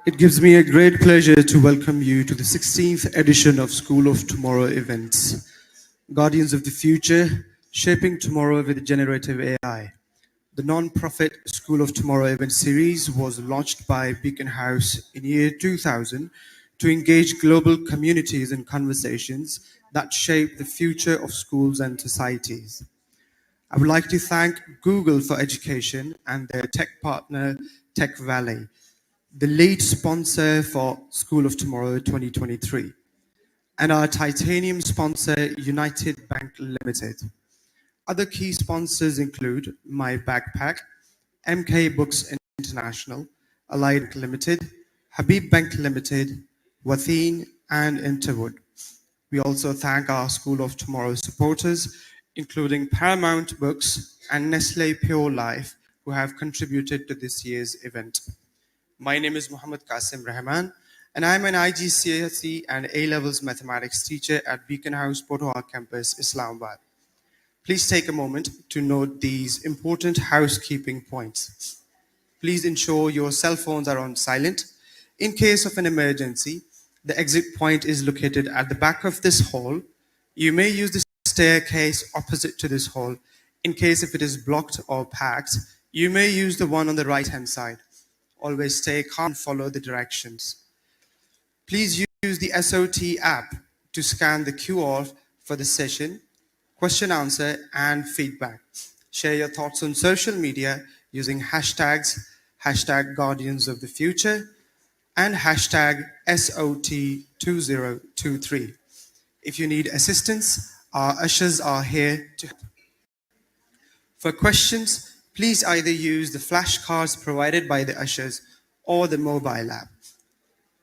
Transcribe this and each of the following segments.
It gives me a great pleasure to welcome you to the 16th edition of School of Tomorrow events. Guardians of the Future, Shaping Tomorrow with Generative AI. The non-profit School of Tomorrow event series was launched by Beaconhouse in year 2000 to engage global communities in conversations that shape the future of schools and societies. I would like to thank Google for Education and their tech partner, Tech Valley, the lead sponsor for School of Tomorrow 2023, and our titanium sponsor, United Bank Limited. Other key sponsors include My Backpack, MK Books International, Allied Limited, Habib Bank Limited, Watheen, and Interwood. We also thank our School of Tomorrow supporters, including Paramount Books and Nestle Pure Life, who have contributed to this year's event. My name is Muhammad Qasim Rahman, and I'm an IGCSE and A-Levels mathematics teacher at Beaconhouse Potawatomi campus, Islamabad. Please take a moment to note these important housekeeping points. Please ensure your cell phones are on silent. In case of an emergency, the exit point is located at the back of this hall. You may use the staircase opposite to this hall. In case if it is blocked or packed, you may use the one on the right-hand side. Always stay calm and follow the directions. Please use the SOT app to scan the QR for the session, question answer, and feedback. Share your thoughts on social media using hashtags, hashtag Guardians of the Future, and hashtag SOT2023. If you need assistance, our ushers are here to help. For questions, please either use the flashcards provided by the ushers or the mobile app.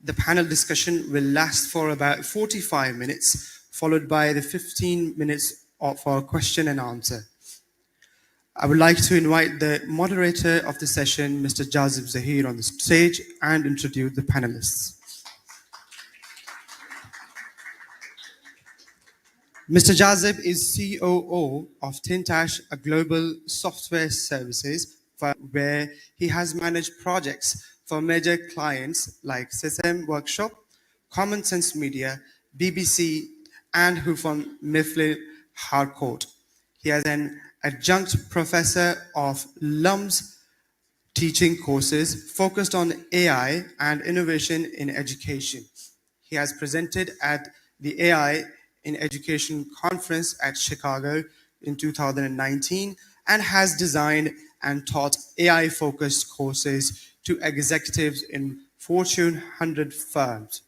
The panel discussion will last for about 45 minutes, followed by the 15 minutes for question and answer. I would like to invite the moderator of the session, Mr. Jazib Zahir, on the stage and introduce the panelists. Mr. Jazib is COO of Tintash, a global software services firm where he has managed projects for major clients like SESAM Workshop, Common Sense Media, BBC, and Houphouët Mifflin Harcourt. He is an adjunct professor of LUMS teaching courses focused on AI and innovation in education. He has presented at the AI in Education Conference at Chicago in 2019 and has designed and taught AI-focused courses to executives in Fortune 100 firms.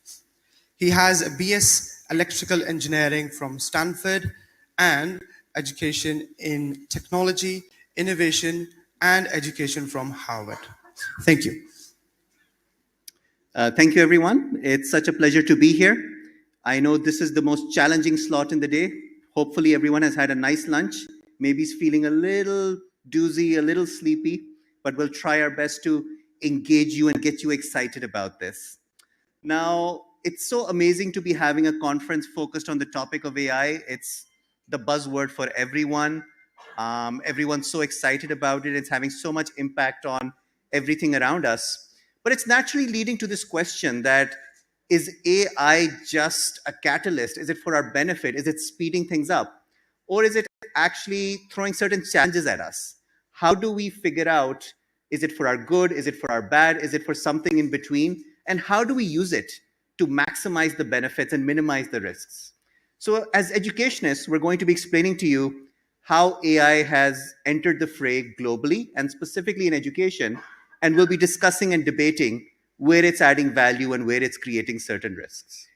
He has a BS Electrical Engineering from Stanford and Education in Technology, Innovation, and Education from Harvard. Thank you. Thank you, everyone. It's such a pleasure to be here. I know this is the most challenging slot in the day. Hopefully, everyone has had a nice lunch. Maybe is feeling a little doozy, a little sleepy, but we'll try our best to engage you and get you excited about this. Now, it's so amazing to be having a conference focused on the topic of AI. It's the buzzword for everyone. Everyone's so excited about it. It's having so much impact on everything around us. But it's naturally leading to this question that, is AI just a catalyst? Is it for our benefit? Is it speeding things up? Or is it actually throwing certain challenges at us? How do we figure out, is it for our good? Is it for our bad? Is it for something in between? And how do we use it to maximize the benefits and minimize the risks? So as educationists, we're going to be explaining to you how AI has entered the fray globally and specifically in education, and we'll be discussing and debating where it's adding value and where it's creating certain risks.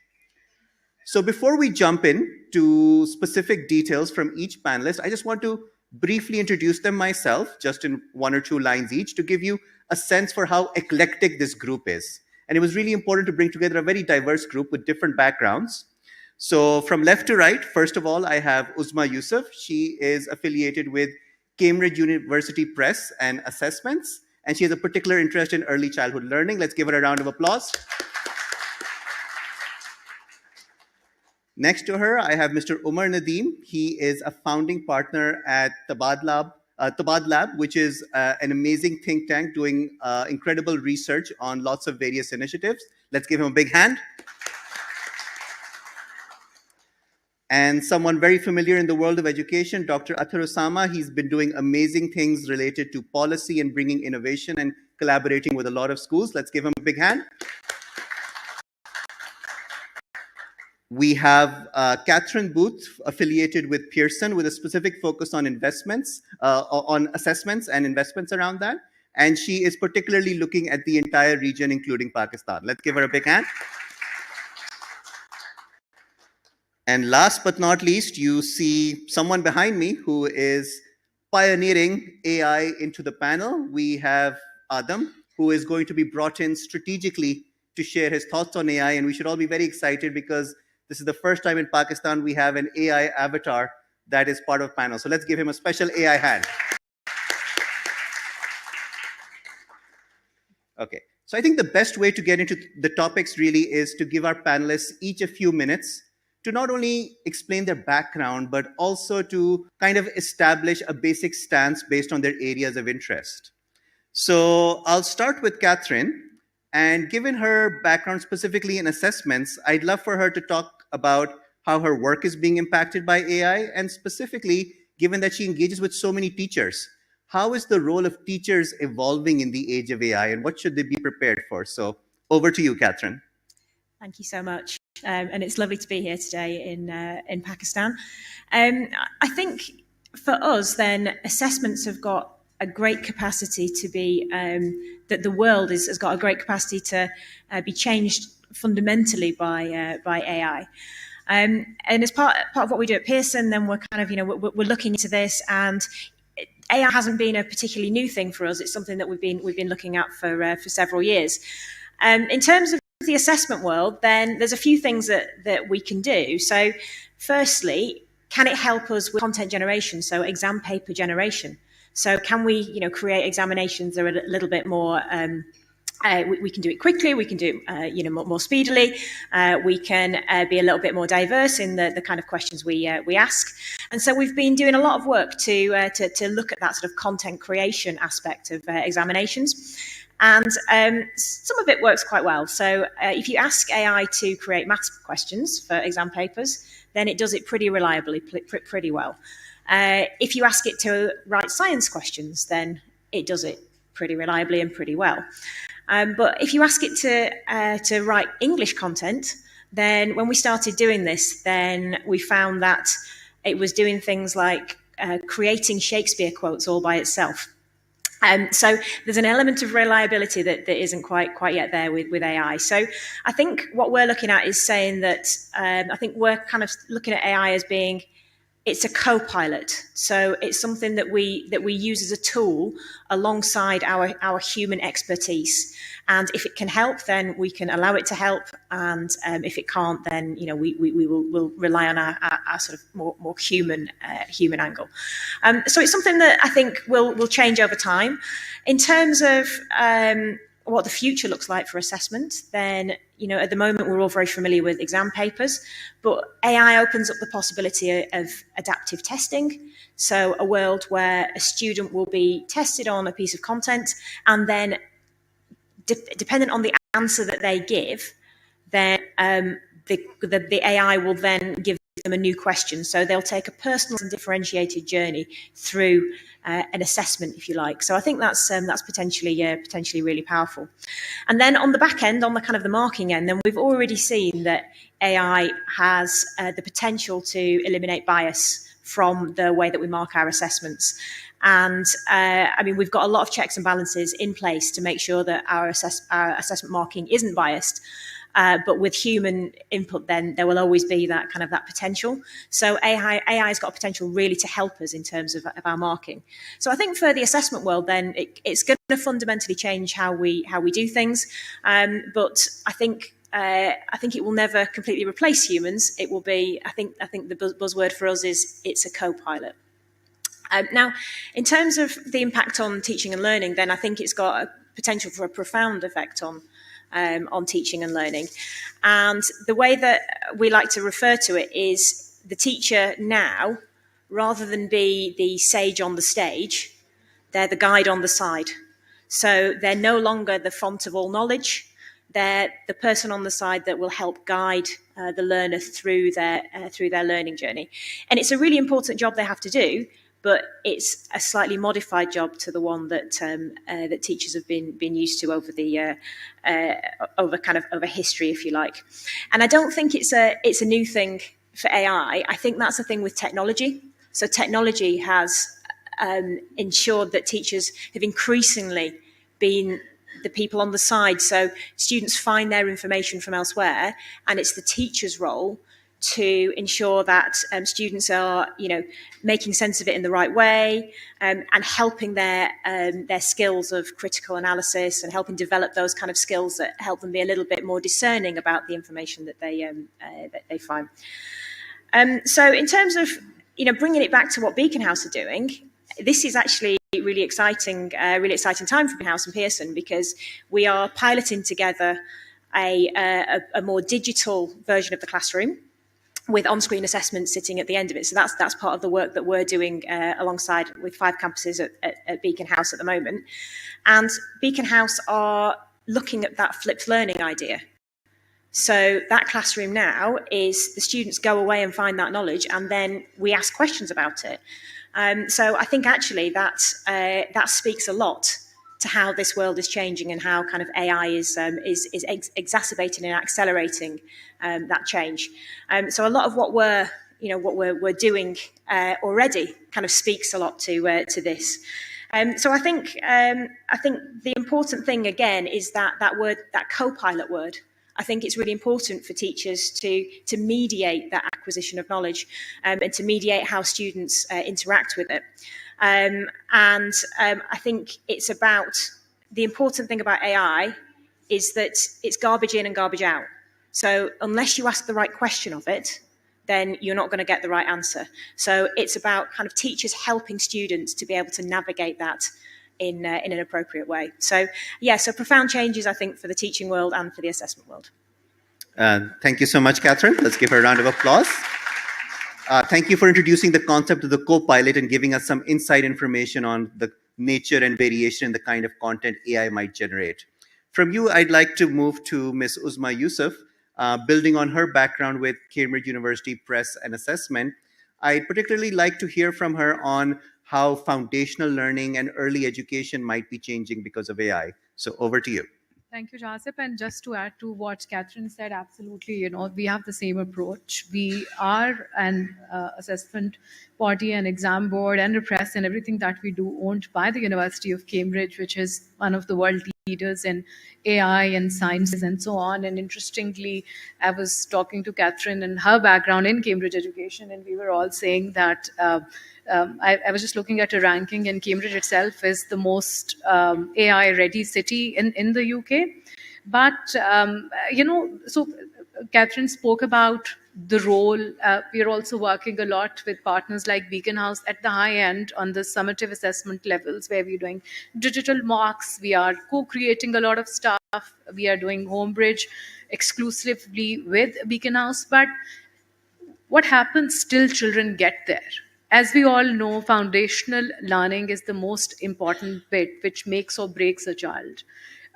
So before we jump in to specific details from each panelist, I just want to briefly introduce them myself, just in 1 or 2 lines each, to give you a sense for how eclectic this group is. And it was really important to bring together a very diverse group with different backgrounds. So from left to right, first of all, I have Uzma Yusuf. She is affiliated with Cambridge University Press and Assessments, and she has a particular interest in early childhood learning. Let's give her a round of applause. Next to her, I have Mr. Umar Nadeem. He is a founding partner at Tabadlab Tabad Lab, which is an amazing think tank doing incredible research on lots of various initiatives. Let's give him a big hand. And someone very familiar in the world of education, Dr. Athar Osama. He's been doing amazing things related to policy and bringing innovation and collaborating with a lot of schools. Let's give him a big hand. We have Catherine Booth, affiliated with Pearson, with a specific focus on investments, on assessments and investments around that. And she is particularly looking at the entire region, including Pakistan. Let's give her a big hand. And last but not least, you see someone behind me who is pioneering AI into the panel. We have Adam, who is going to be brought in strategically to share his thoughts on AI. And we should all be very excited because this is the first time in Pakistan we have an AI avatar that is part of panel. So let's give him a special AI hand. Okay, so I think the best way to get into the topics really is to give our panelists each a few minutes to not only explain their background, but also to kind of establish a basic stance based on their areas of interest. So I'll start with Catherine. And given her background specifically in assessments, I'd love for her to talk about how her work is being impacted by AI, and specifically, given that she engages with so many teachers, how is the role of teachers evolving in the age of AI, and what should they be prepared for? So over to you, Catherine. Thank you so much. And it's lovely to be here today in Pakistan. I think for us, then, assessments have got a great capacity to be, that the world has got a great capacity to be changed fundamentally by AI. And as part of what we do at Pearson, then we're kind of, we're looking into this, and AI hasn't been a particularly new thing for us. It's something that we've been looking at for several years. In terms of the assessment world, then there's a few things that we can do. So firstly, can it help us with content generation, so exam paper generation? So can we, create examinations that are a little bit more, we can do it quickly, we can do it, more speedily, we can be a little bit more diverse in the kind of questions we ask. And so we've been doing a lot of work to look at that sort of content creation aspect of examinations. And some of it works quite well. So if you ask AI to create maths questions for exam papers, then it does it pretty reliably, pretty well. If you ask it to write science questions, then it does it pretty reliably and pretty well. But if you ask it to write English content, then when we started doing this, then we found that it was doing things like creating Shakespeare quotes all by itself. So there's an element of reliability that isn't quite yet there with AI. So I think what we're looking at is saying that I think we're kind of looking at AI as being, it's a co-pilot. So it's something that we use as a tool alongside our human expertise. And if it can help, then we can allow it to help. And if it can't, then we'll rely on our sort of more human angle. So it's something that I think will change over time. In terms of what the future looks like for assessment, then, at the moment we're all very familiar with exam papers, but AI opens up the possibility of adaptive testing. So a world where a student will be tested on a piece of content, and then dependent on the answer that they give, then the AI will then give them a new question. So they'll take a personal and differentiated journey through an assessment, if you like. So I think that's potentially really powerful. And then on the back end, on the kind of the marking end, then we've already seen that AI has the potential to eliminate bias from the way that we mark our assessments. And we've got a lot of checks and balances in place to make sure that our assessment marking isn't biased. But with human input, then there will always be that kind of that potential. So AI has got potential really to help us in terms of our marking. So I think for the assessment world, then it's going to fundamentally change how we do things. But I think it will never completely replace humans. It will be. I think the buzzword for us is it's a co-pilot. Now, in terms of the impact on teaching and learning, then I think it's got a potential for a profound effect on teaching and learning. And the way that we like to refer to it is the teacher now rather than be the sage on the stage, they're the guide on the side. So they're no longer the font of all knowledge. They're the person on the side that will help guide the learner through their learning journey. And it's a really important job they have to do, but it's a slightly modified job to the one that that teachers have been used to over the over history, if you like. And I don't think it's a new thing for AI. I think that's the thing with technology. So technology has ensured that teachers have increasingly been the people on the side. So students find their information from elsewhere, and it's the teacher's role to ensure that students are, making sense of it in the right way, and helping their skills of critical analysis and helping develop those kind of skills that help them be a little bit more discerning about the information that they find. So in terms of bringing it back to what Beaconhouse are doing, this is actually really exciting time for Beaconhouse and Pearson, because we are piloting together a more digital version of the classroom with on-screen assessment sitting at the end of it. So that's part of the work that we're doing alongside with 5 campuses at Beaconhouse at the moment. And Beaconhouse are looking at that flipped learning idea. So that classroom now is the students go away and find that knowledge, and then we ask questions about it. So I think actually that speaks a lot to how this world is changing and how kind of AI is exacerbating and accelerating that change. So a lot of what we're doing already kind of speaks a lot to this. So I think the important thing again is that word, that co-pilot word. I think it's really important for teachers to mediate that acquisition of knowledge and to mediate how students interact with it. And I think it's about, the important thing about AI is that it's garbage in and garbage out. So unless you ask the right question of it, then you're not going to get the right answer. So it's about kind of teachers helping students to be able to navigate that in an appropriate way. So yeah, so profound changes, I think, for the teaching world and for the assessment world. Thank you so much, Catherine. Let's give her a round of applause. Thank you for introducing the concept of the co-pilot and giving us some inside information on the nature and variation in the kind of content AI might generate. From you, I'd like to move to Ms. Uzma Yusuf. Building on her background with Cambridge University Press and Assessment, I'd particularly like to hear from her on how foundational learning and early education might be changing because of AI. So over to you. Thank you, Jasip. And just to add to what Catherine said, absolutely, we have the same approach. We are an assessment body, an exam board, and a press, and everything that we do owned by the University of Cambridge, which is one of the world leaders in AI and sciences and so on. And interestingly, I was talking to Catherine and her background in Cambridge education, and we were all saying that I was just looking at a ranking, and Cambridge itself is the most AI-ready city in the UK. But, so Catherine spoke about the role. We are also working a lot with partners like Beaconhouse at the high end on the summative assessment levels, where we're doing digital mocks. We are co-creating a lot of stuff. We are doing Homebridge exclusively with Beaconhouse. But what happens till children get there? As we all know, foundational learning is the most important bit, which makes or breaks a child.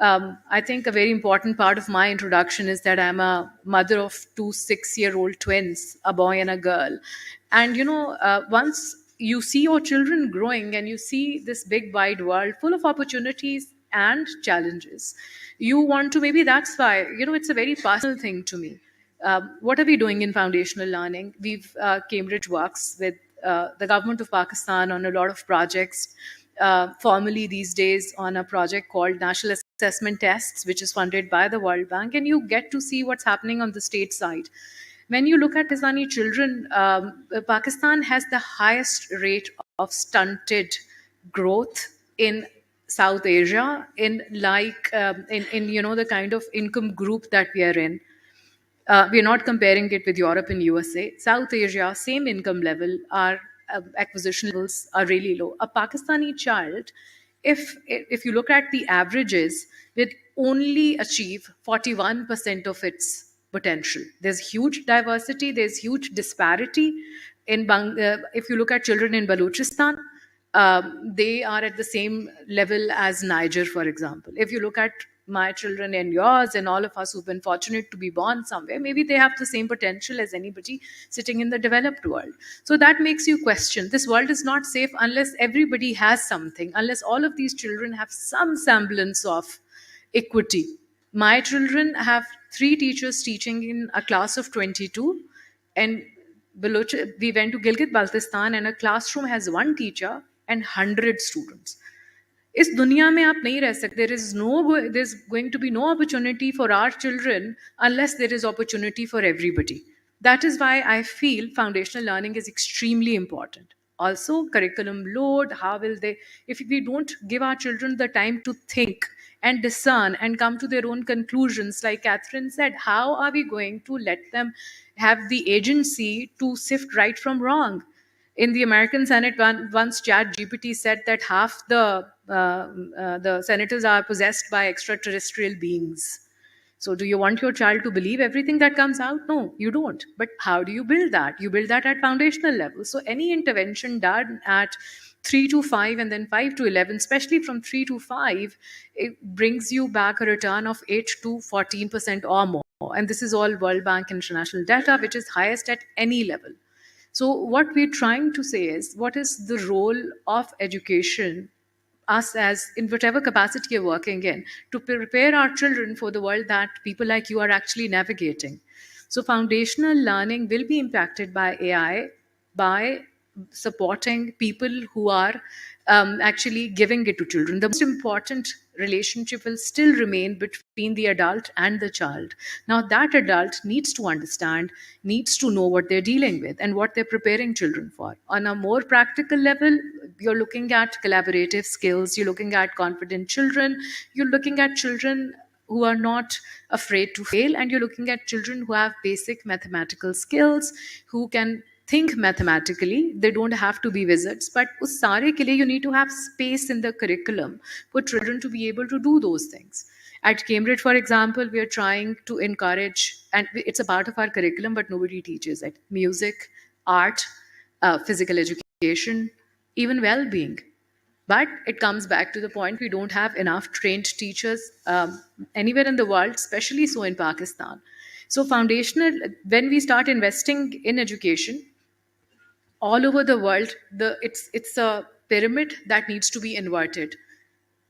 I think a very important part of my introduction is that I'm a mother of 2 6-year-old twins, a boy and a girl. And, once you see your children growing and you see this big wide world full of opportunities and challenges, you want to, maybe that's why, it's a very personal thing to me. What are we doing in foundational learning? Cambridge works with the government of Pakistan on a lot of projects, formally these days on a project called National Assessment Tests, which is funded by the World Bank, and you get to see what's happening on the state side. When you look at Pakistani children, Pakistan has the highest rate of stunted growth in South Asia, in the kind of income group that we are in. We're not comparing it with Europe and USA. South Asia, same income level, our acquisition levels are really low. A Pakistani child, if you look at the averages, will only achieve 41% of its potential. There's huge diversity, there's huge disparity if you look at children in Balochistan, they are at the same level as Niger, for example. If you look at my children and yours and all of us who've been fortunate to be born somewhere, maybe they have the same potential as anybody sitting in the developed world. So that makes you question. This world is not safe unless everybody has something, unless all of these children have some semblance of equity. My children have 3 teachers teaching in a class of 22, and we went to Gilgit Baltistan, and a classroom has 1 teacher and 100 students. इस दुनिया में आप नहीं रह सकते. There's going to be no opportunity for our children unless there is opportunity for everybody. That is why I feel foundational learning is extremely important. Also, curriculum load, if we don't give our children the time to think and discern and come to their own conclusions, like Catherine said, how are we going to let them have the agency to sift right from wrong? In the American Senate, once ChatGPT said that half the senators are possessed by extraterrestrial beings. So do you want your child to believe everything that comes out? No, you don't. But how do you build that? You build that at foundational level. So any intervention done at 3 to 5 and then 5 to 11, especially from 3 to 5, it brings you back a return of 8 to 14% or more. And this is all World Bank international data, which is highest at any level. So what we're trying to say is, what is the role of education, us as in whatever capacity you're working in, to prepare our children for the world that people like you are actually navigating? So foundational learning will be impacted by AI, by supporting people who are actually giving it to children. The most important relationship will still remain between the adult and the child. Now, that adult needs to understand, needs to know what they're dealing with and what they're preparing children for. On a more practical level, you're looking at collaborative skills, you're looking at confident children, you're looking at children who are not afraid to fail, and you're looking at children who have basic mathematical skills, who can think mathematically. They don't have to be wizards, but us sare ke liye you need to have space in the curriculum for children to be able to do those things. At Cambridge, for example, we are trying to encourage, and it's a part of our curriculum, but nobody teaches it: music, art, physical education, even well-being. But it comes back to the point, we don't have enough trained teachers anywhere in the world, especially so in Pakistan. So foundational, when we start investing in education all over the world, it's a pyramid that needs to be inverted.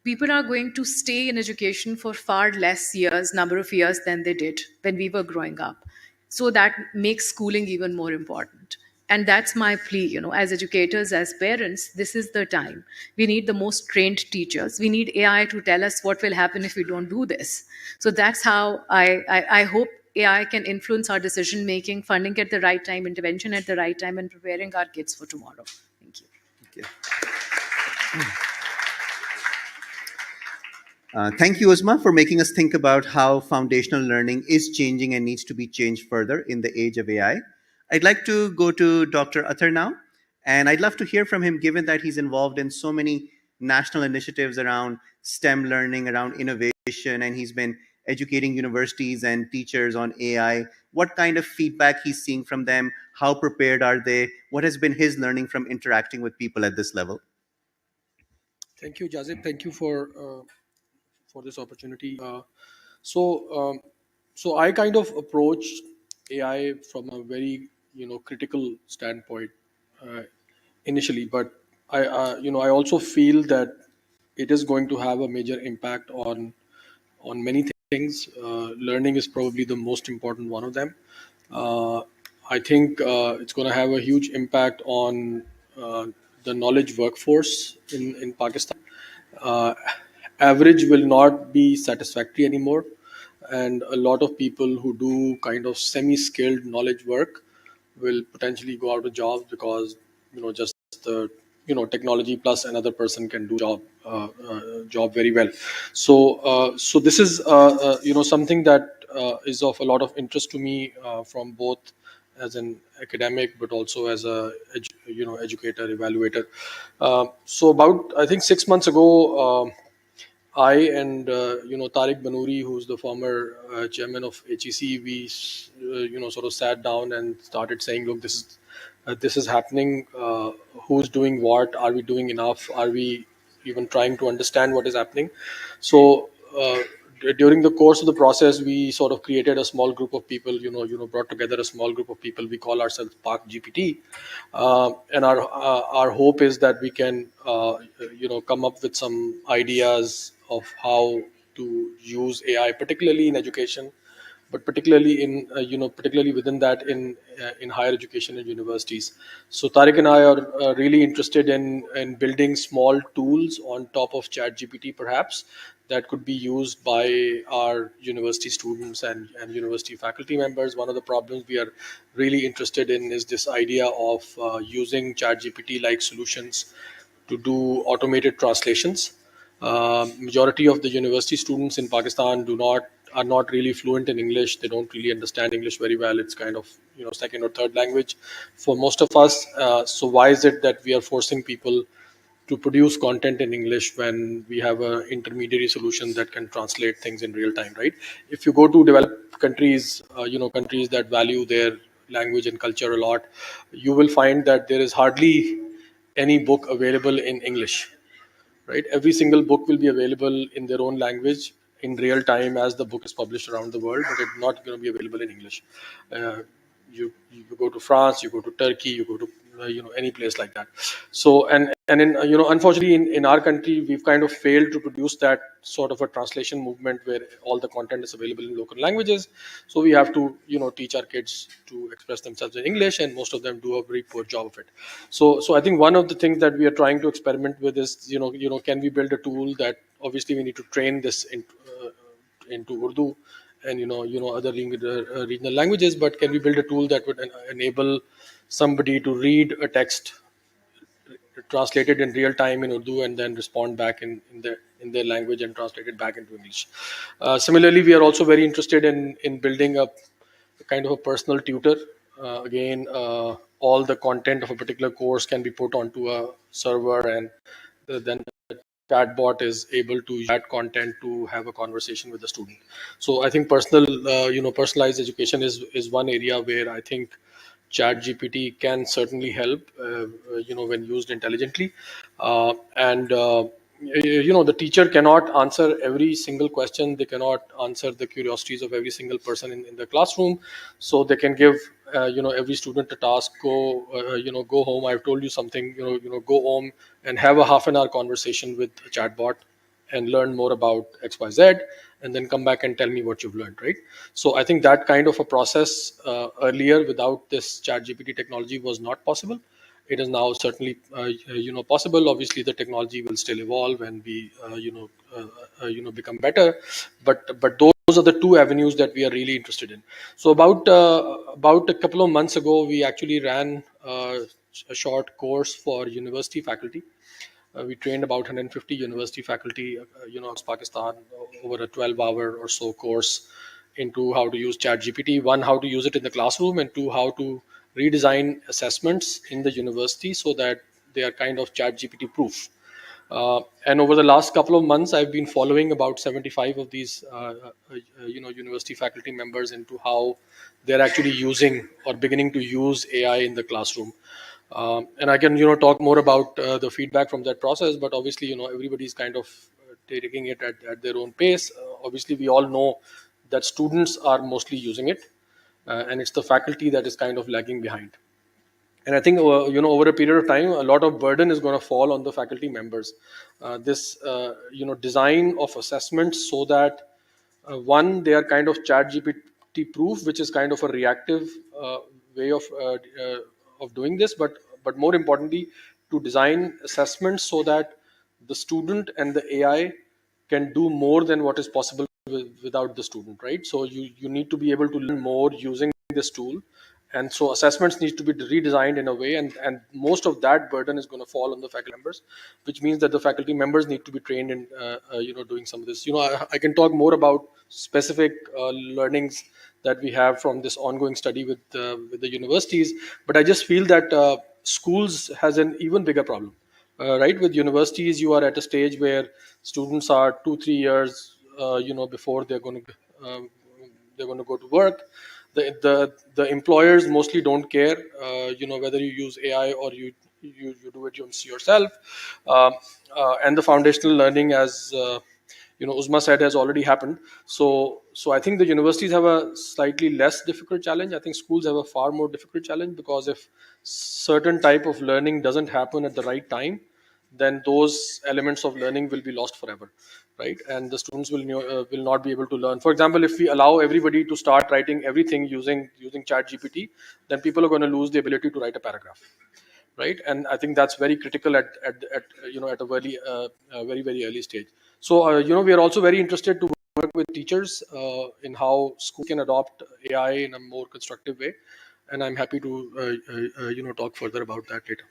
People are going to stay in education for far less number of years than they did when we were growing up. So that makes schooling even more important. And that's my plea, as educators, as parents, this is the time. We need the most trained teachers. We need AI to tell us what will happen if we don't do this. So that's how I hope AI can influence our decision making, funding at the right time, intervention at the right time, and preparing our kids for tomorrow. Thank you. Thank you. Thank you, Uzma, for making us think about how foundational learning is changing and needs to be changed further in the age of AI. I'd like to go to Dr. Athar now, and I'd love to hear from him, given that he's involved in so many national initiatives around STEM learning, around innovation, and he's been educating universities and teachers on AI. What kind of feedback he's seeing from them? How prepared are they? What has been his learning from interacting with people at this level? Thank you, Jazib. Thank you for this opportunity. So I kind of approached AI from a very critical standpoint initially, but I also feel that it is going to have a major impact on many things. Learning is probably the most important one of them. I think it's going to have a huge impact on the knowledge workforce in Pakistan. Average will not be satisfactory anymore, and a lot of people who do kind of semi-skilled knowledge work will potentially go out of jobs because just the technology plus another person can do job very well. So this is something that is of a lot of interest to me from both as an academic but also as a educator, evaluator. So about, I think, 6 months ago, I and Tariq Banoori, who's the former chairman of HEC, we sort of sat down and started saying, look, this is this is happening, who's doing what, are we doing enough, are we even trying to understand what is happening. So during the course of the process, we sort of created a small group of people, brought together a small group of people. We call ourselves Park GPT, and our hope is that we can come up with some ideas of how to use AI, particularly in education, but particularly in particularly within that in higher education and universities. So Tariq and I are really interested in building small tools on top of ChatGPT, perhaps, that could be used by our university students and university faculty members. One of the problems we are really interested in is this idea of using ChatGPT like solutions to do automated translations. Majority of the university students in Pakistan are not really fluent in English. They don't really understand English very well. It's kind of second or third language for most of us. So why is it that we are forcing people to produce content in English when we have an intermediary solution that can translate things in real time, right? If you go to developed countries, countries that value their language and culture a lot, you will find that there is hardly any book available in English, right? Every single book will be available in their own language in real time as the book is published around the world, but it's not going to be available in English. Uh, you go to France, you go to Turkey, you go to any place like that. So and in unfortunately in our country we've kind of failed to produce that sort of a translation movement where all the content is available in local languages. So we have to teach our kids to express themselves in English, and most of them do a very poor job of it. So I think one of the things that we are trying to experiment with is can we build a tool that, obviously we need to train this into Urdu and other regional languages, but can we build a tool that would enable somebody to read a text translated in real time in Urdu and then respond back in their language and translate it back into English. Similarly, we are also very interested in building a kind of a personal tutor. Again, all the content of a particular course can be put onto a server, and then chatbot is able to use that content to have a conversation with the student. So I think personalized education is one area where I think chat gpt can certainly help, when used intelligently. And the teacher cannot answer every single question. They cannot answer the curiosities of every single person in the classroom. So they can give every student a task. Go home, I've told you something, go home and have a half an hour conversation with a chatbot and learn more about XYZ, and then come back and tell me what you've learned, right? So I think that kind of a process earlier without this chat GPT technology was not possible. It is now certainly possible. Obviously the technology will still evolve and be become better, but those are the two avenues that we are really interested in. So about a couple of months ago, we actually ran a short course for university faculty. We trained about 150 university faculty, across Pakistan, over a 12-hour or so course into how to use ChatGPT. One, how to use it in the classroom, and two, how to redesign assessments in the university so that they are kind of ChatGPT proof. And over the last couple of months, I've been following about 75 of these, university faculty members into how they're actually using or beginning to use AI in the classroom. And I can, talk more about the feedback from that process. But obviously, everybody's kind of taking it at their own pace. Obviously, we all know that students are mostly using it, and it's the faculty that is kind of lagging behind. And I think over a period of time, a lot of burden is going to fall on the faculty members. This design of assessments so that one, they are kind of chat gpt proof, which is kind of a reactive way of doing this, but more importantly, to design assessments so that the student and the AI can do more than what is possible without the student, right? So you need to be able to learn more using this tool. And so assessments need to be redesigned in a way, and most of that burden is going to fall on the faculty members, which means that the faculty members need to be trained in doing some of this. I can talk more about specific learnings that we have from this ongoing study with the universities, but I just feel that schools has an even bigger problem. Right, with universities, you are at a stage where students are 2-3 years before they're going to go to work. The employers mostly don't care, whether you use AI or you do it yourself. Um, and the foundational learning, as Uzma said, has already happened. So I think the universities have a slightly less difficult challenge. I think schools have a far more difficult challenge, because if certain type of learning doesn't happen at the right time, then those elements of learning will be lost forever, right? And the students will not be able to learn. For example, if we allow everybody to start writing everything using Chat GPT, then people are going to lose the ability to write a paragraph, right? And I think that's very critical at a very early stage. So we are also very interested to work with teachers in how school can adopt AI in a more constructive way, and I'm happy to talk further about that later.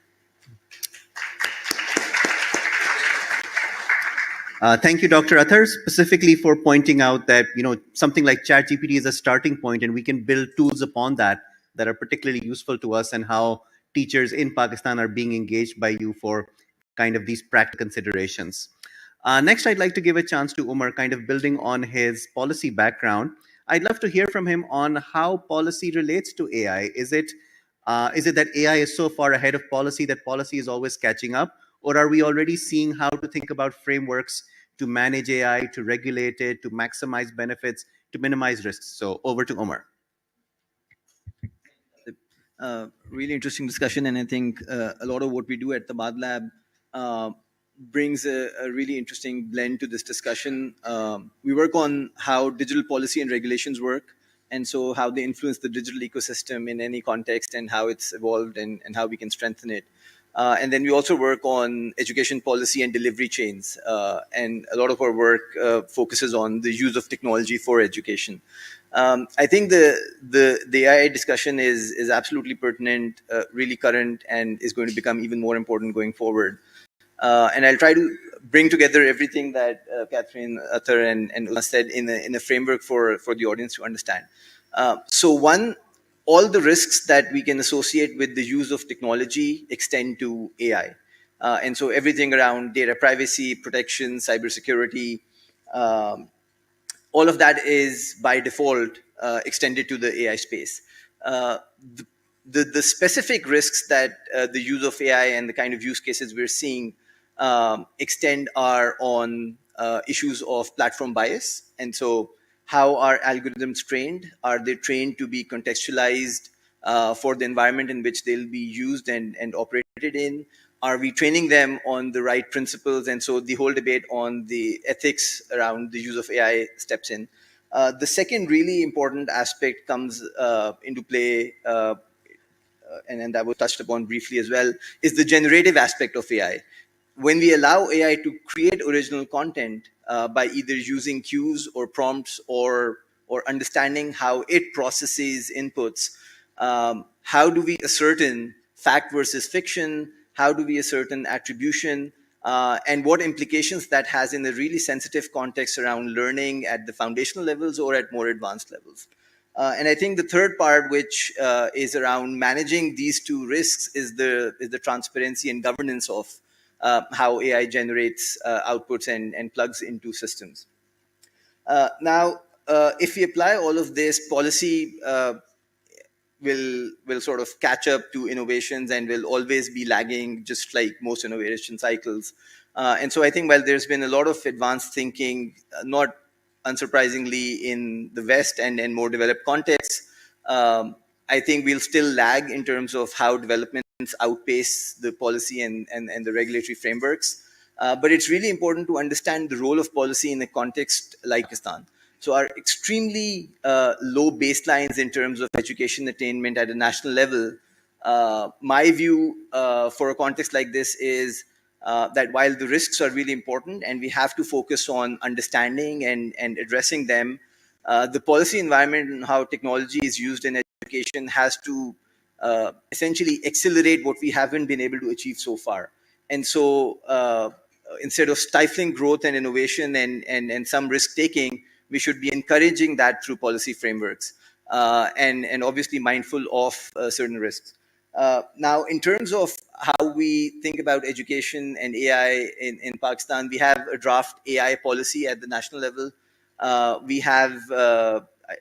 Thank you, Dr. Athar, specifically for pointing out that something like ChatGPT is a starting point, and we can build tools upon that that are particularly useful to us, and how teachers in Pakistan are being engaged by you for kind of these practical considerations. Next, I'd like to give a chance to Umar, kind of building on his policy background. I'd love to hear from him on how policy relates to AI. Is it that AI is so far ahead of policy that policy is always catching up? Or are we already seeing how to think about frameworks to manage AI, to regulate it, to maximize benefits, to minimize risks? So over to Omar. Really interesting discussion, and I think a lot of what we do at the Bad Lab brings a really interesting blend to this discussion. We work on how digital policy and regulations work, and so how they influence the digital ecosystem in any context, and how it's evolved, and how we can strengthen it. And then we also work on education policy and delivery chains, and a lot of our work focuses on the use of technology for education. I think the AI discussion is absolutely pertinent, really current, and is going to become even more important going forward. And I'll try to bring together everything that Catherine, Athar, and Ulma said in a framework for the audience to understand. So one, all the risks that we can associate with the use of technology extend to AI. And so everything around data privacy, protection, cybersecurity, all of that is by default extended to the AI space. The specific risks that the use of AI and the kind of use cases we're seeing extend are on issues of platform bias. And so how are algorithms trained? Are they trained to be contextualized for the environment in which they'll be used and operated in? Are we training them on the right principles? And so the whole debate on the ethics around the use of AI steps in. The second really important aspect comes into play, and that was touched upon briefly as well, is the generative aspect of AI. When we allow AI to create original content by either using cues or prompts or understanding how it processes inputs, how do we ascertain fact versus fiction? How do we ascertain attribution? And what implications that has in a really sensitive context around learning at the foundational levels or at more advanced levels? And I think the third part, which is around managing these two risks, is the transparency and governance of how AI generates outputs and plugs into systems. Now, if we apply all of this, policy will sort of catch up to innovations and will always be lagging, just like most innovation cycles. And so I think while there's been a lot of advanced thinking, not unsurprisingly in the West and more developed contexts, I think we'll still lag in terms of how developments outpace the policy and the regulatory frameworks. But it's really important to understand the role of policy in a context like Pakistan. So our extremely low baselines in terms of education attainment at a national level, my view for a context like this is that while the risks are really important and we have to focus on understanding and addressing them, the policy environment and how technology is used in education has to essentially accelerate what we haven't been able to achieve so far. And so instead of stifling growth and innovation and some risk taking, we should be encouraging that through policy frameworks and obviously mindful of certain risks. Now, in terms of how we think about education and AI in Pakistan, we have a draft AI policy at the national level. We have,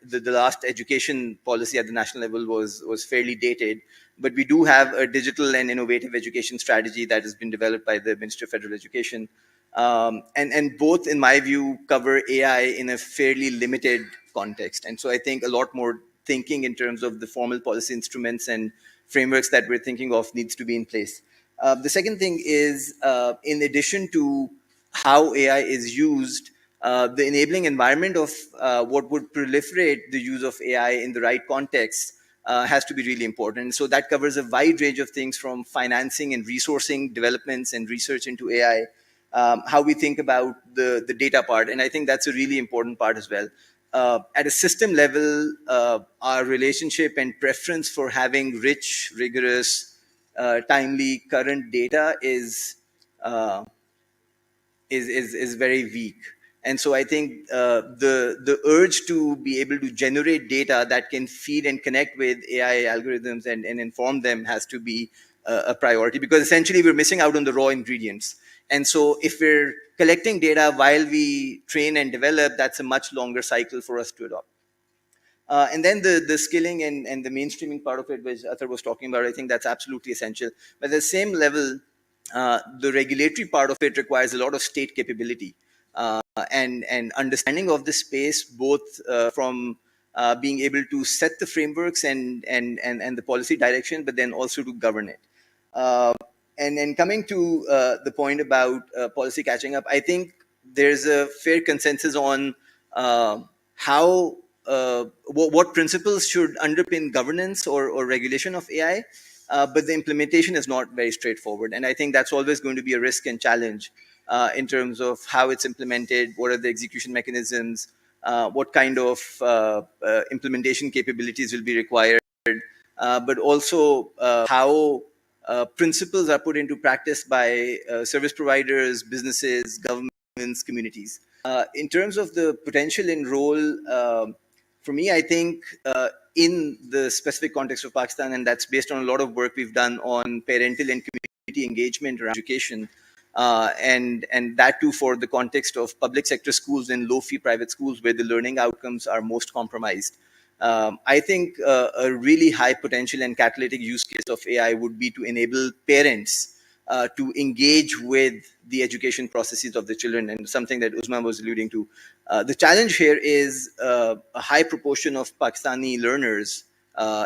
the last education policy at the national level was fairly dated, but we do have a digital and innovative education strategy that has been developed by the Ministry of Federal Education. And both, in my view, cover AI in a fairly limited context. And so I think a lot more thinking in terms of the formal policy instruments and frameworks that we're thinking of needs to be in place. The second thing is, in addition to how AI is used, the enabling environment of what would proliferate the use of AI in the right context has to be really important. So that covers a wide range of things, from financing and resourcing developments and research into AI, how we think about the data part. And I think that's a really important part as well. At a system level, our relationship and preference for having rich, rigorous, timely, current data is very weak. And so I think the urge to be able to generate data that can feed and connect with AI algorithms and inform them has to be a priority, because essentially we're missing out on the raw ingredients. And so if we're collecting data while we train and develop, that's a much longer cycle for us to adopt. And then the skilling and the mainstreaming part of it, which Athar was talking about, I think that's absolutely essential. But at the same level, the regulatory part of it requires a lot of state capability and understanding of the space, both from being able to set the frameworks and the policy direction, but then also to govern it. And then coming to the point about policy catching up, I think there's a fair consensus on how what principles should underpin governance or regulation of AI, but the implementation is not very straightforward. And I think that's always going to be a risk and challenge in terms of how it's implemented, what are the execution mechanisms, what kind of implementation capabilities will be required, but also how principles are put into practice by service providers, businesses, governments, communities. In terms of the potential and role, for me, I think in the specific context of Pakistan, and that's based on a lot of work we've done on parental and community engagement around education, and that too for the context of public sector schools and low-fee private schools where the learning outcomes are most compromised. I think a really high potential and catalytic use case of AI would be to enable parents to engage with the education processes of the children, and something that Usman was alluding to. The challenge here is a high proportion of Pakistani learners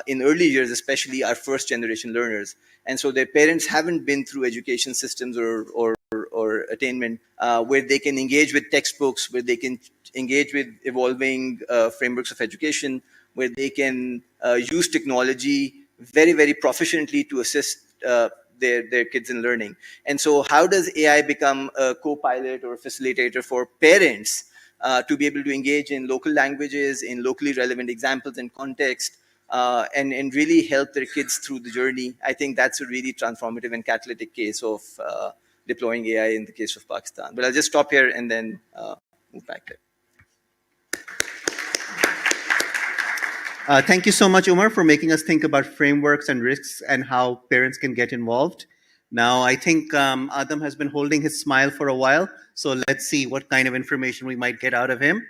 in early years, especially, are first generation learners. And so their parents haven't been through education systems or attainment where they can engage with textbooks, where they can engage with evolving frameworks of education, where they can use technology very, very proficiently to assist their kids in learning. And so how does AI become a co-pilot or a facilitator for parents to be able to engage in local languages, in locally relevant examples and context, and really help their kids through the journey? I think that's a really transformative and catalytic case of deploying AI in the case of Pakistan. But I'll just stop here and then move back there. Thank you so much, Umar, for making us think about frameworks and risks and how parents can get involved. Now, I think Adam has been holding his smile for a while, so let's see what kind of information we might get out of him.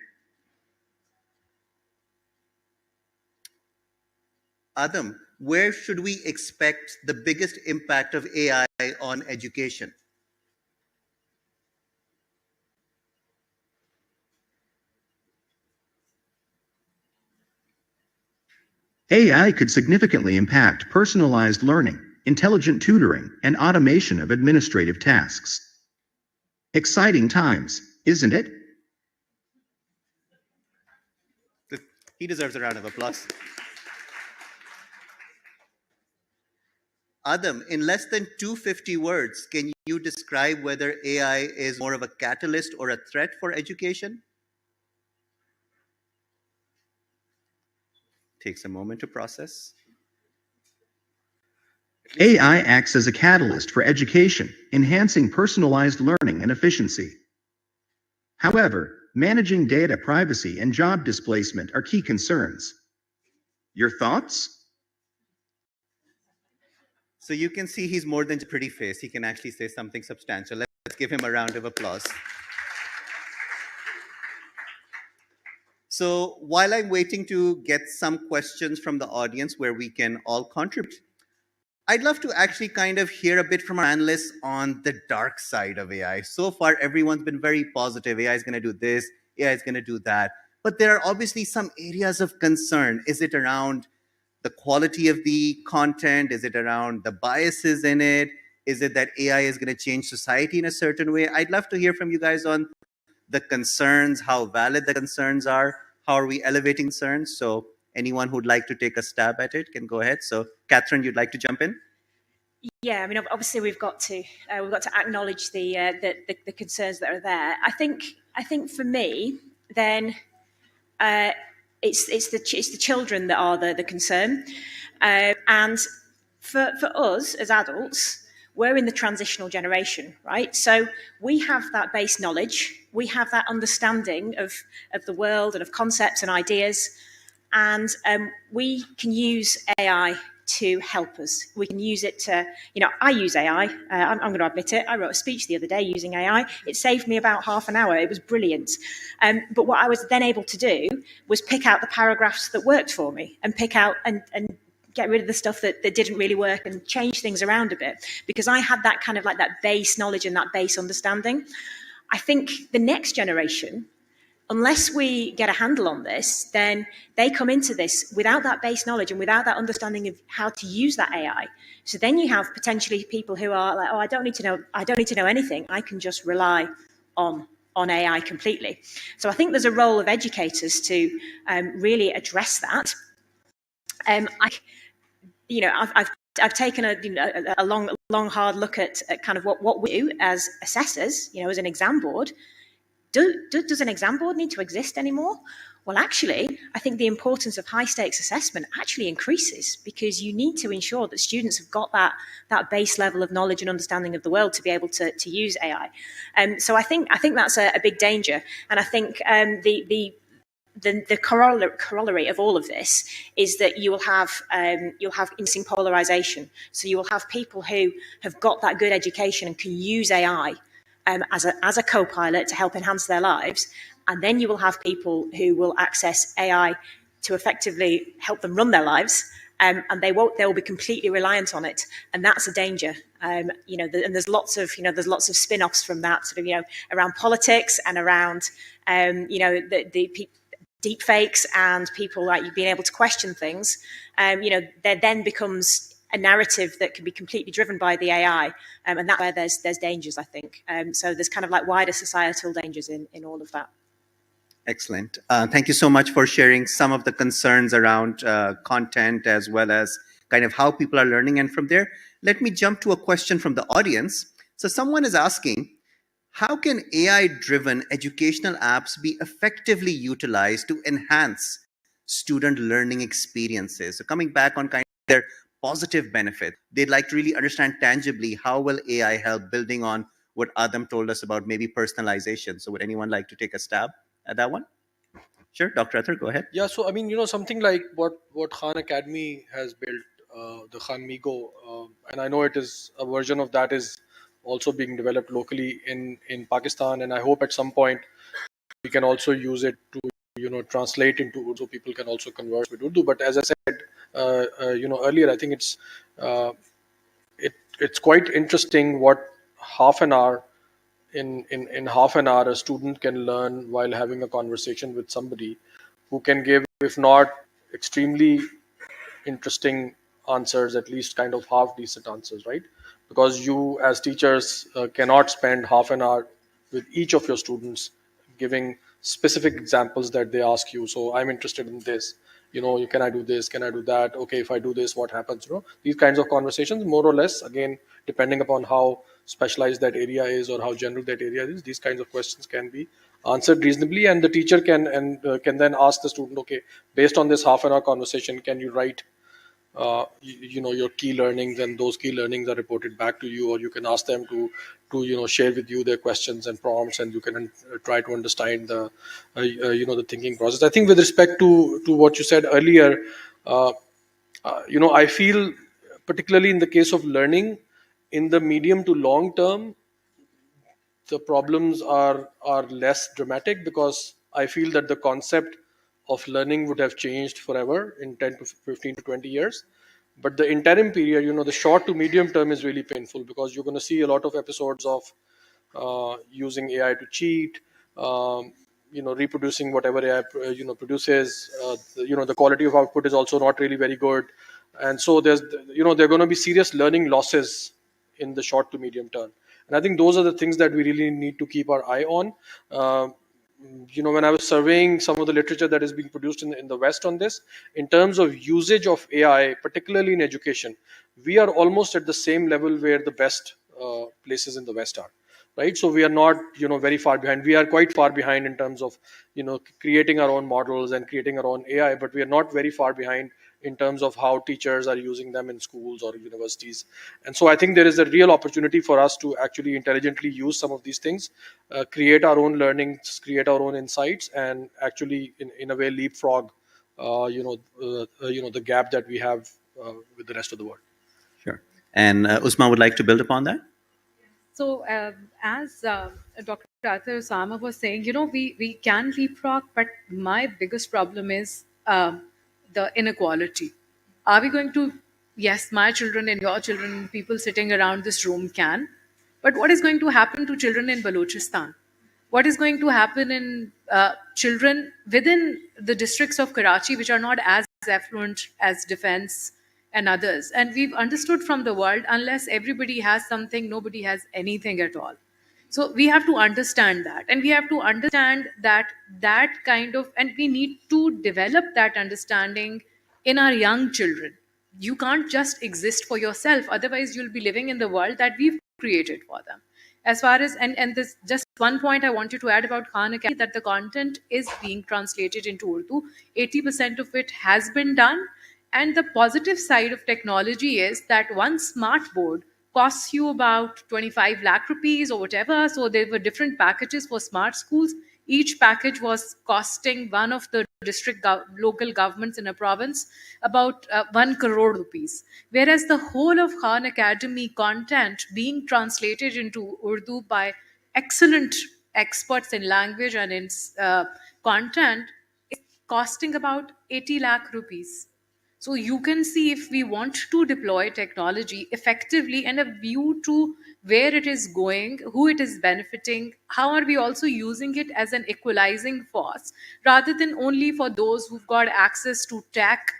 Adam, where should we expect the biggest impact of AI on education? AI could significantly impact personalized learning, intelligent tutoring, and automation of administrative tasks. Exciting times, isn't it? He deserves a round of applause. Adam, in less than 250 words, can you describe whether AI is more of a catalyst or a threat for education? Takes a moment to process. AI acts as a catalyst for education, enhancing personalized learning and efficiency. However, managing data privacy and job displacement are key concerns. Your thoughts? So you can see he's more than a pretty face. He can actually say something substantial. Let's give him a round of applause. So while I'm waiting to get some questions from the audience where we can all contribute, I'd love to actually kind of hear a bit from our panelists on the dark side of AI. So far, everyone's been very positive. AI is going to do this, AI is going to do that. But there are obviously some areas of concern. Is it around the quality of the content? Is it around the biases in it? Is it that AI is going to change society in a certain way? I'd love to hear from you guys on the concerns, how valid the concerns are, how are we elevating concerns. So anyone who'd like to take a stab at it can go ahead. So Catherine, you'd like to jump in? Yeah, I mean, obviously we've got to acknowledge the concerns that are there. I think for me, then it's the children that are the concern, and for us as adults, we're in the transitional generation, right? So we have that base knowledge, we have that understanding of the world and of concepts and ideas, and we can use AI to help us. We can use it to, I use AI. I'm going to admit it. I wrote a speech the other day using AI. It saved me about half an hour. It was brilliant. But what I was then able to do was pick out the paragraphs that worked for me and pick out and get rid of the stuff that didn't really work and change things around a bit, because I had that kind of like that base knowledge and that base understanding. I think the next generation, unless we get a handle on this, then they come into this without that base knowledge and without that understanding of how to use that AI. So then you have potentially people who are like, oh, I don't need to know anything. I can just rely on AI completely. So I think there's a role of educators to really address that. I've taken a long hard look at kind of what we do as assessors, as an exam board. Does an exam board need to exist anymore? Well, actually, I think the importance of high-stakes assessment actually increases, because you need to ensure that students have got that base level of knowledge and understanding of the world to be able to use AI. So I think that's a big danger, and I think the corollary of all of this is that you'll have increasing polarization. So you will have people who have got that good education and can use AI as a co-pilot to help enhance their lives, and then you will have people who will access AI to effectively help them run their lives, and they will be completely reliant on it, and that's a danger. And there's lots of spin-offs from that, sort of around politics and around the deep fakes and people like you being able to question things. There then becomes a narrative that can be completely driven by the AI, and that's where there's dangers, I think. So there's kind of like wider societal dangers in all of that. Excellent. Thank you so much for sharing some of the concerns around content as well as kind of how people are learning. And from there, let me jump to a question from the audience. So someone is asking, how can AI-driven educational apps be effectively utilized to enhance student learning experiences? So coming back on kind of their positive benefit, they'd like to really understand tangibly how will AI help, building on what Adam told us about maybe personalization. So would anyone like to take a stab at that one? Sure, Dr. Athar, go ahead. Yeah, so I mean, something like what Khan Academy has built, the Khan Migo, and I know it is a version of that is also being developed locally in Pakistan, and I hope at some point we can also use it to translate into Urdu, so people can also converse with Urdu. But as I said earlier, I think it's quite interesting what half an hour in half an hour a student can learn while having a conversation with somebody who can give, if not extremely interesting answers, at least kind of half decent answers, right? Because you as teachers cannot spend half an hour with each of your students giving specific examples that they ask you. So I'm interested in this, can I do this, can I do that, okay, if I do this, what happens? These kinds of conversations, more or less, again, depending upon how specialized that area is or how general that area is, these kinds of questions can be answered reasonably, and the teacher can then ask the student, okay, based on this half an hour conversation, can you write your key learnings, and those key learnings are reported back to you, or you can ask them to share with you their questions and prompts, and you can try to understand the the thinking process. I think with respect to what you said earlier, I feel particularly in the case of learning, in the medium to long term, the problems are less dramatic, because I feel that the concept of learning would have changed forever in 10 to 15 to 20 years. But the interim period, the short to medium term is really painful, because you're going to see a lot of episodes of using AI to cheat, reproducing whatever AI, produces. The quality of output is also not really very good. And so there are going to be serious learning losses in the short to medium term. And I think those are the things that we really need to keep our eye on. When I was surveying some of the literature that is being produced in the West on this, in terms of usage of AI, particularly in education, we are almost at the same level where the best places in the West are. Right, so we are not, very far behind. We are quite far behind in terms of, creating our own models and creating our own AI, but we are not very far behind in terms of how teachers are using them in schools or universities. And so I think there is a real opportunity for us to actually intelligently use some of these things, create our own learnings, create our own insights, and actually, in a way, leapfrog, the gap that we have with the rest of the world. Sure. And Usma would like to build upon that. So, as Dr. Athar Osama was saying, we can leapfrog, but my biggest problem is the inequality. Are we going to, yes, my children and your children, people sitting around this room can, but what is going to happen to children in Balochistan? What is going to happen in children within the districts of Karachi, which are not as affluent as Defense and others? And we've understood from the world, unless everybody has something, nobody has anything at all. So we have to understand that, and we have to understand that kind of, and we need to develop that understanding in our young children. You can't just exist for yourself, otherwise you'll be living in the world that we've created for them. As far as, and this, just one point I wanted to add about Khan Academy, that the content is being translated into Urdu. 80% of it has been done. And the positive side of technology is that one smart board costs you about 25 lakh rupees or whatever. So there were different packages for smart schools. Each package was costing one of the local governments in a province about 1 crore rupees. Whereas the whole of Khan Academy content being translated into Urdu by excellent experts in language and in content is costing about 80 lakh rupees. So you can see, if we want to deploy technology effectively and a view to where it is going, who it is benefiting, how are we also using it as an equalizing force rather than only for those who've got access to tech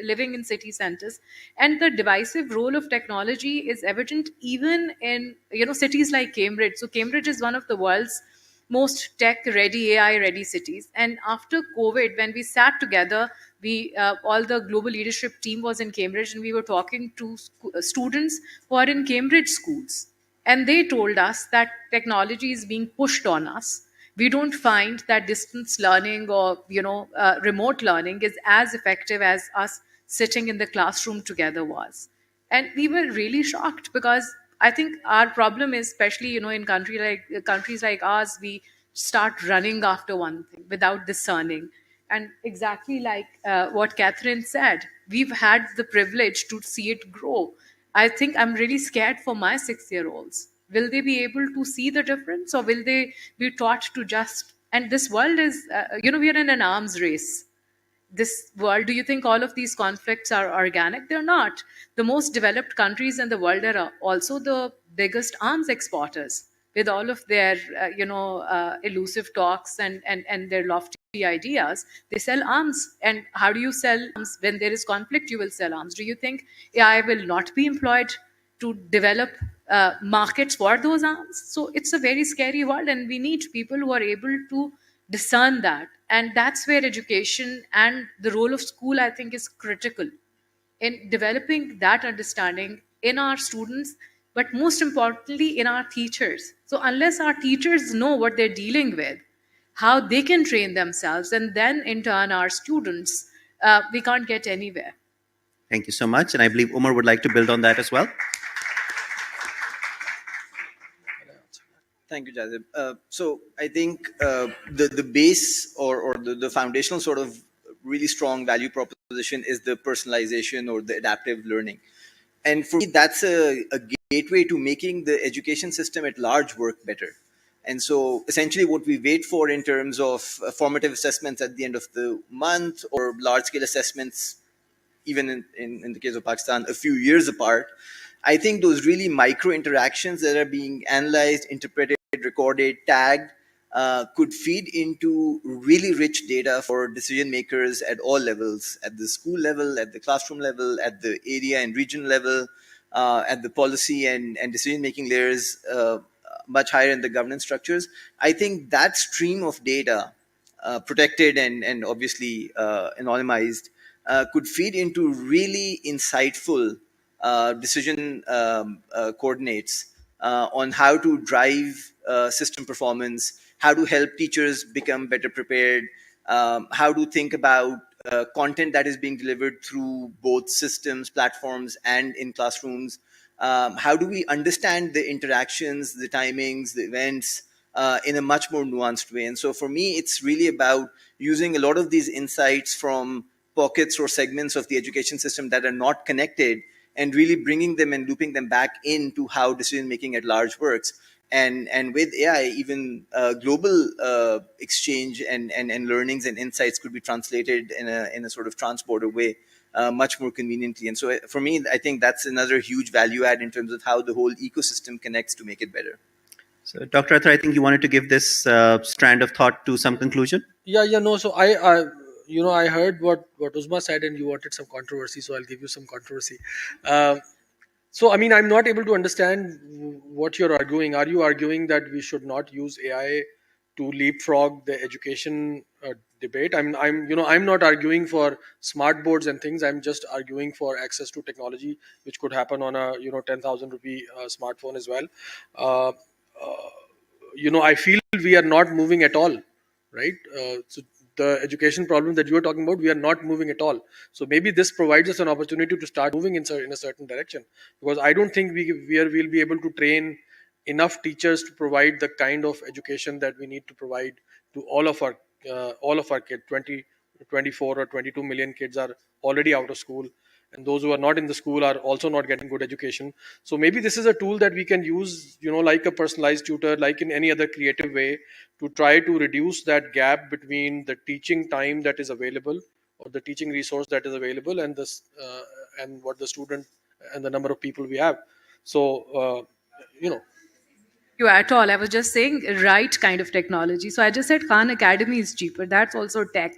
living in city centers. And the divisive role of technology is evident even in cities like Cambridge. So Cambridge is one of the world's most tech ready, AI ready cities. And after COVID, when we sat together, we all the global leadership team was in Cambridge, and we were talking to students who are in Cambridge schools, and they told us that technology is being pushed on us. We don't find that distance learning or remote learning is as effective as us sitting in the classroom together was. And we were really shocked, because I think our problem is, especially in countries like ours, we start running after one thing without discerning. And exactly like what Catherine said, we've had the privilege to see it grow. I think I'm really scared for my 6-year-olds. Will they be able to see the difference, or will they be taught to just, and this world is, we are in an arms race. This world, do you think all of these conflicts are organic? They're not. The most developed countries in the world are also the biggest arms exporters, with all of their elusive talks and their lofty ideas. They sell arms. And how do you sell arms? When there is conflict, you will sell arms. Do you think AI will not be employed to develop markets for those arms? So it's a very scary world, and we need people who are able to discern that. And that's where education and the role of school, I think, is critical in developing that understanding in our students, but most importantly in our teachers. So unless our teachers know what they're dealing with, how they can train themselves, and then in turn our students, we can't get anywhere. Thank you so much. And I believe Umar would like to build on that as well. Thank you, Jazib. So I think the base or the foundational sort of really strong value proposition is the personalization or the adaptive learning. And for me, that's a gateway to making the education system at large work better. And so essentially what we wait for in terms of formative assessments at the end of the month, or large-scale assessments, even in the case of Pakistan, a few years apart, I think those really micro interactions that are being analyzed, interpreted, recorded, tagged, could feed into really rich data for decision makers at all levels, at the school level, at the classroom level, at the area and region level, at the policy and decision-making layers, much higher in the governance structures. I think that stream of data, protected and obviously anonymized, could feed into really insightful decision coordinates on how to drive system performance, how to help teachers become better prepared, how to think about content that is being delivered through both systems, platforms, and in classrooms. How do we understand the interactions, the timings, the events in a much more nuanced way? And so for me, it's really about using a lot of these insights from pockets or segments of the education system that are not connected, and really bringing them and looping them back into how decision making at large works. And with AI, even global exchange and learnings and insights could be translated in a sort of trans-border way, much more conveniently. And so for me, I think that's another huge value add in terms of how the whole ecosystem connects to make it better. So, Dr. Athar, I think you wanted to give this strand of thought to some conclusion. No. So I heard what Uzma said, and you wanted some controversy, so I'll give you some controversy. So, I mean, I'm not able to understand what you're arguing. Are you arguing that we should not use AI to leapfrog the education debate? I'm not arguing for smart boards and things. I'm just arguing for access to technology, which could happen on a 10,000 rupee smartphone as well. I feel we are not moving at all, right? So the education problem that you are talking about, we are not moving at all. So maybe this provides us an opportunity to start moving in a certain direction, because I don't think we'll be able to train enough teachers to provide the kind of education that we need to provide to all of our kids. 24 or 22 million kids are already out of school, and those who are not in the school are also not getting good education. So maybe this is a tool that we can use, like a personalized tutor, like in any other creative way, to try to reduce that gap between the teaching time that is available, or the teaching resource that is available, and this and what the student and the number of people we have. So You at all. I was just saying right kind of technology. So I just said Khan Academy is cheaper. That's also tech.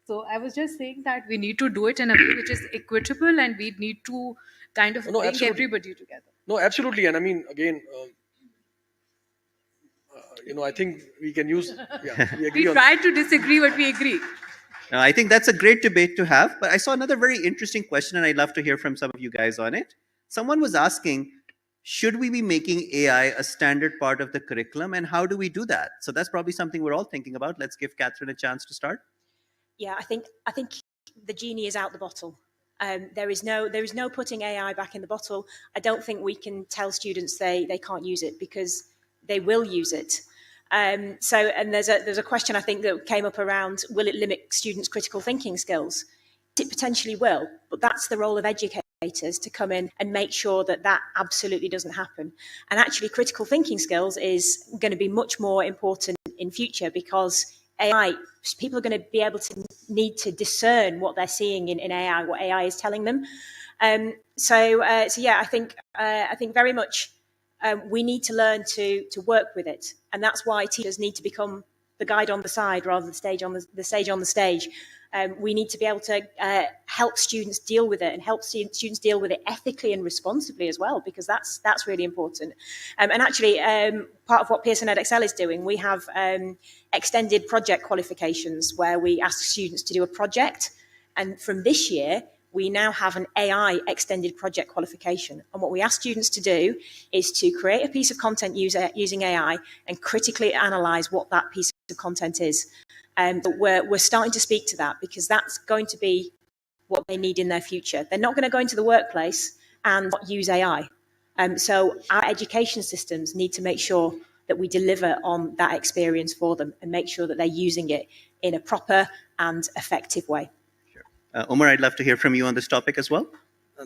So I was just saying that we need to do it in a way which is equitable, and we need to kind of No, bring absolutely. everybody together. No, absolutely. And I mean, again, I think we can use. Yeah, we agree We on. try to disagree, but we agree. I think that's a great debate to have. But I saw another very interesting question, and I'd love to hear from some of you guys on it. Someone was asking, should we be making AI a standard part of the curriculum, and how do we do that? So that's probably something we're all thinking about. Let's give Catherine a chance to start. Yeah, I think the genie is out the bottle. There is no putting AI back in the bottle. I don't think we can tell students they can't use it, because they will use it. And there's a question I think that came up around, will it limit students' critical thinking skills? It potentially will, but that's the role of educators to come in and make sure that absolutely doesn't happen. And actually, critical thinking skills is going to be much more important in future, because AI, people are going to be able to need to discern what they're seeing in AI, what AI is telling them. So yeah, I think very much we need to learn to work with it, and that's why teachers need to become the guide on the side rather than the stage on the stage. We need to be able to help students deal with it, and help students deal with it ethically and responsibly as well, because that's really important. And actually, part of what Pearson EdXL is doing, we have extended project qualifications where we ask students to do a project, and from this year, we now have an AI extended project qualification. And what we ask students to do is to create a piece of content using AI and critically analyze what that piece of content is. But we're starting to speak to that, because that's going to be what they need in their future. They're not going to go into the workplace and not use AI. So our education systems need to make sure that we deliver on that experience for them, and make sure that they're using it in a proper and effective way. Omar, I'd love to hear from you on this topic as well.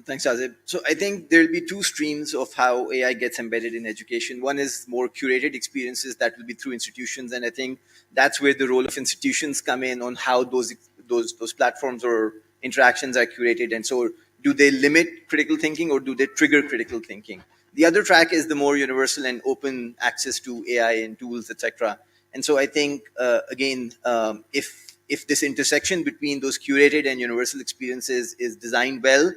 Thanks, Azib. So I think there'll be two streams of how AI gets embedded in education. One is more curated experiences that will be through institutions, and I think that's where the role of institutions come in on how those platforms or interactions are curated. And so, do they limit critical thinking or do they trigger critical thinking? The other track is the more universal and open access to AI and tools, etc. And so I think again, if this intersection between those curated and universal experiences is designed well,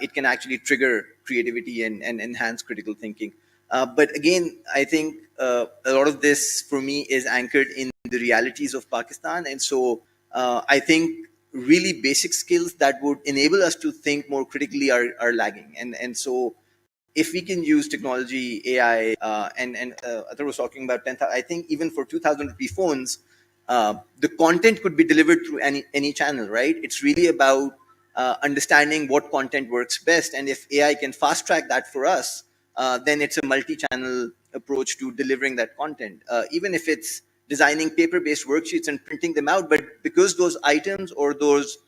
it can actually trigger creativity and enhance critical thinking. But again, I think a lot of this for me is anchored in the realities of Pakistan. And so I think really basic skills that would enable us to think more critically are lagging. And so if we can use technology, AI, and Athar was talking about 10,000, I think even for 2,000 rupee phones, the content could be delivered through any channel, right? It's really about understanding what content works best. And if AI can fast track that for us, then it's a multi-channel approach to delivering that content. Even if it's designing paper-based worksheets and printing them out, but because those items or those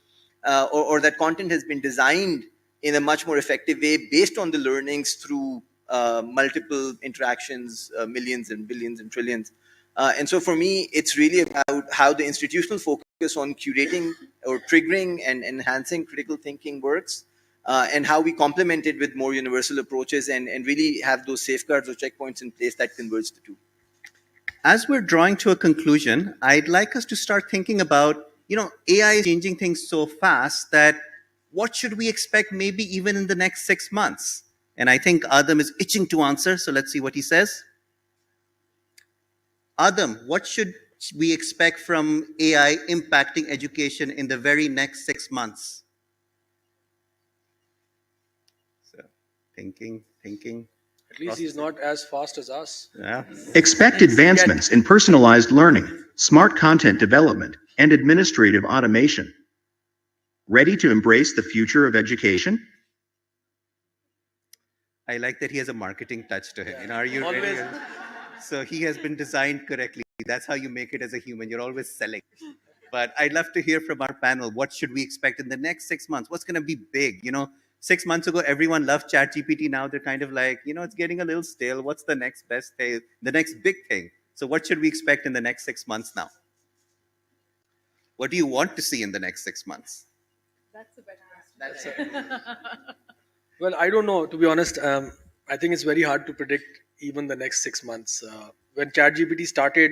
or that content has been designed in a much more effective way based on the learnings through multiple interactions, millions and billions and trillions. And so for me, it's really about how the institutional focus on curating or triggering and enhancing critical thinking works, and how we complement it with more universal approaches and really have those safeguards or checkpoints in place that converge the two. As we're drawing to a conclusion, I'd like us to start thinking about, AI is changing things so fast that what should we expect maybe even in the next 6 months? And I think Adam is itching to answer, so let's see what he says. Adam, what should we expect from AI impacting education in the very next 6 months? So, thinking. At least he's not as fast as us. Yeah. Expect advancements in personalized learning, smart content development, and administrative automation. Ready to embrace the future of education? I like that he has a marketing touch to him. Yeah. Are you Always. ready? So he has been designed correctly. That's how you make it as a human. You're always selling. But I'd love to hear from our panel. What should we expect in the next 6 months? What's going to be big? 6 months ago, everyone loved ChatGPT. Now they're kind of like, it's getting a little stale. What's the next best thing? The next big thing? So what should we expect in the next 6 months now? What do you want to see in the next 6 months? That's a better question. Well, I don't know, to be honest. I think it's very hard to predict even the next 6 months. When ChatGPT started,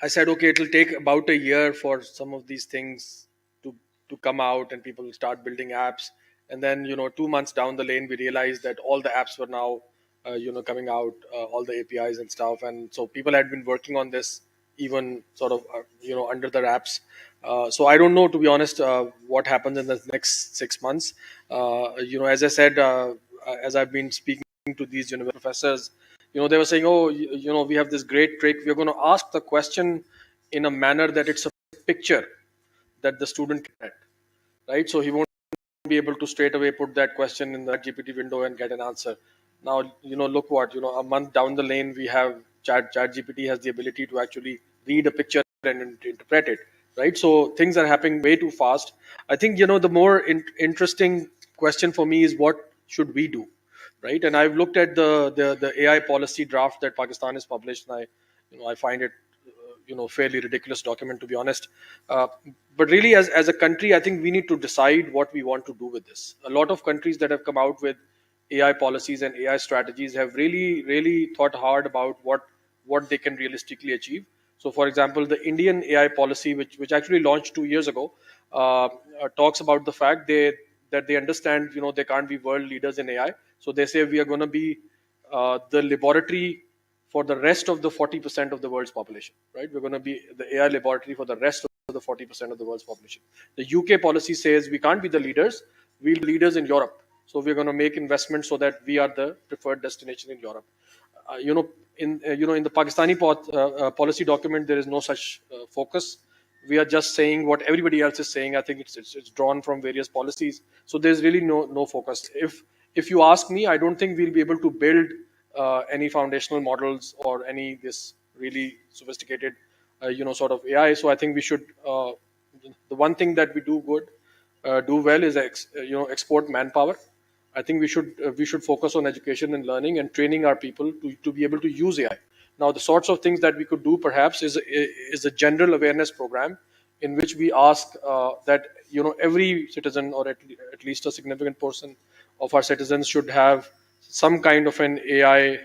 I said, okay, it'll take about a year for some of these things to come out and people start building apps. And then, 2 months down the lane, we realized that all the apps were now, coming out, all the APIs and stuff. And so people had been working on this even sort of, under the wraps. So I don't know, to be honest, what happens in the next 6 months. As I said, as I've been speaking to these university professors, they were saying, oh, we have this great trick. We're going to ask the question in a manner that it's a picture that the student can get, right? So he won't be able to straight away put that question in the GPT window and get an answer. Now, look what, a month down the lane, we have ChatGPT has the ability to actually read a picture and interpret it, right? So things are happening way too fast. I think, the more interesting question for me is what should we do, right? And I've looked at the AI policy draft that Pakistan has published, and I find it fairly ridiculous document, to be honest. But really, as a country, I think we need to decide what we want to do with this. A lot of countries that have come out with AI policies and AI strategies have really thought hard about what they can realistically achieve. So, for example, the Indian AI policy, which actually launched 2 years ago, talks about the fact that they understand, they can't be world leaders in AI. So they say we are going to be the laboratory for the rest of the 40% of the world's population, right? We're going to be the AI laboratory for the rest of the 40% of the world's population. The UK policy says we can't be the leaders, we'll be leaders in Europe. So we're going to make investments so that we are the preferred destination in Europe. In the Pakistani policy document, there is no such focus. We are just saying what everybody else is saying. I think it's drawn from various policies. So there's really no focus. If you ask me, I don't think we'll be able to build any foundational models or any this really sophisticated, sort of AI. So I think we should. The one thing that we do well is export manpower. I think we should focus on education and learning and training our people to be able to use AI. Now, the sorts of things that we could do perhaps is a general awareness program in which we ask that every citizen, or at least a significant portion of our citizens, should have some kind of an AI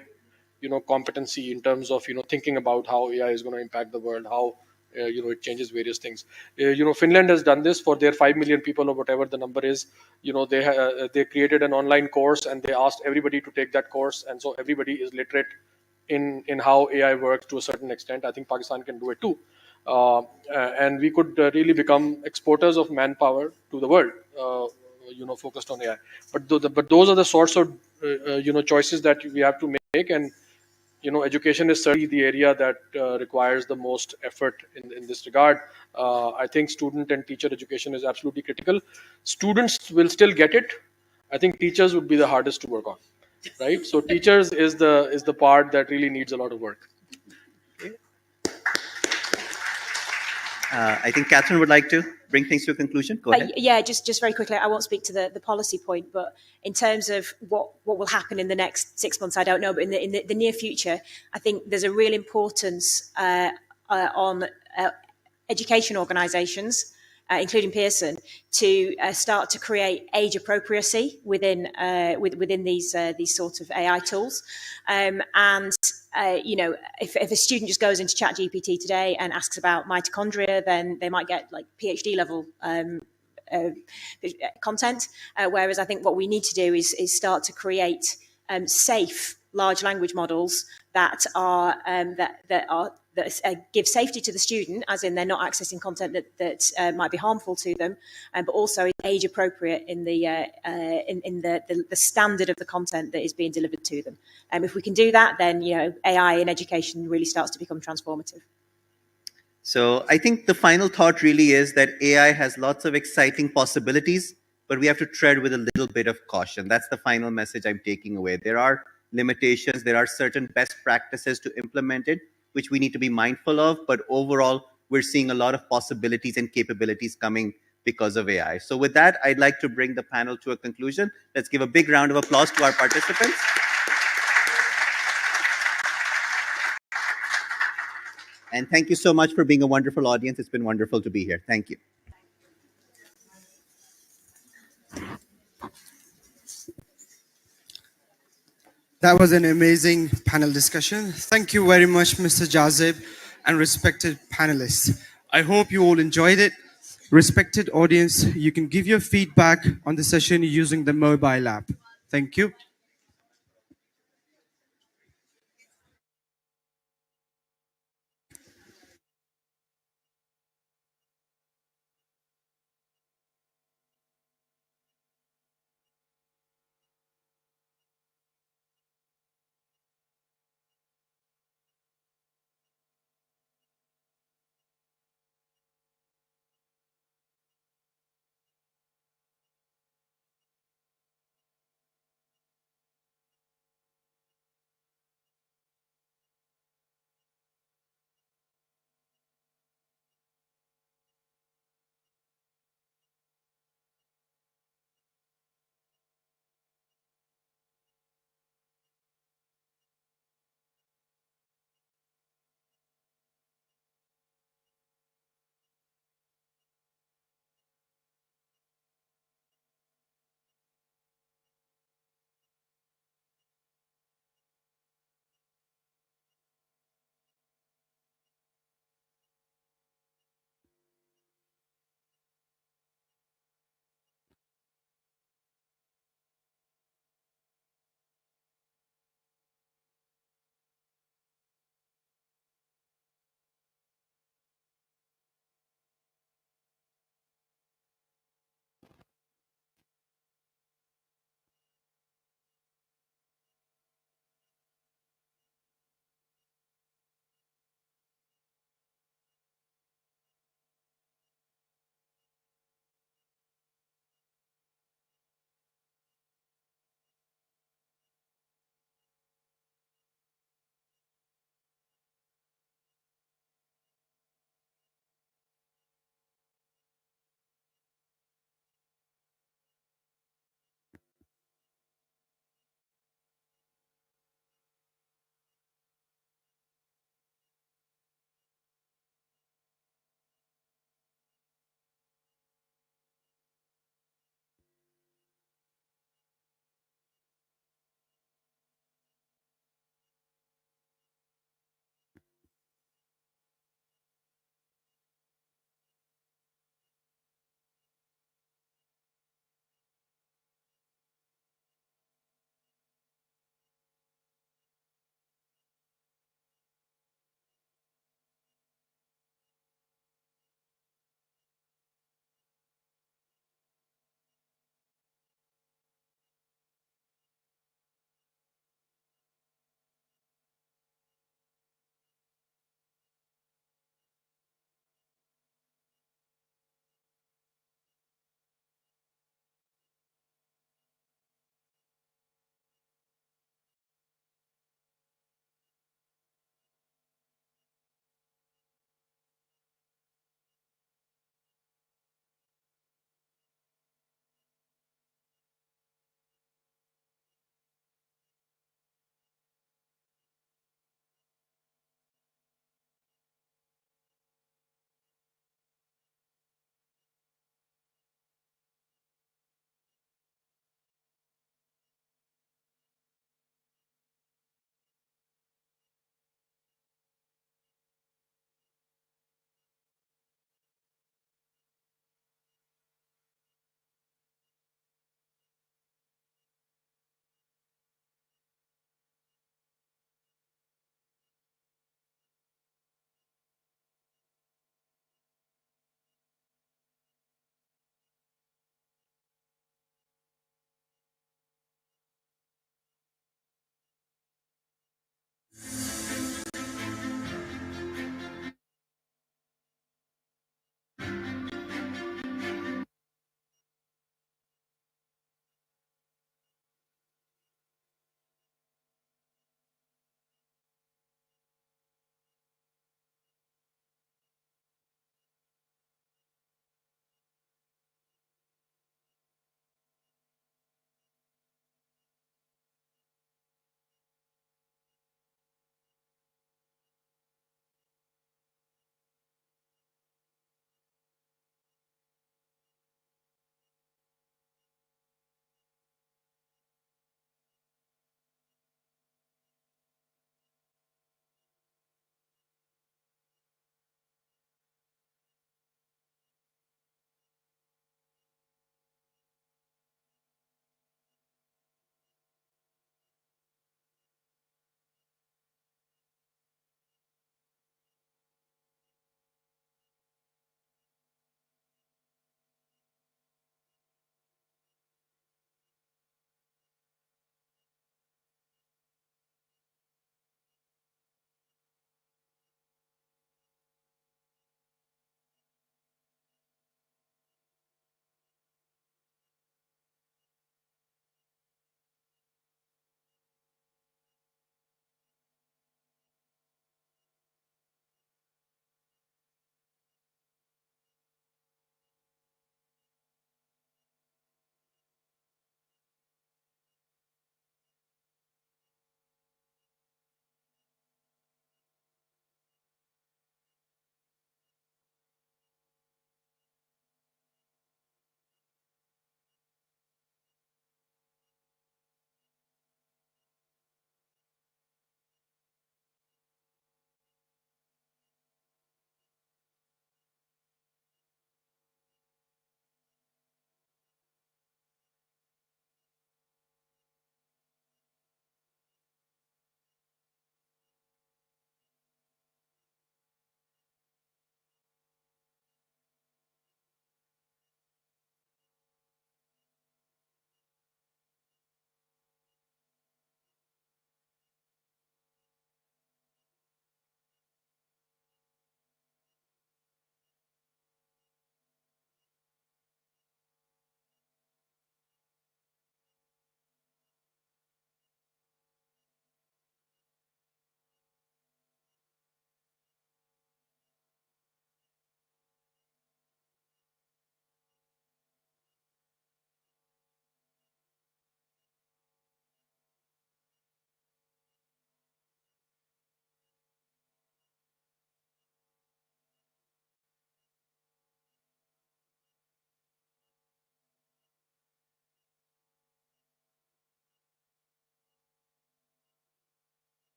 competency in terms of thinking about how AI is going to impact the world, how it changes various things. Finland has done this for their 5 million people, or whatever the number is. They created an online course and they asked everybody to take that course, and so everybody is literate in how AI works to a certain extent. I think Pakistan can do it too. And we could really become exporters of manpower to the world, focused on AI. But those are the sorts of choices that we have to make. And education is certainly the area that requires the most effort in this regard. I think student and teacher education is absolutely critical. Students will still get it. I think teachers would be the hardest to work on, right? So teachers is the part that really needs a lot of work. I think Catherine would like to bring things to a conclusion. Go ahead. Yeah, just very quickly. I won't speak to the policy point, but in terms of what will happen in the next 6 months, I don't know. But in the near future, I think there's a real importance on education organisations, including Pearson, to start to create age appropriacy within these sort of AI tools. If a student just goes into ChatGPT today and asks about mitochondria, then they might get like PhD level content. Whereas I think what we need to do is start to create safe large language models that give safety to the student, as in they're not accessing content that might be harmful to them, but also age appropriate in the standard of the content that is being delivered to them. If we can do that, then AI in education really starts to become transformative. So I think the final thought really is that AI has lots of exciting possibilities, but we have to tread with a little bit of caution. That's the final message I'm taking away. There are limitations. There are certain best practices to implement it, which we need to be mindful of. But overall, we're seeing a lot of possibilities and capabilities coming because of AI. So with that, I'd like to bring the panel to a conclusion. Let's give a big round of applause to our participants. And thank you so much for being a wonderful audience. It's been wonderful to be here. Thank you. That was an amazing panel discussion. Thank you very much, Mr. Jazib and respected panelists. I hope you all enjoyed it. Respected audience, you can give your feedback on the session using the mobile app. Thank you.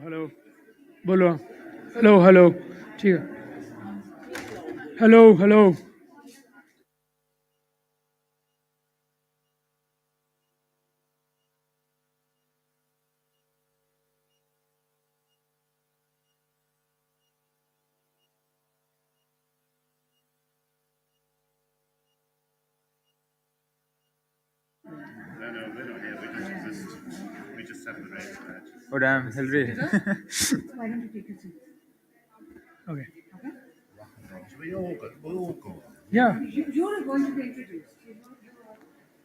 Hello बोलो hello hello ठीक है hello hello No, no, we're not here. We don't exist. We just have the race badge. Oh damn, Hillary. Why don't you take a seat? okay So we all go. We all go. yeah You're going to be introduced.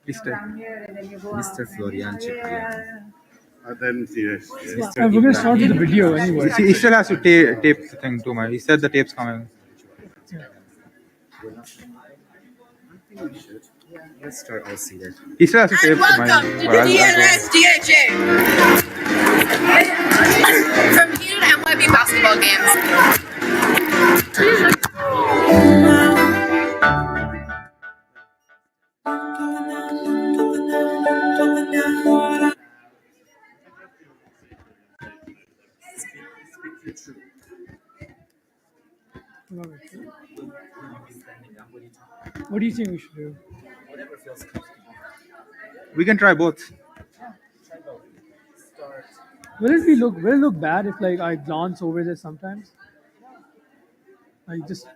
Mr. Down here and then you go Mr. Florian Cipriani. And then yes, yes. we're gonna start with the video anyway He still has to tape the thing too, man. He said the tape's coming. Let's start all seated. He still has to tape Welcome my. to the DNS-DHA from heated MYB basketball games. what do you think we should do We can try both. will it look bad if like I glance over this sometimes like just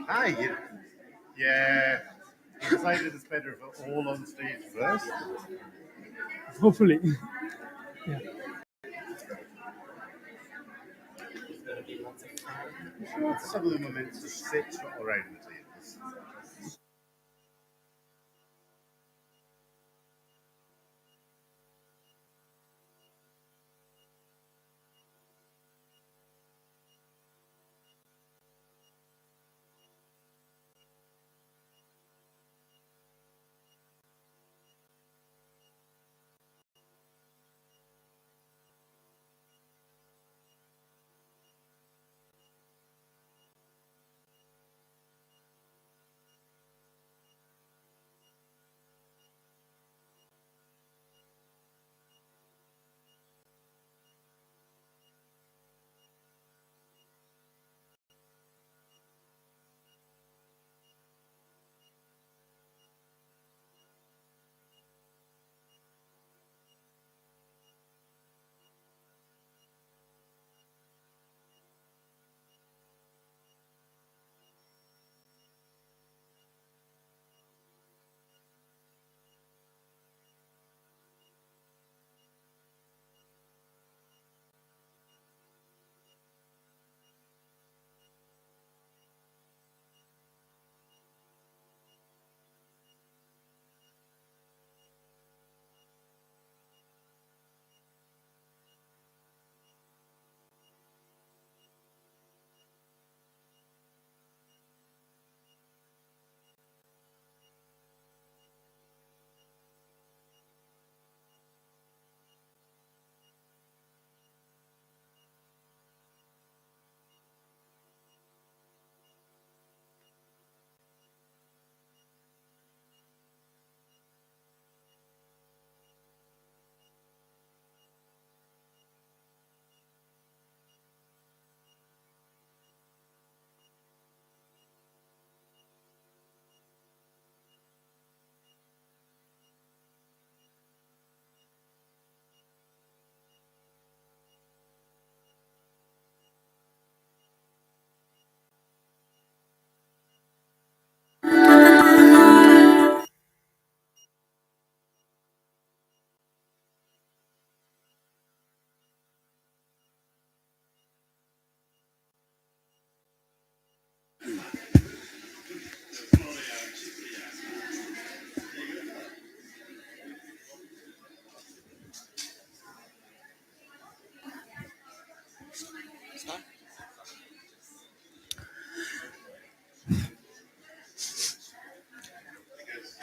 Hi. Yeah. We decided it's better if we're all on stage first. hopefully yeah Some of them are meant to sit around the tables.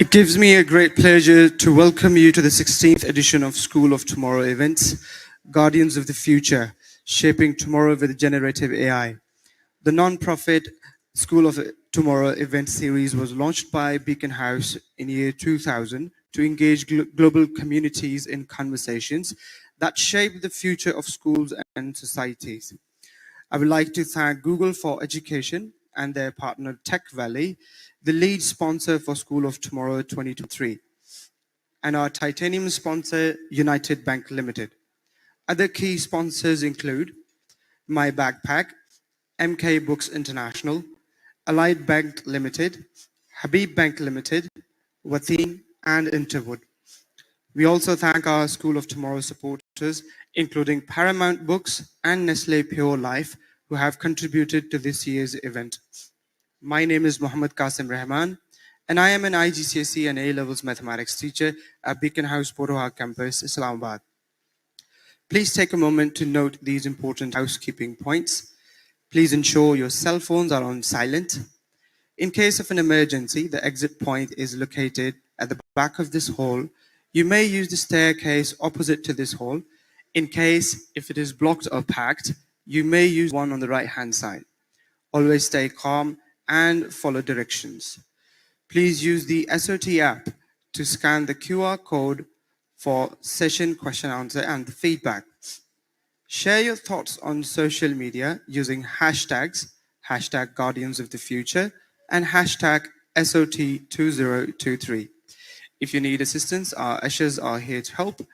It gives me a great pleasure to welcome you to the 16th edition of School of Tomorrow events, Guardians of the Future, Shaping Tomorrow with Generative AI. The non-profit School of Tomorrow event series was launched by Beaconhouse in year 2000 to engage global communities in conversations that shape the future of schools and societies. I would like to thank Google for Education and their partner Tech Valley, the lead sponsor for School of Tomorrow 2023, and our titanium sponsor, United Bank Limited. Other key sponsors include My Backpack, MK Books International, Allied Bank Limited, Habib Bank Limited, Watheen, and Interwood. We also thank our School of Tomorrow supporters, including Paramount Books and Nestle Pure Life, who have contributed to this year's event. My name is Mohammad Qasim Rahman, and I am an IGCSE and A-Levels mathematics teacher at Beaconhouse Poroha campus, Islamabad. Please take a moment to note these important housekeeping points. Please ensure your cell phones are on silent. In case of an emergency, the exit point is located at the back of this hall. You may use the staircase opposite to this hall. In case if it is blocked or packed, you may use one on the right-hand side. Always stay calm and follow directions. Please use the SOT app to scan the QR code for session question answer and the feedback. Share your thoughts on social media using hashtags, hashtag Guardians of the Future, and hashtag SOT2023. If you need assistance, our ushers are here to help.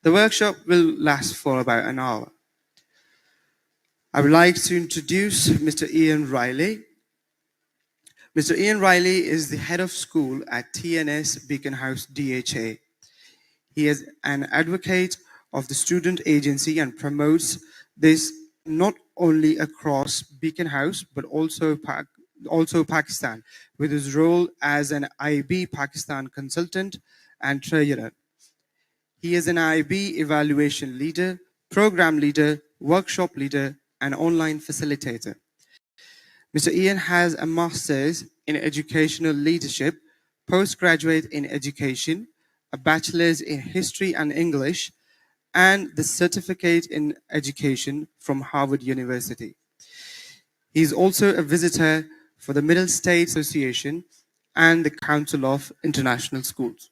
The workshop will last for about an hour. I would like to introduce Mr. Ian Riley. Mr. Ian Riley is the head of school at TNS Beaconhouse DHA. He is an advocate of the student agency and promotes this not only across Beaconhouse, but also Pakistan, with his role as an IB Pakistan consultant and treasurer. He is an IB evaluation leader, program leader, workshop leader, and online facilitator. Mr. Ian has a master's in educational leadership, postgraduate in education, a bachelor's in history and English, and the certificate in education from Harvard University. He is also a visitor for the Middle States Association and the Council of International Schools.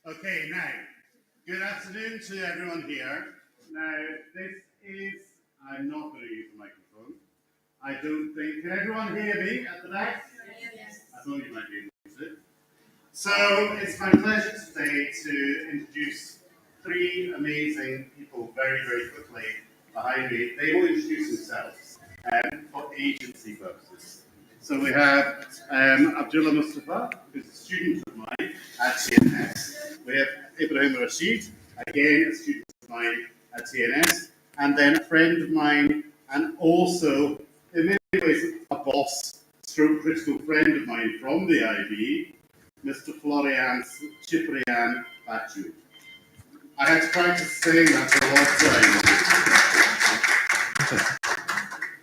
Okay, now, good afternoon to everyone here. Now, this is, I'm not going to use the microphone. I don't think, can everyone hear me at the back? Yes. I thought you might be able to. So, it's my pleasure today to introduce three amazing people very, very quickly behind me. They will introduce themselves for agency purposes. So we have Abdullah Mustafa, who's a student of mine at TNS. We have Ibrahim Rashid, again a student of mine at TNS. And then a friend of mine, and also, in many ways, a boss, stroke critical friend of mine from the IB, Mr. Florian Ciprian Bachu. I had to practice saying that for a long time.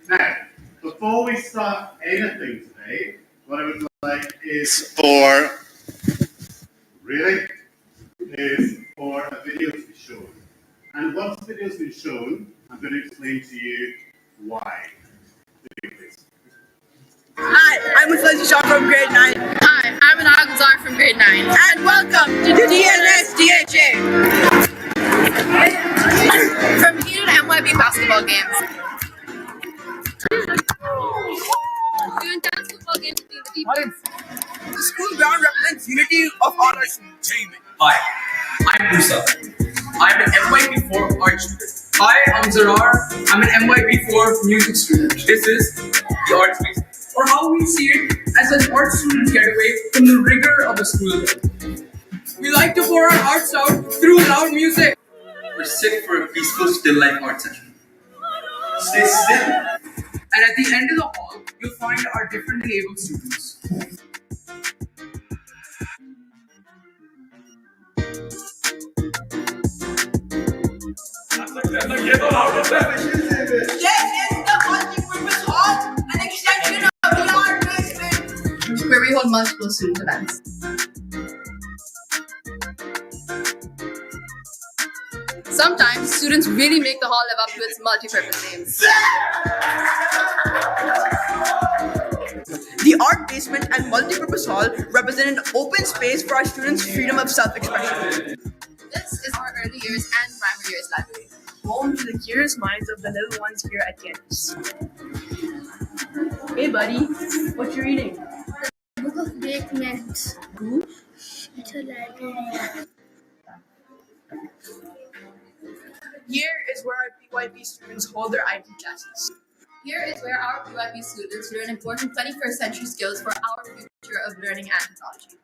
Now, before we start anything today, what I would like is for a video to be shown. And once the video's been shown, I'm going to explain to you why. Video, please. Hi, I'm Muslaji Shah from grade 9. Hi, I'm Anag Gulzar from grade 9. And welcome to TNS DHA. From heated MYB basketball games. To intense football games between the deepest. The school ground represents unity of all our students. Hi, I'm Musa. I'm an MYP4 art student. Hi, I'm Zarar. I'm an MYP4 music student. This is the art space, or how we see it as an art student getaway from the rigor of a school day. We like to pour our hearts out through loud music. We're sit for a peaceful, still life art session. Stay still. And at the end of the hall, you'll find our differently abled students. This is the multi-purpose hall, an extension of the art basement, where we hold multiple student events. Sometimes students really make the hall live up to its multi-purpose names. The art basement and multi-purpose hall represent an open space for our students' freedom of self-expression. This is our early years and primary years library, home to the curious minds of the little ones here at campus. Hey buddy, what you reading? The Book of Beaconhouse. Who? It's a library. Here is where our PYP students hold their IT classes. Here is where our PYP students learn important 21st century skills for our future of learning and technology.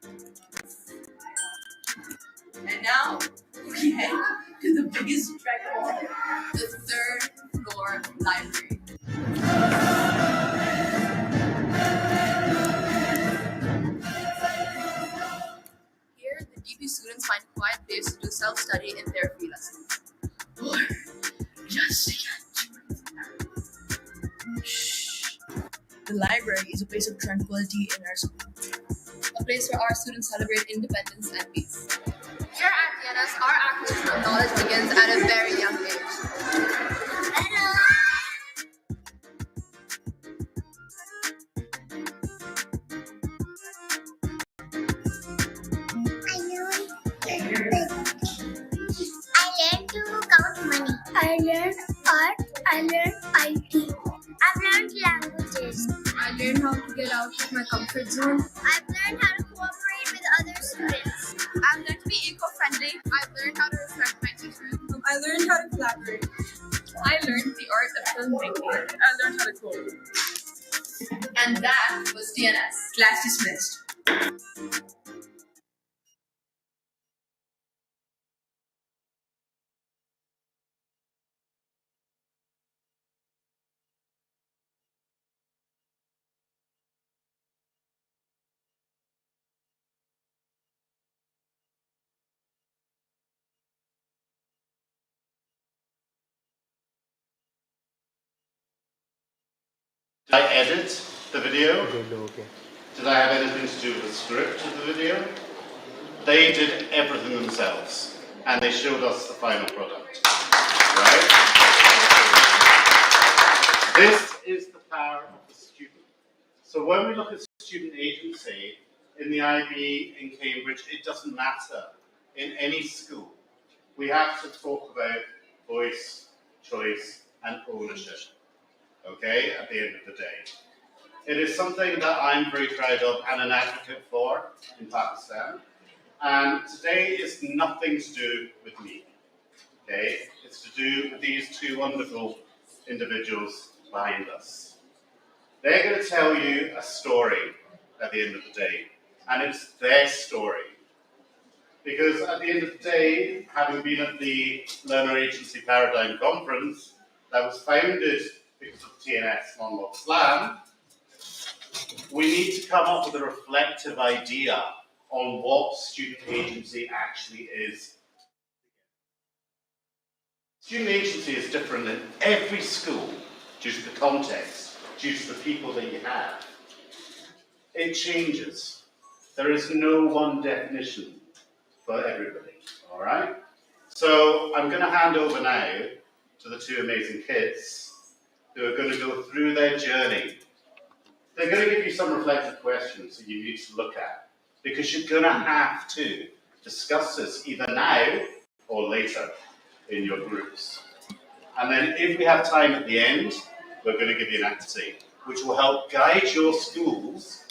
And now, we head to the biggest trek of all, the third floor library. Here, the DP students find a quiet place to do self-study in their free lessons. Or just shh. The library is a place of tranquility in our school. A place where our students celebrate independence and peace. Here at PNS, our acquisition of knowledge begins at a very young age. I learned to count money. I learned art. I learned IT. I've learned languages. I learned how to get out of my comfort zone. I've learned how to cooperate with other students. I've learned to be eco-friendly. I've learned how to respect my teachers. I learned how to collaborate. I learned the art of filmmaking. I learned how to code. And that was DNS. Class dismissed. Did I edit the video? Did I have anything to do with the script of the video? They did everything themselves, and they showed us the final product. Right? This is the power of the student. So when we look at student agency in the IB, in Cambridge, it doesn't matter. In any school, we have to talk about voice, choice, and ownership. Okay, at the end of the day. It is something that I'm very proud of and an advocate for in Pakistan. And today is nothing to do with me. Okay, it's to do with these two wonderful individuals behind us. They're going to tell you a story at the end of the day, and it's their story. Because at the end of the day, having been at the Learner Agency Paradigm Conference that was founded because of TNS non-log slam, we need to come up with a reflective idea on what student agency actually is. Student agency is different in every school due to the context, due to the people that you have. It changes. There is no one definition for everybody, all right? So I'm going to hand over now to the two amazing kids who are going to go through their journey. They're going to give you some reflective questions that you need to look at, because you're going to have to discuss this either now or later in your groups. And then if we have time at the end, we're going to give you an activity, which will help guide your schools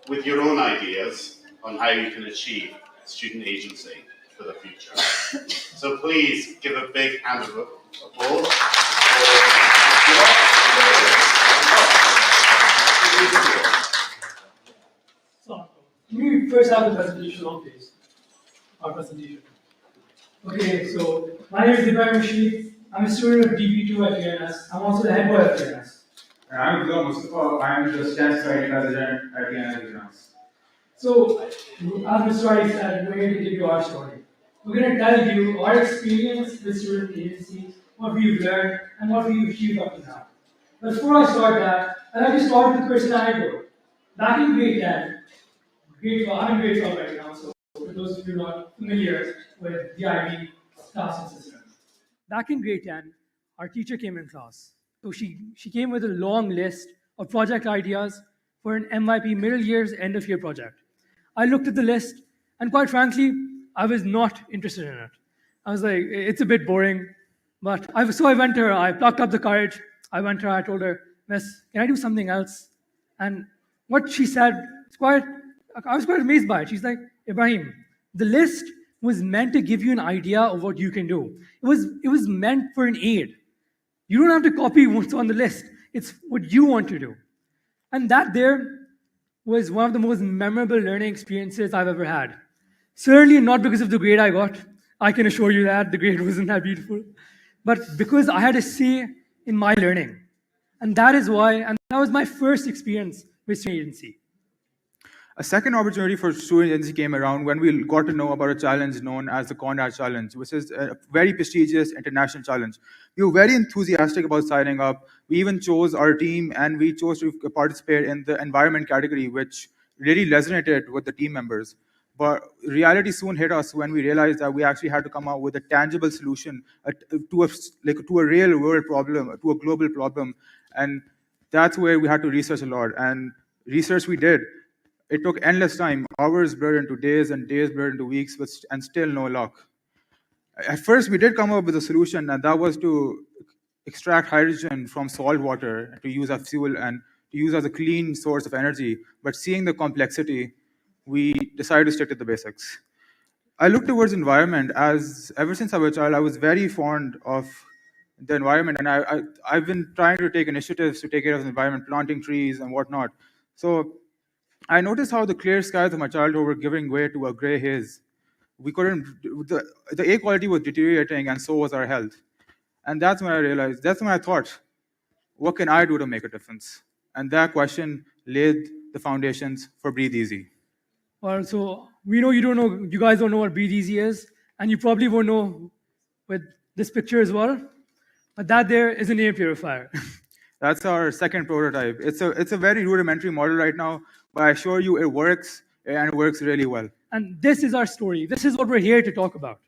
with your own ideas on how you can achieve student agency for the future. So please give a big hand of applause. So, we first have the presentation on this. Our presentation. Okay, so my name is Dipak Rashid. I'm a student of DP2 at PNS. I'm also the head boy at PNS. And I'm Gula Mustafa. I'm the Science Writing President at Beaconhouse. So, as Mr. Wright said, we're going to give you our story. We're going to tell you our experience with student agencies, what we've learned, and what we've achieved up to now. But before I start that, I'd like to start with the person I know. Back in grade 10, I'm in grade 12 right now, so for those of you who are not familiar with the IB classing system. Back in grade 10, our teacher came in class. So she came with a long list of project ideas for an MYP middle year's end of year project. I looked at the list, and quite frankly, I was not interested in it. I was like, it's a bit boring. But so I went to her, I plucked up the courage. I went to her, I told her, Miss, can I do something else? And what she said, I was quite amazed by it. She's like, Ibrahim, the list was meant to give you an idea of what you can do. It was meant for an aid. You don't have to copy what's on the list. It's what you want to do. And that there was one of the most memorable learning experiences I've ever had. Certainly not because of the grade I got. I can assure you that the grade wasn't that beautiful. But because I had a say in my learning. And that was my first experience with student agency. A second opportunity for student agency came around when we got to know about a challenge known as the Conrad Challenge, which is a very prestigious international challenge. We were very enthusiastic about signing up. We even chose our team, and we chose to participate in the environment category, which really resonated with the team members. But reality soon hit us when we realized that we actually had to come out with a tangible solution to a real world problem, to a global problem. And that's where we had to research a lot. And research we did. It took endless time. Hours blurred into days, and days blurred into weeks, and still no luck. At first, we did come up with a solution, and that was to extract hydrogen from salt water to use as fuel and to use as a clean source of energy. But seeing the complexity, we decided to stick to the basics. I look towards environment as, ever since I was a child, I was very fond of the environment, and I've been trying to take initiatives to take care of the environment, planting trees and whatnot. So I noticed how the clear skies of my childhood were giving way to a gray haze. The air quality was deteriorating, and so was our health. And that's when I thought, what can I do to make a difference? And that question laid the foundations for Breathe Easy. Well, so we know you guys don't know what Breathe Easy is, and you probably won't know with this picture as well, but that there is an air purifier. That's our second prototype. It's a very rudimentary model right now, but I assure you it works, and it works really well. And this is our story. This is what we're here to talk about.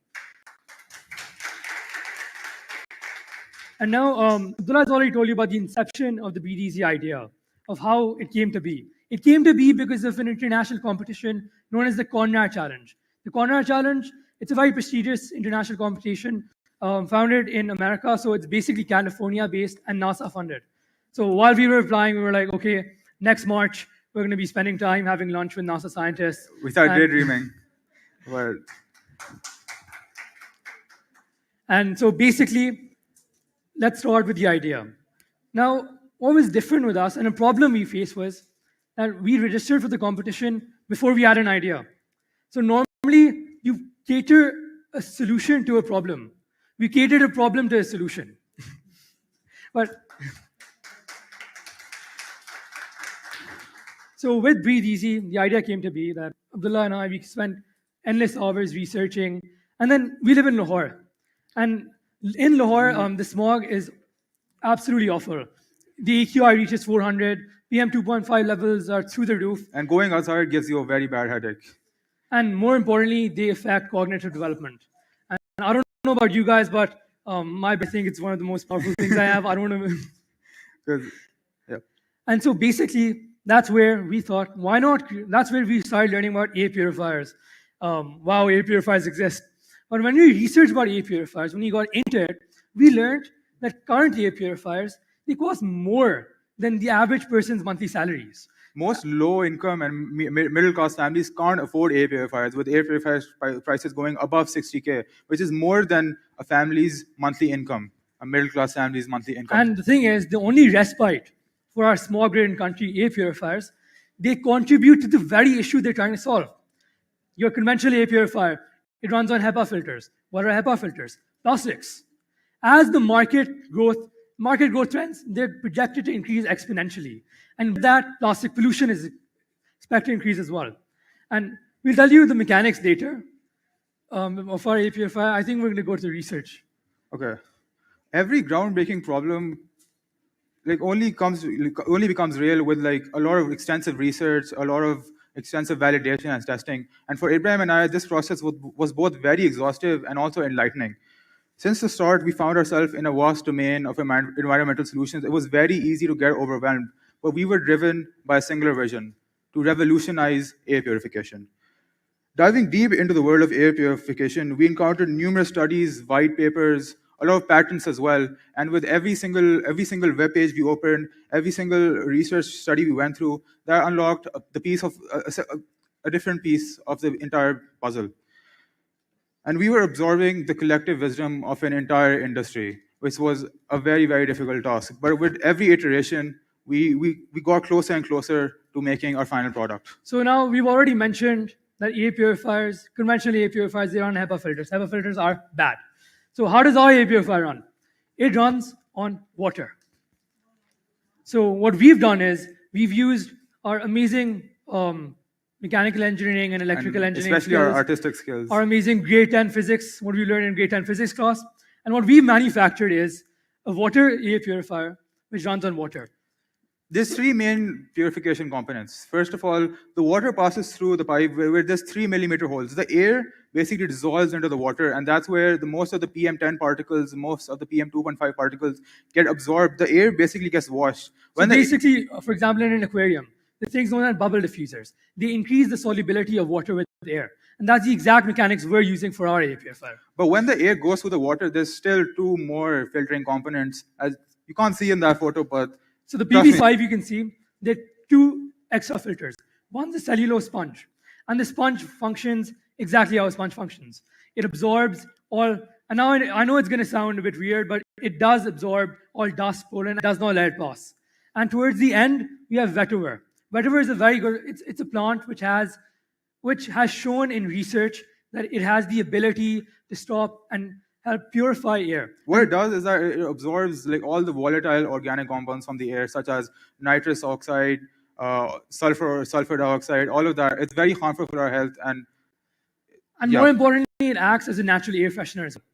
And now, Abdullah has already told you about the inception of the Breathe Easy idea, of how it came to be. It came to be because of an international competition known as the Conrad Challenge. The Conrad Challenge, it's a very prestigious international competition founded in America. So it's basically California-based and NASA-funded. So while we were applying, we were like, okay, next March, we're going to be spending time having lunch with NASA scientists. We started daydreaming. Well. And so basically, let's start with the idea. Now, what was different with us and a problem we faced was that we registered for the competition before we had an idea. So normally, you cater a solution to a problem. We catered a problem to a solution. So with Breathe Easy, the idea came to be that Abdullah and I, we spent endless hours researching, and then we live in Lahore. And in Lahore, the smog is absolutely awful. The AQI reaches 400, PM 2.5 levels are through the roof. And going outside gives you a very bad headache. And more importantly, they affect cognitive development. And I don't know about you guys, but I think it's one of the most powerful things I have. I don't want to... Yeah. And so basically, that's where we thought, why not? That's where we started learning about air purifiers. Wow, air purifiers exist. But when we researched about air purifiers, when we got into it, we learned that current air purifiers, they cost more than the average person's monthly salaries. Most low-income and middle-class families can't afford air purifiers, with air purifiers prices going above 60K, which is more than a family's monthly income, a middle-class family's monthly income. And the thing is, the only respite for our smog-ridden country, air purifiers, they contribute to the very issue they're trying to solve. Your conventional air purifier, it runs on HEPA filters. What are HEPA filters? Plastics. As the market growth trends, they're projected to increase exponentially. And with that, plastic pollution is expected to increase as well. And we'll tell you the mechanics later of our air purifier. I think we're going to go to the research. Okay. Every groundbreaking problem only becomes real with like a lot of extensive research, a lot of extensive validation and testing. And for Ibrahim and I, this process was both very exhaustive and also enlightening. Since the start, we found ourselves in a vast domain of environmental solutions. It was very easy to get overwhelmed, but we were driven by a singular vision: to revolutionize air purification. Diving deep into the world of air purification, we encountered numerous studies, white papers, a lot of patents as well. And with every single web page we opened, every single research study we went through, that unlocked a different piece of the entire puzzle. And we were absorbing the collective wisdom of an entire industry, which was a very, very difficult task. But with every iteration, we got closer and closer to making our final product. So now we've already mentioned that air purifiers, conventional air purifiers, they run HEPA filters. HEPA filters are bad. So how does our air purifier run? It runs on water. So what we've done is we've used our amazing mechanical engineering and electrical engineering especially skills, our artistic skills, our amazing grade 10 physics, what we learned in grade 10 physics class. And what we manufactured is a water air purifier which runs on water. There's three main purification components. First of all, the water passes through the pipe where there's 3 millimeter holes. The air basically dissolves into the water, and that's where most of the PM10 particles, most of the PM2.5 particles get absorbed. The air basically gets washed. So basically, for example, in an aquarium, the things known as bubble diffusers, they increase the solubility of water with air. And that's the exact mechanics we're using for our air purifier. But when the air goes through the water, there's still 2 more filtering components. As you can't see in that photo, but so the PB5 you can see, there are 2 extra filters. One's a cellulose sponge, and the sponge functions exactly how a sponge functions. It absorbs all, and now I know it's going to sound a bit weird, but it does absorb all dust, pollen, and does not let it pass. And towards the end, we have vetiver. Vetiver is a very good, it's a plant which has shown in research that it has the ability to stop and help purify air. What it does is that it absorbs like all the volatile organic compounds from the air, such as nitrous oxide, sulfur dioxide, all of that. It's very harmful for our health, and more importantly, it acts as a natural air freshener as well.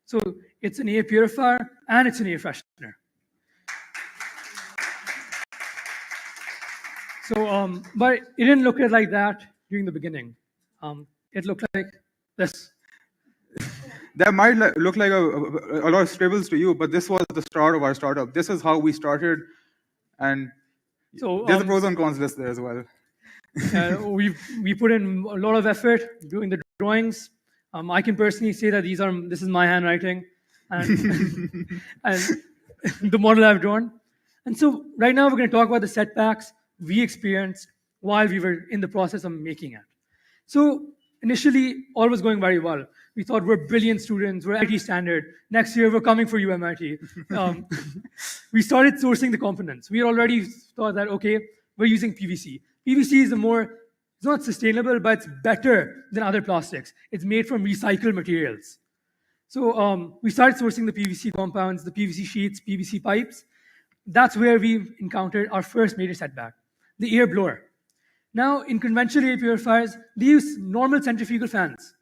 So it's an air purifier and it's an air freshener. So, but it didn't look like that during the beginning. It looked like this. That might look like a lot of scribbles to you, but this was the start of our startup. This is how we started, and so there's a pros and cons list there as well. We put in a lot of effort doing the drawings. I can personally say that this is my handwriting, and and the model I've drawn. And so right now we're going to talk about the setbacks we experienced while we were in the process of making it. So initially, all was going very well. We thought we're brilliant students, we're IT standard. Next year, we're coming for you, MIT. We started sourcing the components. We already thought that, okay, we're using PVC. PVC is it's not sustainable, but it's better than other plastics. It's made from recycled materials. So we started sourcing the PVC compounds, the PVC sheets, PVC pipes. That's where we encountered our first major setback, the air blower. Now, in conventional air purifiers, they use normal centrifugal fans.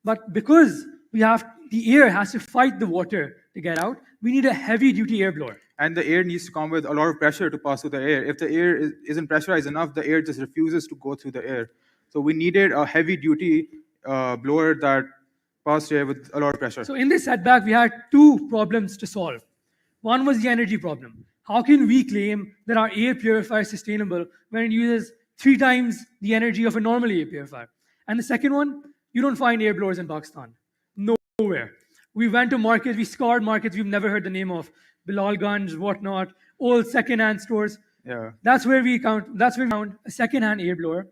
But because the air has to fight the water to get out, we need a heavy-duty air blower. And the air needs to come with a lot of pressure to pass through the air. If the air isn't pressurized enough, the air just refuses to go through the air. So we needed a heavy-duty blower that passed air with a lot of pressure. So in this setback, we had 2 problems to solve. One was the energy problem. How can we claim that our air purifier is sustainable when it uses 3 times the energy of a normal air purifier? And the second one, you don't find air blowers in Pakistan. Nowhere. We went to markets, we scoured markets we've never heard the name of, Bilalganj, whatnot, old second-hand stores. Yeah. That's where we found a second-hand air blower.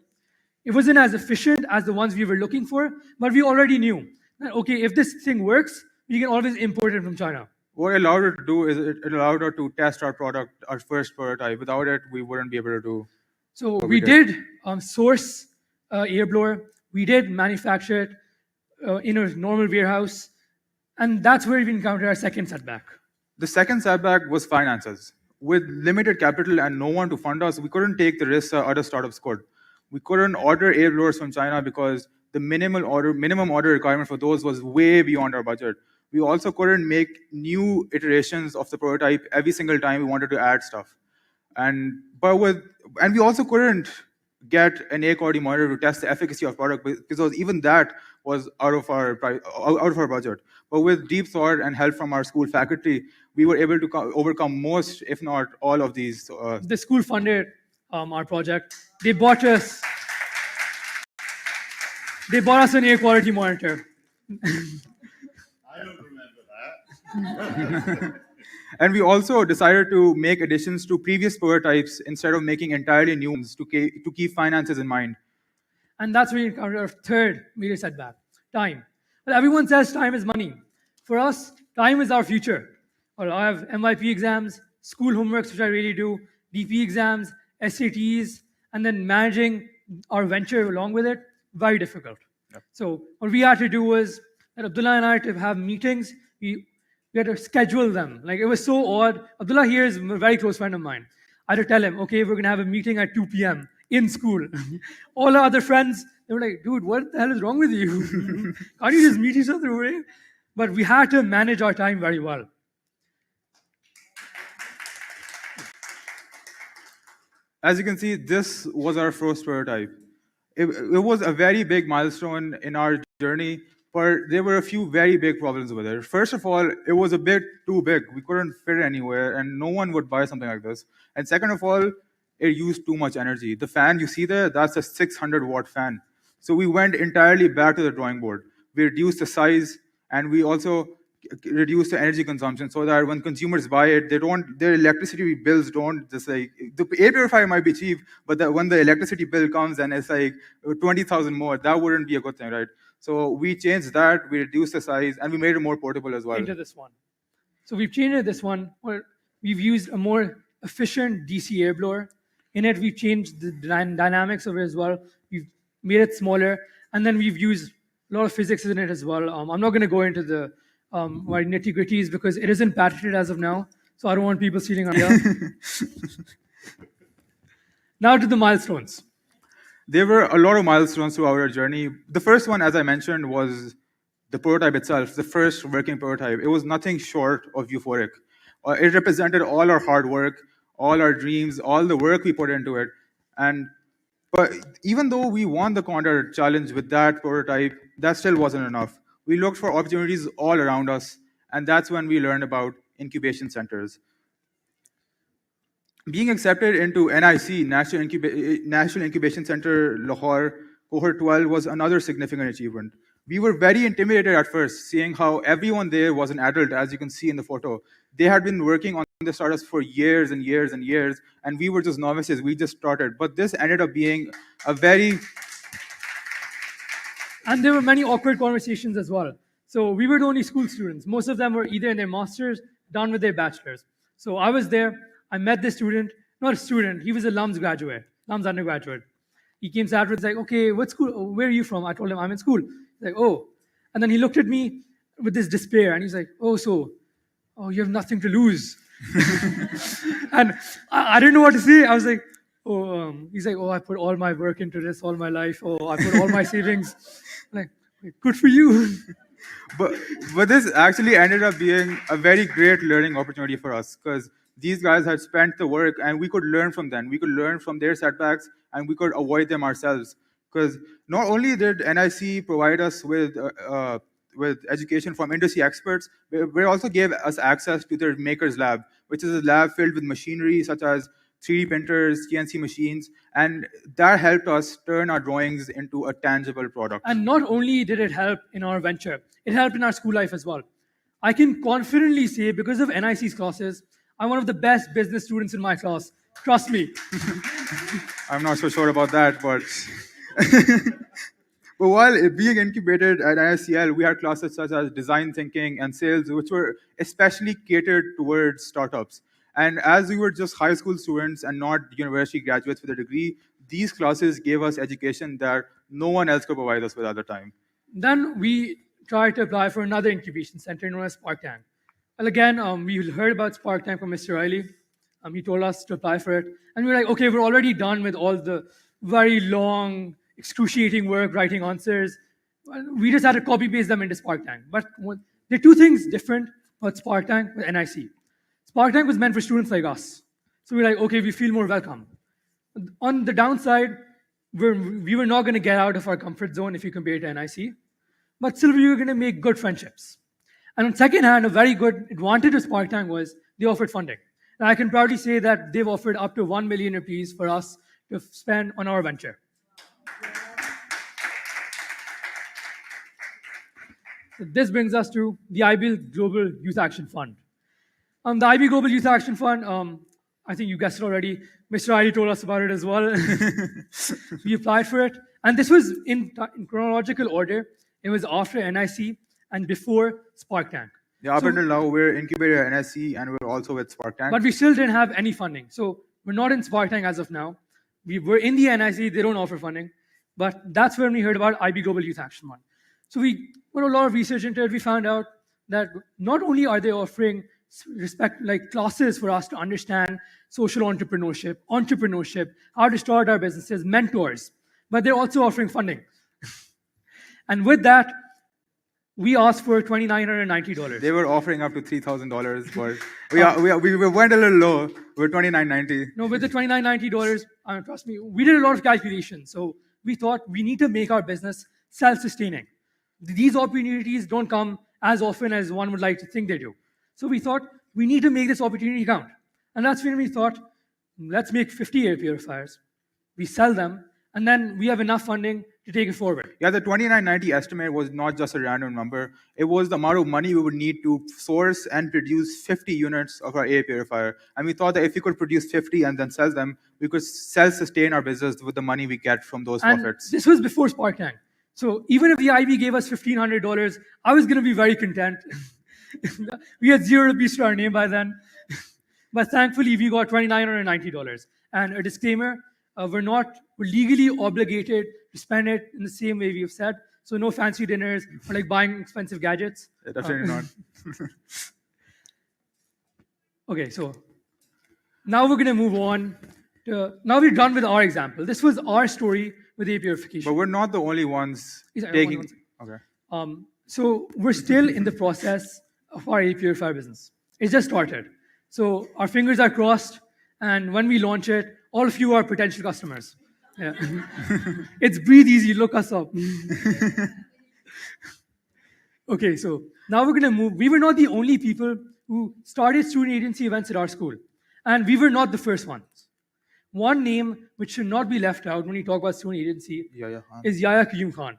It wasn't as efficient as the ones we were looking for, but we already knew that, okay, if this thing works, we can always import it from China. What it allowed it to do is it allowed us to test our product, our first prototype. Without it, we wouldn't be able to do. So we did source air blower. We did manufacture it in a normal warehouse. And that's where we encountered our second setback. The second setback was finances. With limited capital and no one to fund us, we couldn't take the risks other startups could. We couldn't order air blowers from China because the minimum order requirement for those was way beyond our budget. We also couldn't make new iterations of the prototype every single time we wanted to add stuff. And we also couldn't get an A quality monitor to test the efficacy of product because even that was out of our budget. But with deep thought and help from our school faculty, we were able to overcome most, if not all, of these. The school funded our project. They bought us an air quality monitor. I don't remember that. And we also decided to make additions to previous prototypes instead of making entirely new ones to keep finances in mind. And that's where we encountered our third major setback, time. Well, everyone says time is money. For us, time is our future. Well, I have MYP exams, school homeworks, which I really do, DP exams, SATs, and then managing our venture along with it, very difficult. Yep. So what we had to do was, that Abdullah and I to have meetings, we had to schedule them. Like, it was so odd. Abdullah here is a very close friend of mine. I had to tell him, okay, we're going to have a meeting at 2 p.m. in school. All our other friends, they were like, dude, what the hell is wrong with you? Can't you just meet each other over here? But we had to manage our time very well. As you can see, this was our first prototype. It was a very big milestone in our journey, but there were a few very big problems with it. First of all, it was a bit too big. We couldn't fit it anywhere, and no one would buy something like this. And second of all, it used too much energy. The fan you see there, that's a 600-watt fan. So we went entirely back to the drawing board. We reduced the size, and we also reduced the energy consumption so that when consumers buy it, their electricity bills don't just like, the air purifier might be cheap, but when the electricity bill comes and it's like 20,000 more, that wouldn't be a good thing, right? So we changed that, we reduced the size, and we made it more portable as well. Into this one. So we've changed this one, where we've used a more efficient DC air blower. In it, we've changed the dynamics of it as well. We've made it smaller, and then we've used a lot of physics in it as well. I'm not going to go into the nitty-gritties because it isn't patented as of now, so I don't want people stealing our idea. Now to the milestones. There were a lot of milestones throughout our journey. The first one, as I mentioned, was the prototype itself, the first working prototype. It was nothing short of euphoric. It represented all our hard work, all our dreams, all the work we put into it. But even though we won the Condor challenge with that prototype, that still wasn't enough. We looked for opportunities all around us, and that's when we learned about incubation centers. Being accepted into NIC, National Incubation Center Lahore, Cohort 12 was another significant achievement. We were very intimidated at first, seeing how everyone there was an adult, as you can see in the photo. They had been working on the startups for years and years and years, and we were just novices, we just started. But this ended up being a very... And there were many awkward conversations as well. So we were the only school students. Most of them were either in their masters, done with their bachelors. So I was there. I met this student, not a student, he was a LUMS graduate, LUMS undergraduate. He came afterwards like, okay, what school, where are you from? I told him, I'm in school. He's like, oh. And then he looked at me with this despair and he's like, oh, you have nothing to lose. And I didn't know what to say. I was like, he's like, I put all my work into this all my life. I put all my savings. I'm like, good for you. But this actually ended up being a very great learning opportunity for us because these guys had spent the work and we could learn from them. We could learn from their setbacks and we could avoid them ourselves. Because not only did NIC provide us with education from industry experts, but also gave us access to their Makers Lab, which is a lab filled with machinery such as 3D printers, CNC machines, and that helped us turn our drawings into a tangible product. And not only did it help in our venture, it helped in our school life as well. I can confidently say, because of NIC's classes, I'm one of the best business students in my class. Trust me. I'm not so sure about that, but... But while being incubated at ISCL, we had classes such as design thinking and sales, which were especially catered towards startups. And as we were just high school students and not university graduates with a degree, these classes gave us education that no one else could provide us with at the time. Then we tried to apply for another incubation center known as Spark Tank. Well, again, we heard about Spark Tank from Mr. Riley. He told us to apply for it. And we were like, okay, we're already done with all the very long, excruciating work, writing answers. We just had to copy-paste them into Spark Tank. But There are two things different about Spark Tank with NIC. Spark Tank was meant for students like us. So we're like, okay, we feel more welcome. On the downside, we were not going to get out of our comfort zone if you compare it to NIC, but still we were going to make good friendships. And on second hand, a very good advantage of Spark Tank was they offered funding. And I can proudly say that they've offered up to 1 million rupees for us to spend on our venture. So this brings us to the IB Global Youth Action Fund. The IB Global Youth Action Fund, I think you guessed it already. Mr. Ali told us about it as well. We applied for it. And this was in chronological order. It was after NIC and before Spark Tank. Yeah, up until now, we're incubated at NSC and we're also with Spark Tank. But we still didn't have any funding. So we're not in Spark Tank as of now. We were in the NIC, they don't offer funding. But that's when we heard about IB Global Youth Action Fund. So we put a lot of research into it. We found out that not only are they offering classes for us to understand social entrepreneurship, how to start our businesses, mentors, but they're also offering funding. And with that, we asked for $2,990. They were offering up to $3,000, but we went a little low. We're $2,990. No, with the $2,990, trust me, we did a lot of calculations. So we thought we need to make our business self-sustaining. These opportunities don't come as often as one would like to think they do. So we thought we need to make this opportunity count. And that's when we thought, let's make 50 air purifiers. We sell them, and then we have enough funding to take it forward. Yeah, the 2990 estimate was not just a random number. It was the amount of money we would need to source and produce 50 units of our air purifier. And we thought that if we could produce 50 and then sell them, we could self-sustain our business with the money we get from those profits. This was before Spark Tank. So even if the IB gave us $1,500, I was going to be very content. We had 0 rupees to our name by then. But thankfully, we got $2,990. And a disclaimer, we're legally obligated to spend it in the same way we've said. So no fancy dinners or like buying expensive gadgets. Definitely not. Okay, so now we're going to move on. Now we're done with our example. This was our story with air purification. But we're not the only ones taking... Okay. So we're still in the process of our air purifier business. It just started. So our fingers are crossed, and when we launch it, all of you are potential customers. Yeah. It's breathe easy, look us up. Okay, so now we're going to move. We were not the only people who started student agency events at our school, and we were not the first ones. One name which should not be left out when we talk about student agency is Yahya Qayyum Khan.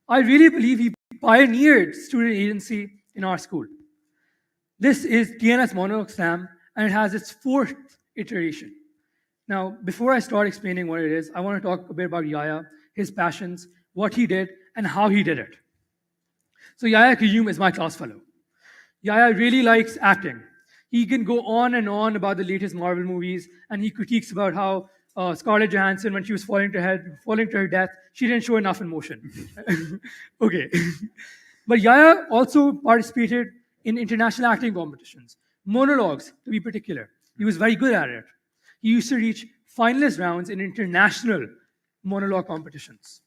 I really believe he pioneered student agency in our school. This is TNS Monologue Slam, and it has its 4th iteration. Now, before I start explaining what it is, I want to talk a bit about Yahya, his passions, what he did, and how he did it. So Yahya Qayyum is my class fellow. Yahya really likes acting. He can go on and on about the latest Marvel movies, and he critiques about how Scarlett Johansson, when she was falling to her death, she didn't show enough emotion. Okay. But Yahya also participated in international acting competitions, monologues to be particular. He was very good at it. He used to reach finalist rounds in international monologue competitions.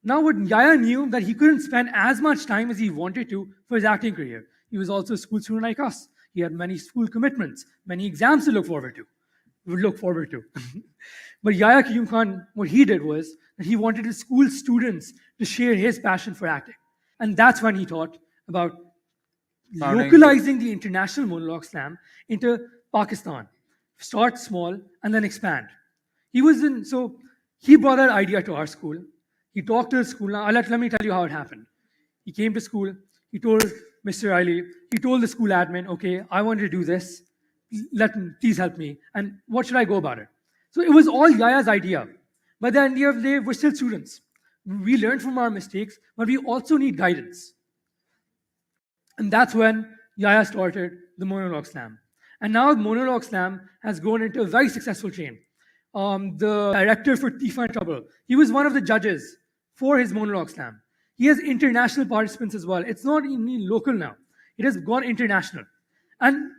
Now, what Yahya knew that he couldn't spend as much time as he wanted to for his acting career. He was also a school student like us. He had many school commitments, many exams to look forward to. But Yahya Qayyum Khan, what he did was that he wanted his school students to share his passion for acting. And that's when he thought about localizing the international monologue slam into Pakistan. Start small and then expand. So he brought that idea to our school. He talked to the school. Now, let me tell you how it happened. He came to school. He told Mr. Riley, he told the school admin, okay, I want to do this. Please help me. And what should I go about it? So it was all Yahya's idea. By the end of the day, we're still students. We learn from our mistakes, but we also need guidance. And that's when Yahya started the Monologue Slam. And now Monologue Slam has grown into a very successful chain. The director for Tifa and Trouble, he was one of the judges for his Monologue Slam. He has international participants as well. It's not even local now. It has gone international. And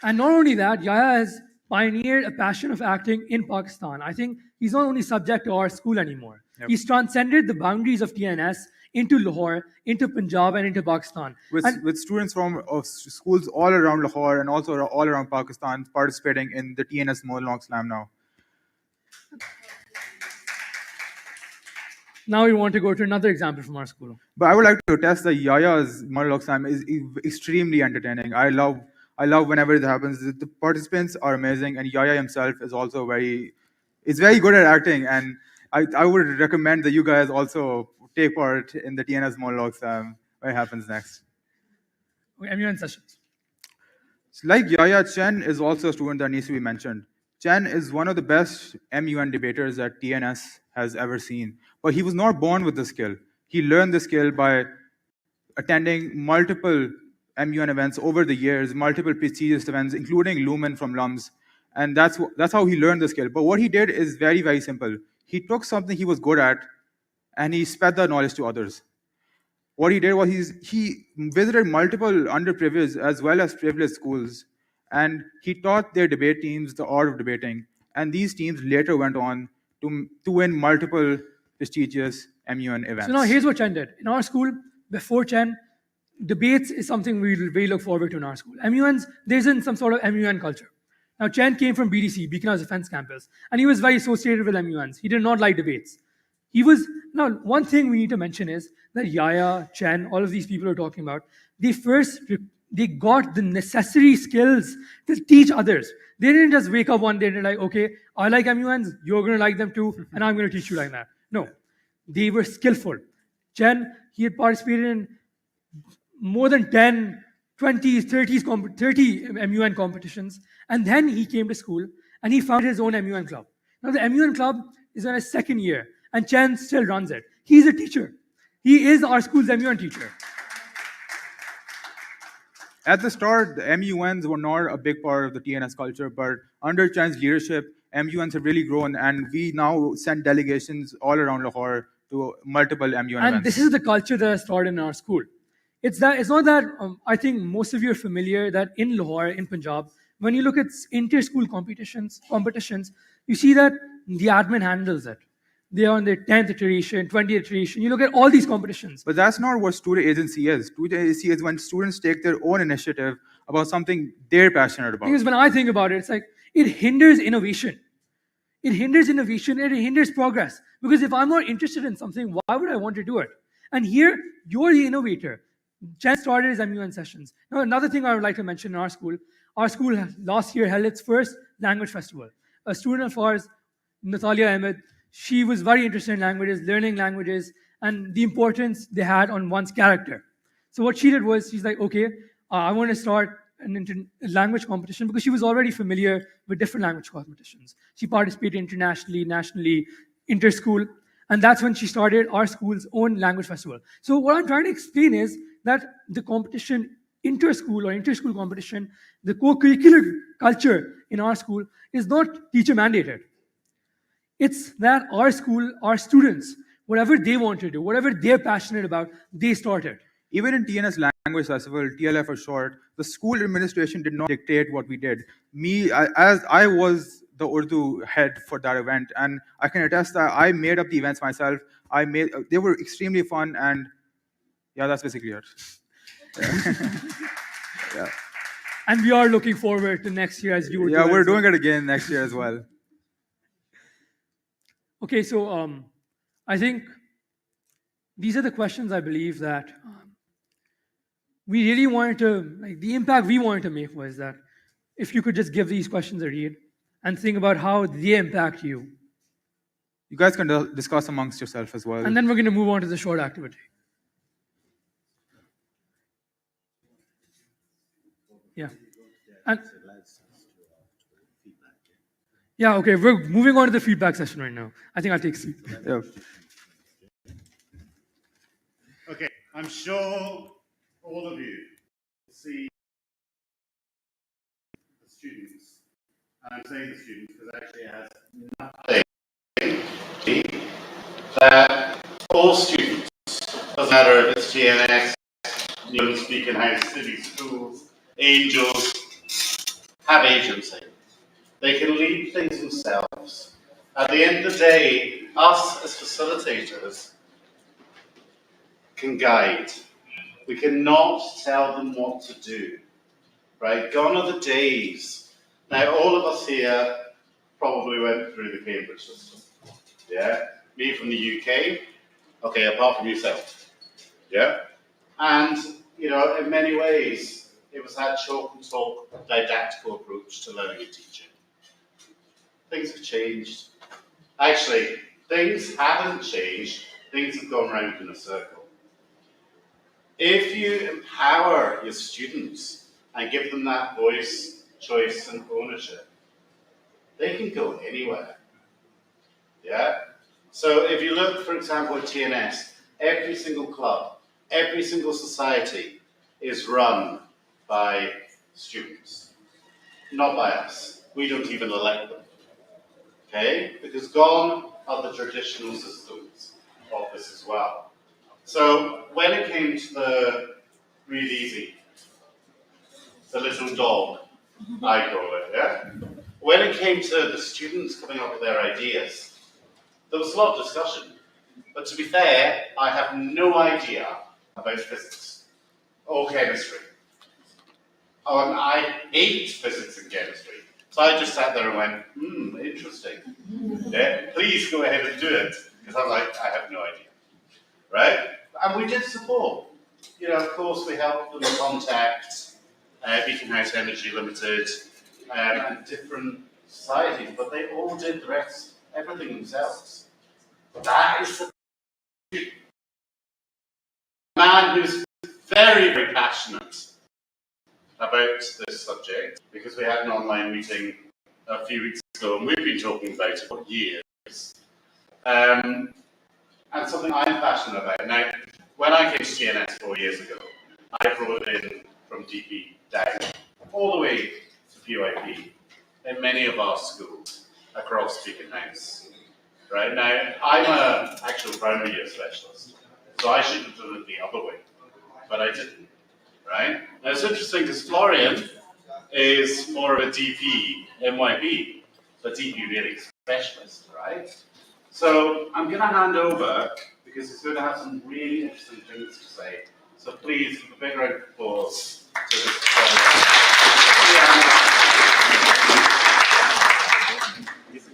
not only that, Yahya has pioneered a passion of acting in Pakistan. I think he's not only subject to our school anymore. Yep. He's transcended the boundaries of TNS into Lahore, into Punjab, and into Pakistan. With students from schools all around Lahore and also all around Pakistan participating in the TNS Monologue Slam now. Now we want to go to another example from our school. But I would like to attest that Yaya's Monologue Slam is extremely entertaining. I love whenever it happens. The participants are amazing, and Yaya himself is also very good at acting. And I would recommend that you guys also take part in the TNS Monologue Slam when it happens next. MUN sessions. Like Yaya, Chen is also a student that needs to be mentioned. Chen is one of the best MUN debaters that TNS has ever seen. But he was not born with the skill. He learned the skill by attending multiple MUN events over the years, multiple prestigious events, including Lumen from LUMS. And that's how he learned the skill. But what he did is very, very simple. He took something he was good at, and he spread that knowledge to others. What he did was he visited multiple underprivileged as well as privileged schools, and he taught their debate teams the art of debating. And these teams later went on to win multiple prestigious MUN events. So now here's what Chen did. In our school, before Chen, debates is something we look forward to in our school. MUNs, there isn't some sort of MUN culture. Now Chen came from BDC, Beaconhouse Defense Campus, and he was very associated with MUNs. He did not like debates. Now one thing we need to mention is that Yaya, Chen, all of these people we're talking about, they got the necessary skills to teach others. They didn't just wake up one day and they're like, okay, I like MUNs, you're going to like them too, and I'm going to teach you like that. No, they were skillful. Chen, he had participated in more than 10, 20, 30 MUN competitions, and then he came to school and he found his own MUN club. Now the MUN club is in his second year, and Chen still runs it. He's a teacher. He is our school's MUN teacher. At the start, the MUNs were not a big part of the TNS culture, but under Chen's leadership, MUNs have really grown, and we now send delegations all around Lahore to multiple MUN events. And this is the culture that has started in our school. It's not that I think most of you are familiar that in Lahore, in Punjab, when you look at inter-school competitions, you see that the admin handles it. They are on their 10th iteration, 20th iteration. You look at all these competitions. But that's not what student agency is. Student agency is when students take their own initiative about something they're passionate about. Because when I think about it, it's like it hinders innovation. It hinders innovation and it hinders progress. Because if I'm not interested in something, why would I want to do it? And here, you're the innovator. Chen started his MUN sessions. Now, another thing I would like to mention in our school last year held its first language festival. A student of ours, Natalia Ahmed, she was very interested in languages, learning languages, and the importance they had on one's character. So what she did was, she's like, okay, I want to start a language competition because she was already familiar with different language competitions. She participated internationally, nationally, inter-school, and that's when she started our school's own language festival. So what I'm trying to explain is that the competition, inter-school or inter-school competition, the co-curricular culture in our school is not teacher mandated. It's that our school, our students, whatever they want to do, whatever they're passionate about, they started. Even in TNS Language Festival, TLF for short, the school administration did not dictate what we did. As I was the Urdu head for that event, and I can attest that I made up the events myself. They were extremely fun, and yeah, that's basically it. Yeah. And we are looking forward to next year as you were. Yeah, we're doing it again next year as well. Okay, so I think these are the questions I believe that we really wanted to, like the impact we wanted to make was that if you could just give these questions a read and think about how they impact you. You guys can discuss amongst yourself as well. And then we're going to move on to the short activity. Yeah. And yeah, okay, we're moving on to the feedback session right now. I think I'll take a seat. Yeah. Okay, I'm sure all of you see the students, and I'm saying the students because actually it has nothing that all students, doesn't matter if it's GNS, Beaconhouse, City Schools, Angels, have agency. They can lead things themselves. At the end of the day, us as facilitators can guide. We cannot tell them what to do, right? Gone are the days. Now, all of us here probably went through the Cambridge system, yeah? Me from the UK, okay, apart from yourself, yeah? And, you know, in many ways, it was that chalk and talk didactical approach to learning and teaching. Things have changed. Actually, things haven't changed. Things have gone round in a circle. If you empower your students and give them that voice, choice, and ownership, they can go anywhere. Yeah? So if you look, for example, at TNS, every single club, every single society is run by students, not by us. We don't even elect them. Okay? Because gone are the traditional systems of this as well. So when it came to the Read Easy, the little dog, I call it, yeah? When it came to the students coming up with their ideas, there was a lot of discussion. But to be fair, I have no idea about physics or chemistry. And I hate physics and chemistry. So I just sat there and went, interesting. Yeah, please go ahead and do it. Because I'm like, I have no idea. Right? And we did support. You know, of course, we helped them contact Beaconhouse Energy Limited and different societies, but they all did the rest, everything themselves. That is the man who's very, very passionate about this subject, because we had an online meeting a few weeks ago, and we've been talking about it for years. And something I'm passionate about. Now, when I came to TNS 4 years ago, I brought it in from DP down, all the way to PYP, in many of our schools across Beaconhouse. Right now, I'm an actual primary year specialist, so I should have done it the other way, but I didn't. Right? Now, it's interesting because Florian is more of a DP, MYP, but DP really specialist, right? So I'm going to hand over, because he's going to have some really interesting things to say. So please, give a big round of applause to this.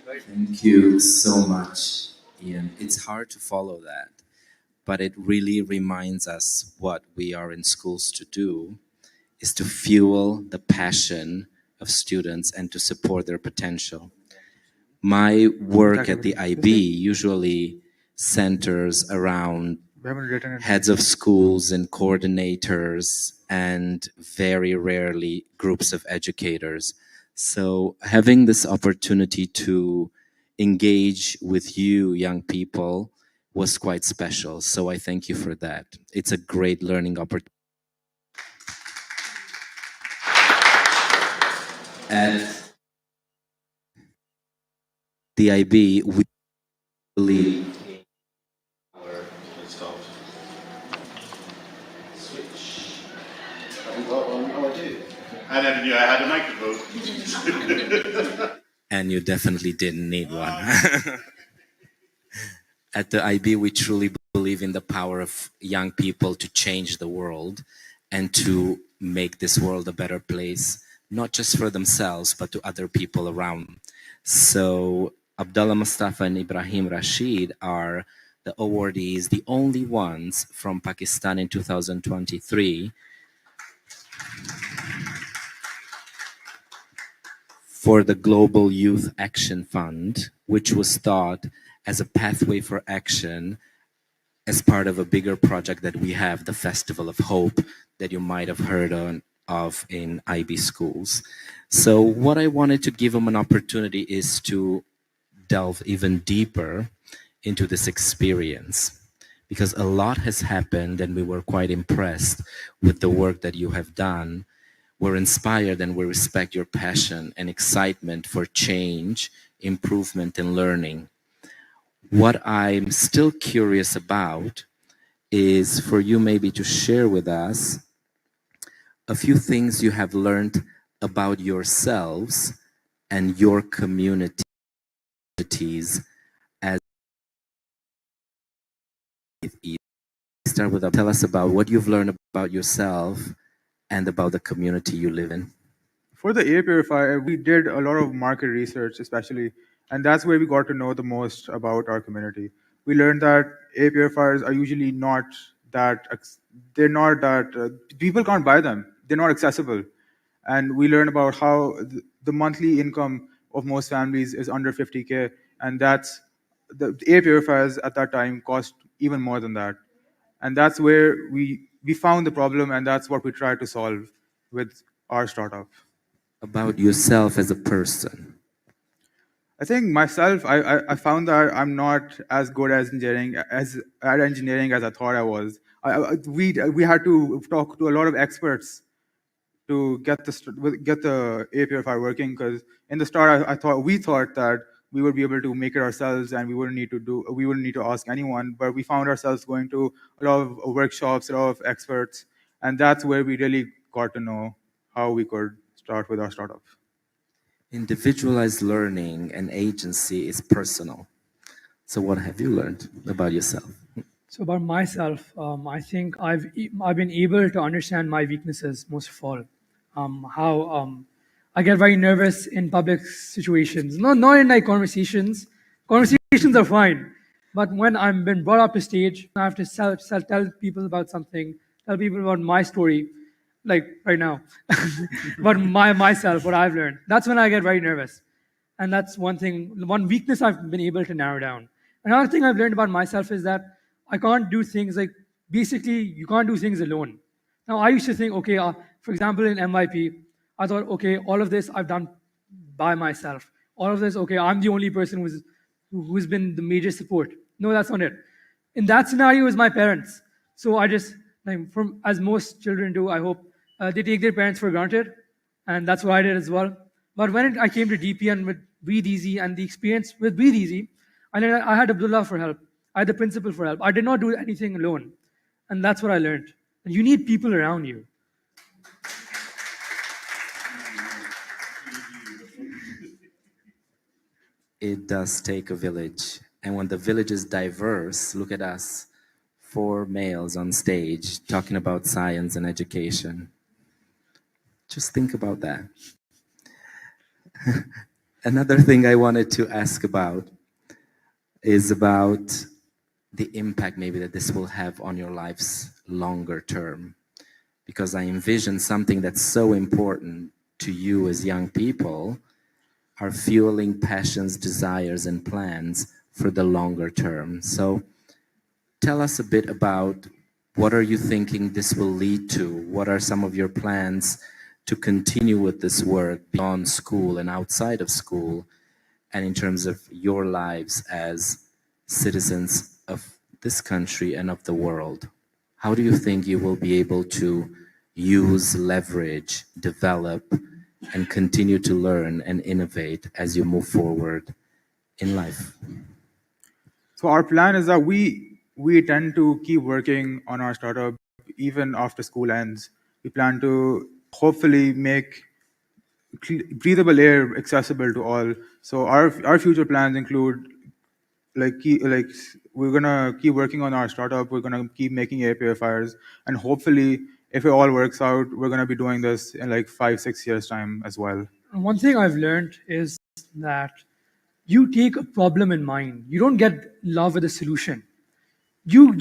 Thank you so much, Ian. It's hard to follow that, but it really reminds us what we are in schools to do is to fuel the passion of students and to support their potential. My work at the IB usually centers around heads of schools and coordinators and very rarely groups of educators. So having this opportunity to engage with you young people was quite special. So I thank you for that. It's a great learning opportunity. At the IB, we believe Switch. I haven't got one. Oh, I do. I never knew I had a microphone. and you definitely didn't need one. At the IB, we truly believe in the power of young people to change the world and to make this world a better place, not just for themselves, but to other people around them. So Abdullah Mustafa and Ibrahim Rashid are the awardees, the only ones from Pakistan in 2023 for the Global Youth Action Fund, which was thought as a pathway for action as part of a bigger project that we have, the Festival of Hope, that you might have heard of in IB schools. So what I wanted to give them an opportunity is to delve even deeper into this experience, because a lot has happened and we were quite impressed with the work that you have done. We're inspired and we respect your passion and excitement for change, improvement, and learning. What I'm still curious about is for you maybe to share with us a few things you have learned about yourselves and your communities as start with tell us about what you've learned about yourself and about the community you live in. For the air purifier, we did a lot of market research, especially, and that's where we got to know the most about our community. We learned that air purifiers are usually not that, people can't buy them. They're not accessible. And we learned about how the monthly income of most families is under 50K, and that's, the air purifiers at that time cost even more than that. And that's where we found the problem, and that's what we tried to solve with our startup. About yourself as a person. I think myself, I found that I'm not as good as engineering as I thought I was. We had to talk to a lot of experts to get the air purifier working, because in the start we thought that we would be able to make it ourselves and we wouldn't need to ask anyone. But we found ourselves going to a lot of workshops, a lot of experts, and that's where we really got to know how we could start with our startup. Individualized learning and agency is personal. So what have you learned about yourself? So about myself, I think I've been able to understand my weaknesses most of all. How I get very nervous in public situations. Not in like conversations. Conversations are fine, but when I'm been brought up to stage, I have to tell people about something, tell people about my story, like right now, but myself, what I've learned. That's when I get very nervous, and that's one weakness I've been able to narrow down. Another thing I've learned about myself is that I can't do things like, basically, you can't do things alone. Now, I used to think, okay, for example, in MYP, I thought, okay, all of this I've done by myself. All of this, okay, I'm the only person who's been the major support. No, that's not it. In that scenario, it was my parents. So I just, as most children do, I hope, they take their parents for granted, and that's what I did as well. But when I came to DP and with Breathe Easy and the experience with Breathe Easy, I had Abdullah for help. I had the principal for help. I did not do anything alone. And that's what I learned. And you need people around you. It does take a village. And when the village is diverse, look at us, 4 males on stage talking about science and education. Just think about that. Another thing I wanted to ask about is about the impact maybe that this will have on your lives longer term. Because I envision something that's so important to you as young people are fueling passions, desires, and plans for the longer term. So tell us a bit about what are you thinking this will lead to? What are some of your plans to continue with this work beyond school and outside of school, and in terms of your lives as citizens of this country and of the world? How do you think you will be able to use, leverage, develop, and continue to learn and innovate as you move forward in life? So our plan is that we tend to keep working on our startup even after school ends. We plan to hopefully make breathable air accessible to all. So our future plans include we're gonna keep working on our startup. We're gonna keep making air purifiers, and hopefully, if it all works out, we're gonna be doing this in like 5-6 years time as well. And one thing I've learned is that you take a problem in mind. You don't get in love with a solution. You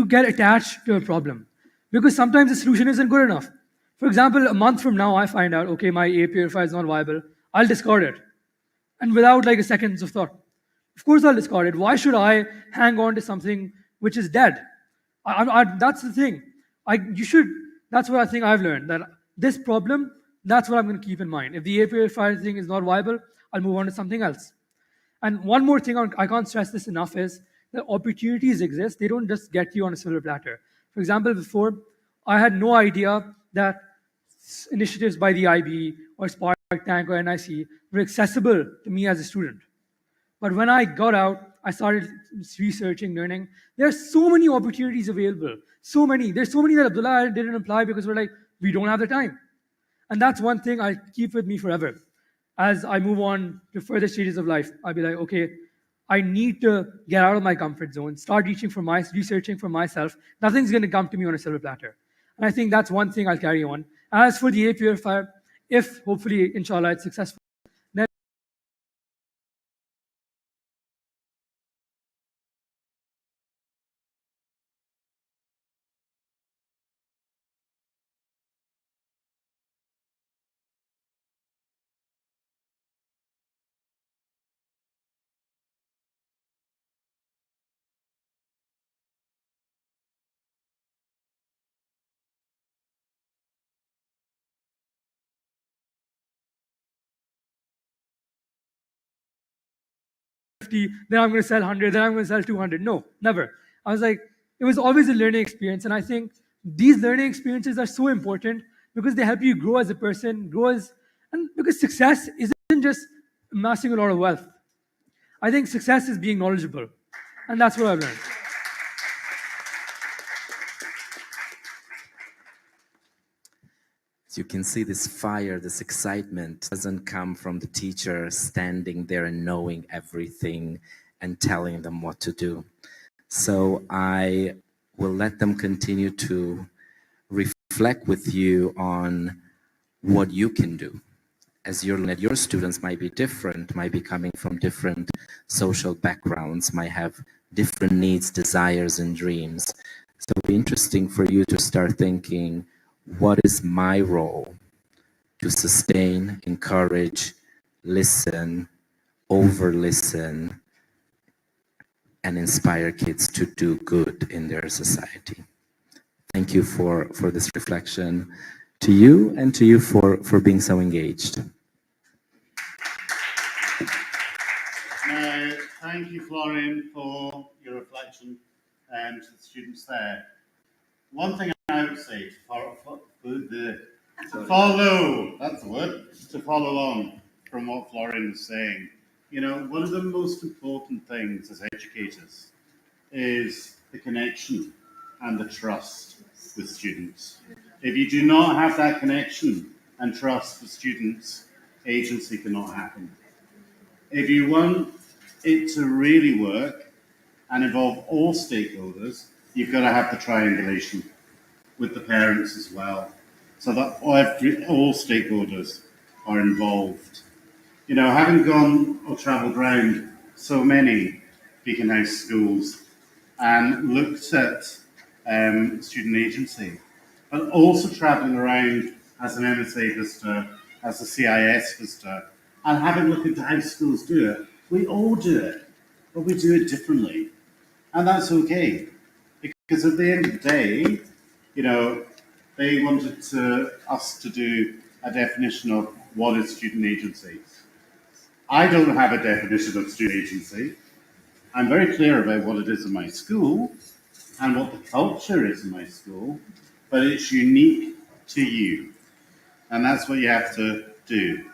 get attached to a problem, because sometimes the solution isn't good enough. For example, a month from now, I find out, okay, my air purifier is not viable. I'll discard it, and without like a second of thought. Of course, I'll discard it. Why should I hang on to something which is dead? That's the thing. That's what I think I've learned. That this problem, that's what I'm going to keep in mind. If the air purifier thing is not viable, I'll move on to something else. And one more thing, I can't stress this enough, is that opportunities exist. They don't just get you on a silver platter. For example, before, I had no idea that initiatives by the IB or Spark Tank or NIC were accessible to me as a student. But when I got out, I started researching, learning. There are so many opportunities available. So many. There's so many that Abdullah didn't apply because we're like, we don't have the time. And that's one thing I keep with me forever. as I move on to further stages of life, I'll be like, okay, I need to get out of my comfort zone, start researching for myself. Nothing's going to come to me on a silver platter. And I think that's one thing I'll carry on. As for the air purifier, if hopefully, inshallah, it's successful, then then I'm going to sell 100, then I'm going to sell 200. No, never. I was like, it was always a learning experience. And I think these learning experiences are so important because they help you grow as a person, and because success isn't just amassing a lot of wealth. I think success is being knowledgeable. And that's what I've learned. So you can see this fire, this excitement doesn't come from the teacher standing there and knowing everything and telling them what to do. So I will let them continue to reflect with you on what you can do. As your students might be different, might be coming from different social backgrounds, might have different needs, desires, and dreams. So it'll be interesting for you to start thinking, what is my role to sustain, encourage, listen, over-listen, and inspire kids to do good in their society? Thank you for this reflection, to you and to you for being so engaged. Thank you, Florian, for your reflection to the students there. One thing I would say to follow on from what Florian is saying, one of the most important things as educators is the connection and the trust with students. If you do not have that connection and trust with students, agency cannot happen. If you want it to really work and involve all stakeholders, you've got to have the triangulation with the parents as well, so that all stakeholders are involved. Having gone or travelled around so many Beaconhouse schools and looked at student agency, but also travelling around as an MSA visitor, as a CIS visitor, and having looked into how schools do it, we all do it, but we do it differently. And that's okay, because at the end of the day, they wanted us to do a definition of what is student agency. I don't have a definition of student agency. I'm very clear about what it is in my school and what the culture is in my school, but it's unique to you. And that's what you have to do.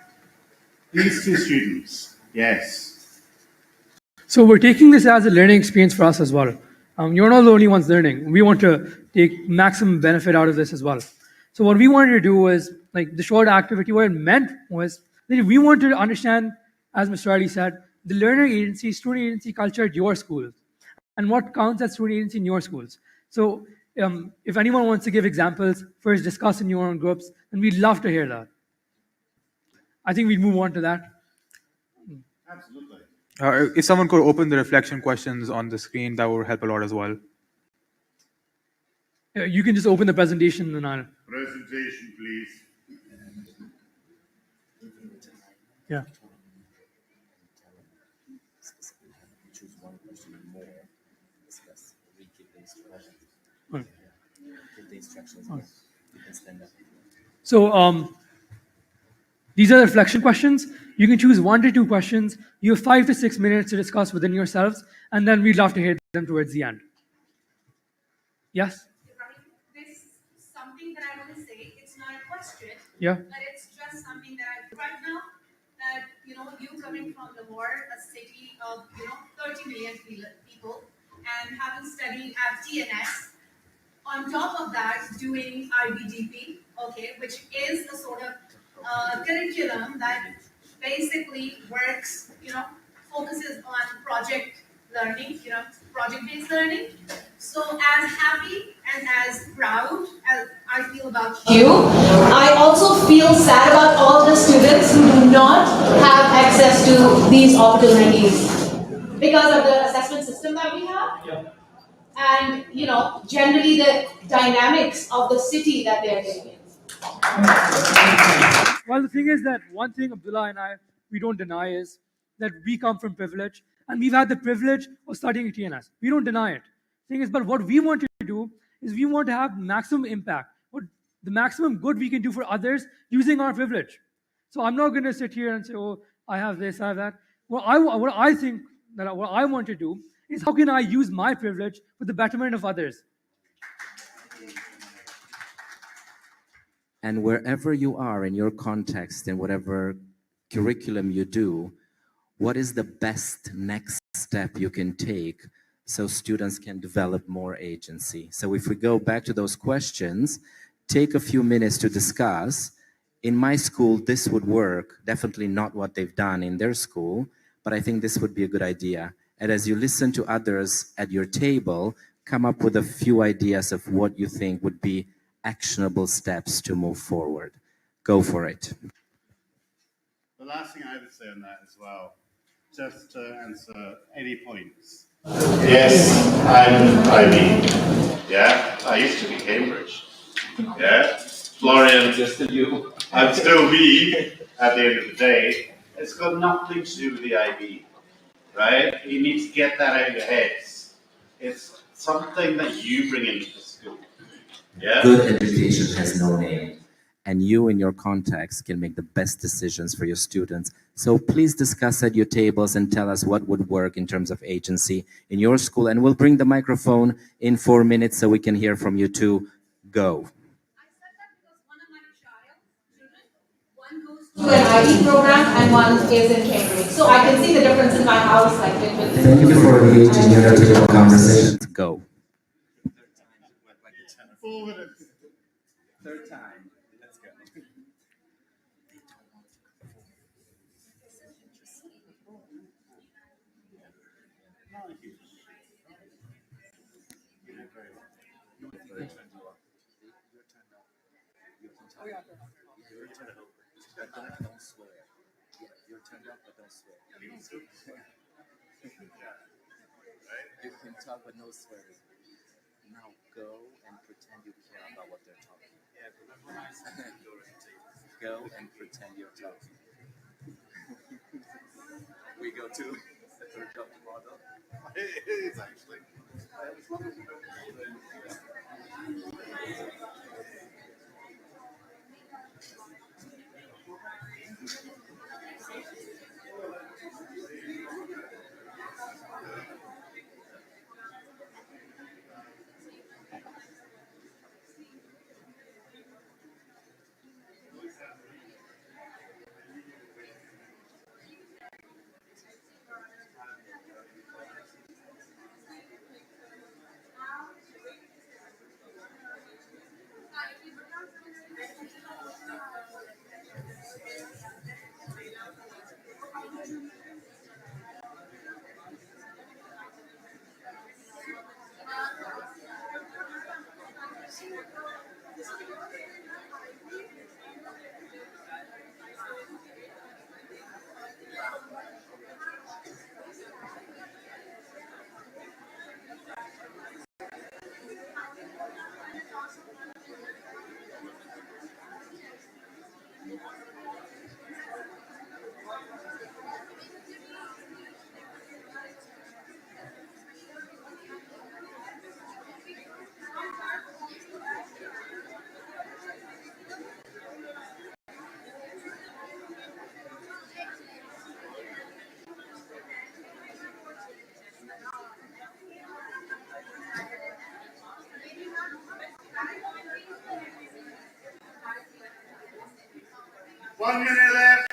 These two students, yes. So we're taking this as a learning experience for us as well. You're not the only ones learning. We want to take maximum benefit out of this as well. So what we wanted to do was, like the short activity, what it meant was that we wanted to understand, as Mr. Ali said, the learner agency, student agency culture at your school, and what counts as student agency in your schools. So if anyone wants to give examples, first discuss in your own groups, and we'd love to hear that. I think we'd move on to that. Absolutely. If someone could open the reflection questions on the screen, that would help a lot as well. You can just open the presentation and I'll... Presentation, please. Yeah. Choose one question and more. Discuss. Repeat the instructions. Okay. Give the instructions. Okay. You can stand up. So these are the reflection questions. You can choose 1 to 2 questions. You have 5 to 6 minutes to discuss within yourselves, and then we'd love to hear them towards the end. Yes? There's something that I want to say. It's not a question. Yeah. But it's just something that I right now that you coming from Lahore, a city of 30 million people, and having studied at TNS. On top of that, doing IBDP, okay, which is a sort of curriculum that basically works, focuses on project learning, project-based learning. So as happy and as proud as I feel about you, I also feel sad about all the students who do not have access to these opportunities because of the assessment system that we have, and generally the dynamics of the city that they're living in. Well, the thing is that one thing Abdullah and I, we don't deny is that we come from privilege and we've had the privilege of studying at TNS. We don't deny it. Thing is, but what we want to do is we want to have maximum impact, what the maximum good we can do for others using our privilege. So I'm not going to sit here and say, oh, I have this, I have that. What I think that what I want to do is how can I use my privilege for the betterment of others? And wherever you are in your context and whatever curriculum you do, what is the best next step you can take so students can develop more agency? So if we go back to those questions, take a few minutes to discuss. In my school, this would work. Definitely not what they've done in their school, but I think this would be a good idea. And as you listen to others at your table, come up with a few ideas of what you think would be actionable steps to move forward. Go for it. The last thing I would say on that as well, just to answer any points. Yes, I'm IB. Yeah, I used to be Cambridge. Yeah, Florian, just you. I'm still me at the end of the day. It's got nothing to do with the IB, right? You need to get that out of your heads. It's something that you bring into the school. Yeah. Good education has no name, and you in your context can make the best decisions for your students. So please discuss at your tables and tell us what would work in terms of agency in your school, and we'll bring the microphone in 4 minutes so we can hear from you too. Go. To an IB program and one is in Cambridge. So I can see the difference in my house. Thank you for engaging in your table conversation. Go. 4 minutes. Third time. Let's go. Don't swear. You're turned up, but don't swear. You can talk, but no swearing. Now go and pretend you care about what they're talking. Go and pretend you're talking. We go to the third job model. It is actually. One minute left.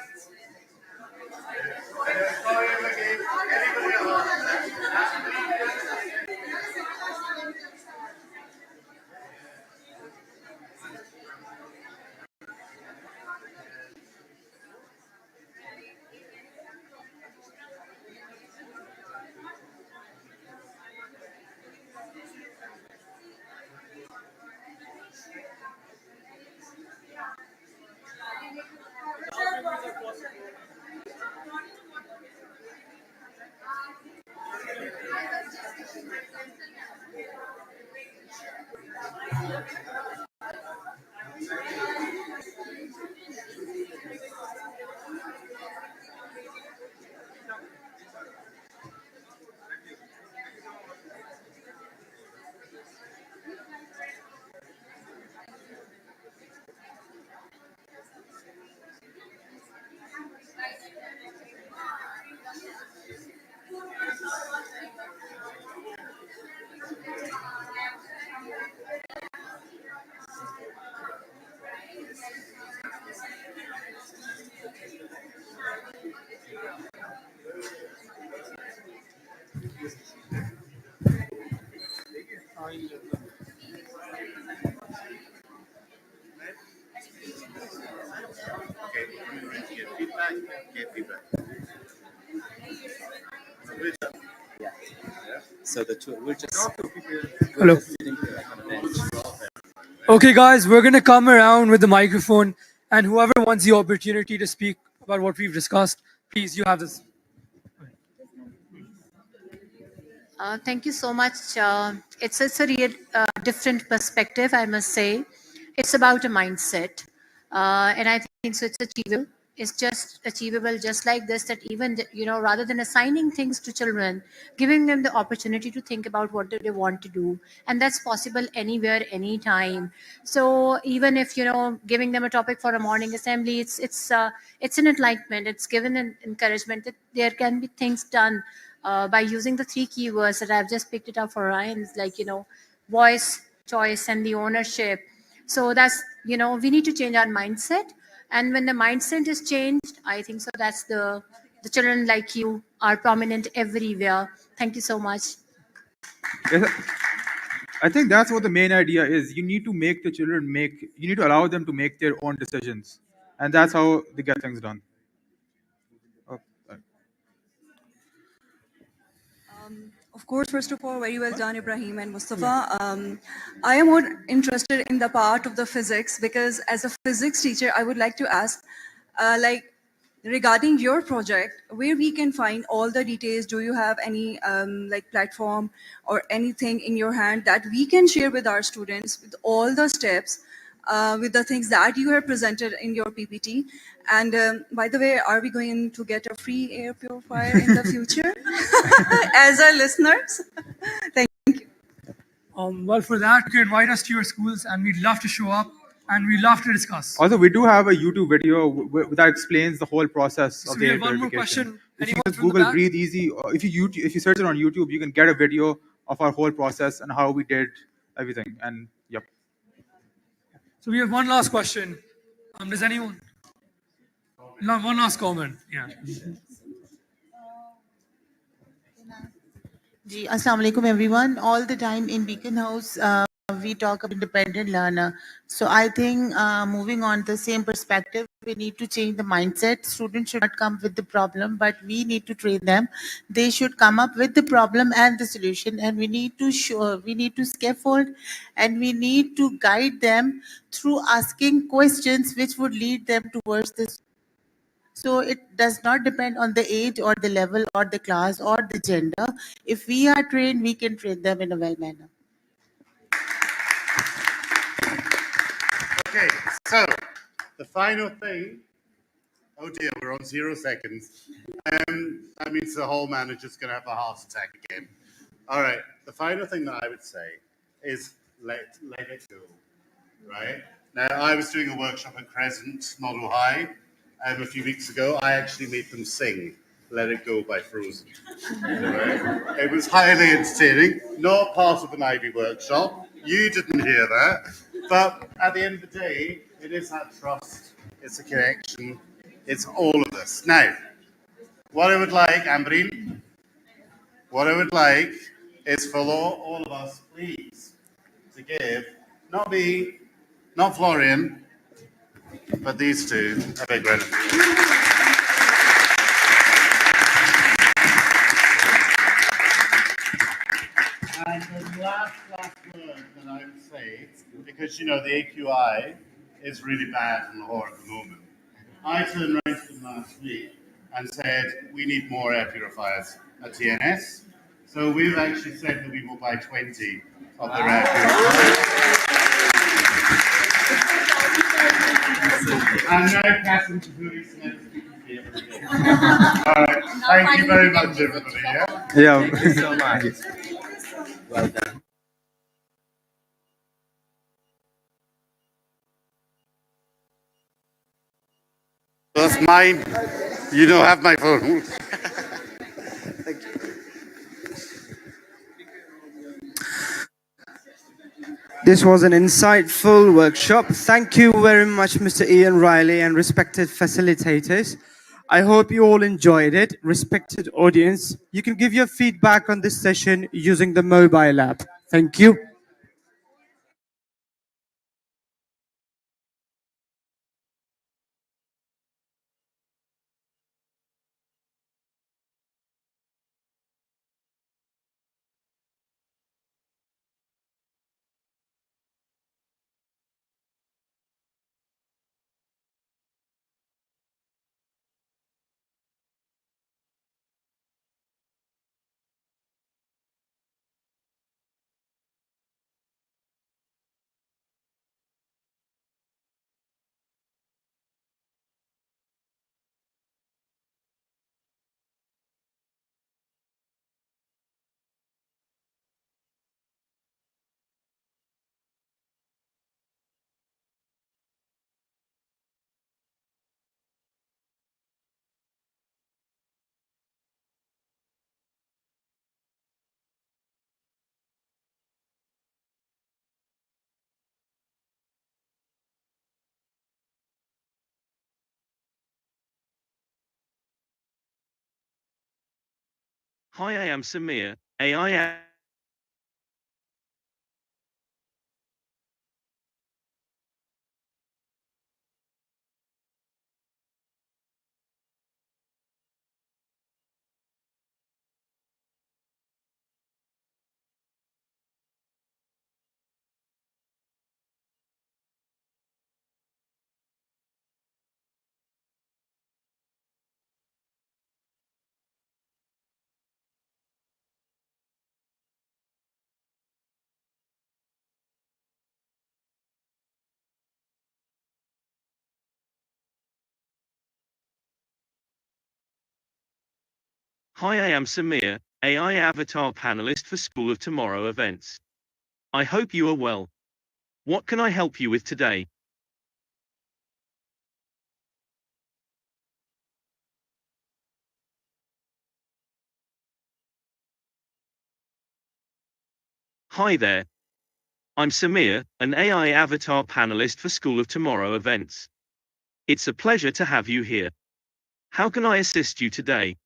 Give feedback. Give feedback. So we're just Hello. sitting here like on a bench. Okay, guys, we're going to come around with the microphone, and whoever wants the opportunity to speak about what we've discussed, please, you have this. Thank you so much. It's a real different perspective, I must say. It's about a mindset, and I think so. It's achievable. It's just achievable, just like this. That even rather than assigning things to children, giving them the opportunity to think about what do they want to do, and that's possible anywhere, anytime. So even if giving them a topic for a morning assembly, it's an enlightenment. It's given an encouragement that there can be things done by using the three keywords that I've just picked it up for Ryan, like, voice, choice, and the ownership. So that's, we need to change our mindset. And when the mindset is changed, I think so that's the children like you are prominent everywhere. Thank you so much. Yes, I think that's what the main idea is. You need to make the children you need to allow them to make their own decisions. And that's how they get things done. Oh, Of course, first of all, very well done, Ibrahim and Mustafa. I am more interested in the part of the physics because as a physics teacher, I would like to ask, like, regarding your project, where we can find all the details. Do you have any like platform or anything in your hand that we can share with our students with all the steps, with the things that you have presented in your PPT? And by the way, are we going to get a free air purifier in the future as our listeners? Thank you. Well, for that, you can invite us to your schools, and we'd love to show up, and we'd love to discuss. Also, we do have a YouTube video that explains the whole process So of we the have one more verification. question. If you Anyone just from the Google back? Breathe Easy, or if you search it on YouTube, you can get a video of our whole process and how we did everything. And yep. So we have one last question. Does anyone? One last comment. Yeah. Ji, Assalamu alaikum everyone. All the time in Beaconhouse, we talk about independent learner. So I think moving on the same perspective, we need to change the mindset. Students should not come with the problem, but we need to train them. They should come up with the problem and the solution, and we need to scaffold, and we need to guide them through asking questions which would lead them towards this. So it does not depend on the age or the level or the class or the gender. If we are trained, we can train them in a well manner. Okay, so the final thing. Oh dear, we're on 0 seconds. That means the whole manager's going to have a heart attack again. All right, the final thing that I would say is let it go, right? Now, I was doing a workshop at Crescent Model High a few weeks ago. I actually made them sing Let It Go by Frozen. Right? It was highly entertaining, not part of an Ivy workshop. You didn't hear that. But at the end of the day, it is that trust, it's a connection, it's all of this. Now, what I would like, Ambreen, what I would like is for all of us, please, to give, not me, not Florian, but these two, a big round of applause. And the last word that I would say, because the AQI is really bad in Lahore at the moment. I turned around to them last week and said, we need more air purifiers at TNS. So we've actually said that we will buy 20 of their air purifiers. And now passing to Hoodie's next PNCA. All right, thank you very much, everybody. Yeah. Thank you so much. Well done. That's mine. You don't have my phone. Thank you. This was an insightful workshop. Thank you very much, Mr. Ian Riley and respected facilitators. I hope you all enjoyed it. Respected audience, you can give your feedback on this session using the mobile app. Thank you. Hi, I am Samir, AI. Hi, I am Samir, AI avatar panelist for School of Tomorrow events. I hope you are well. What can I help you with today? Hi there. I'm Samir, an AI avatar panelist for School of Tomorrow events. It's a pleasure to have you here. How can I assist you today?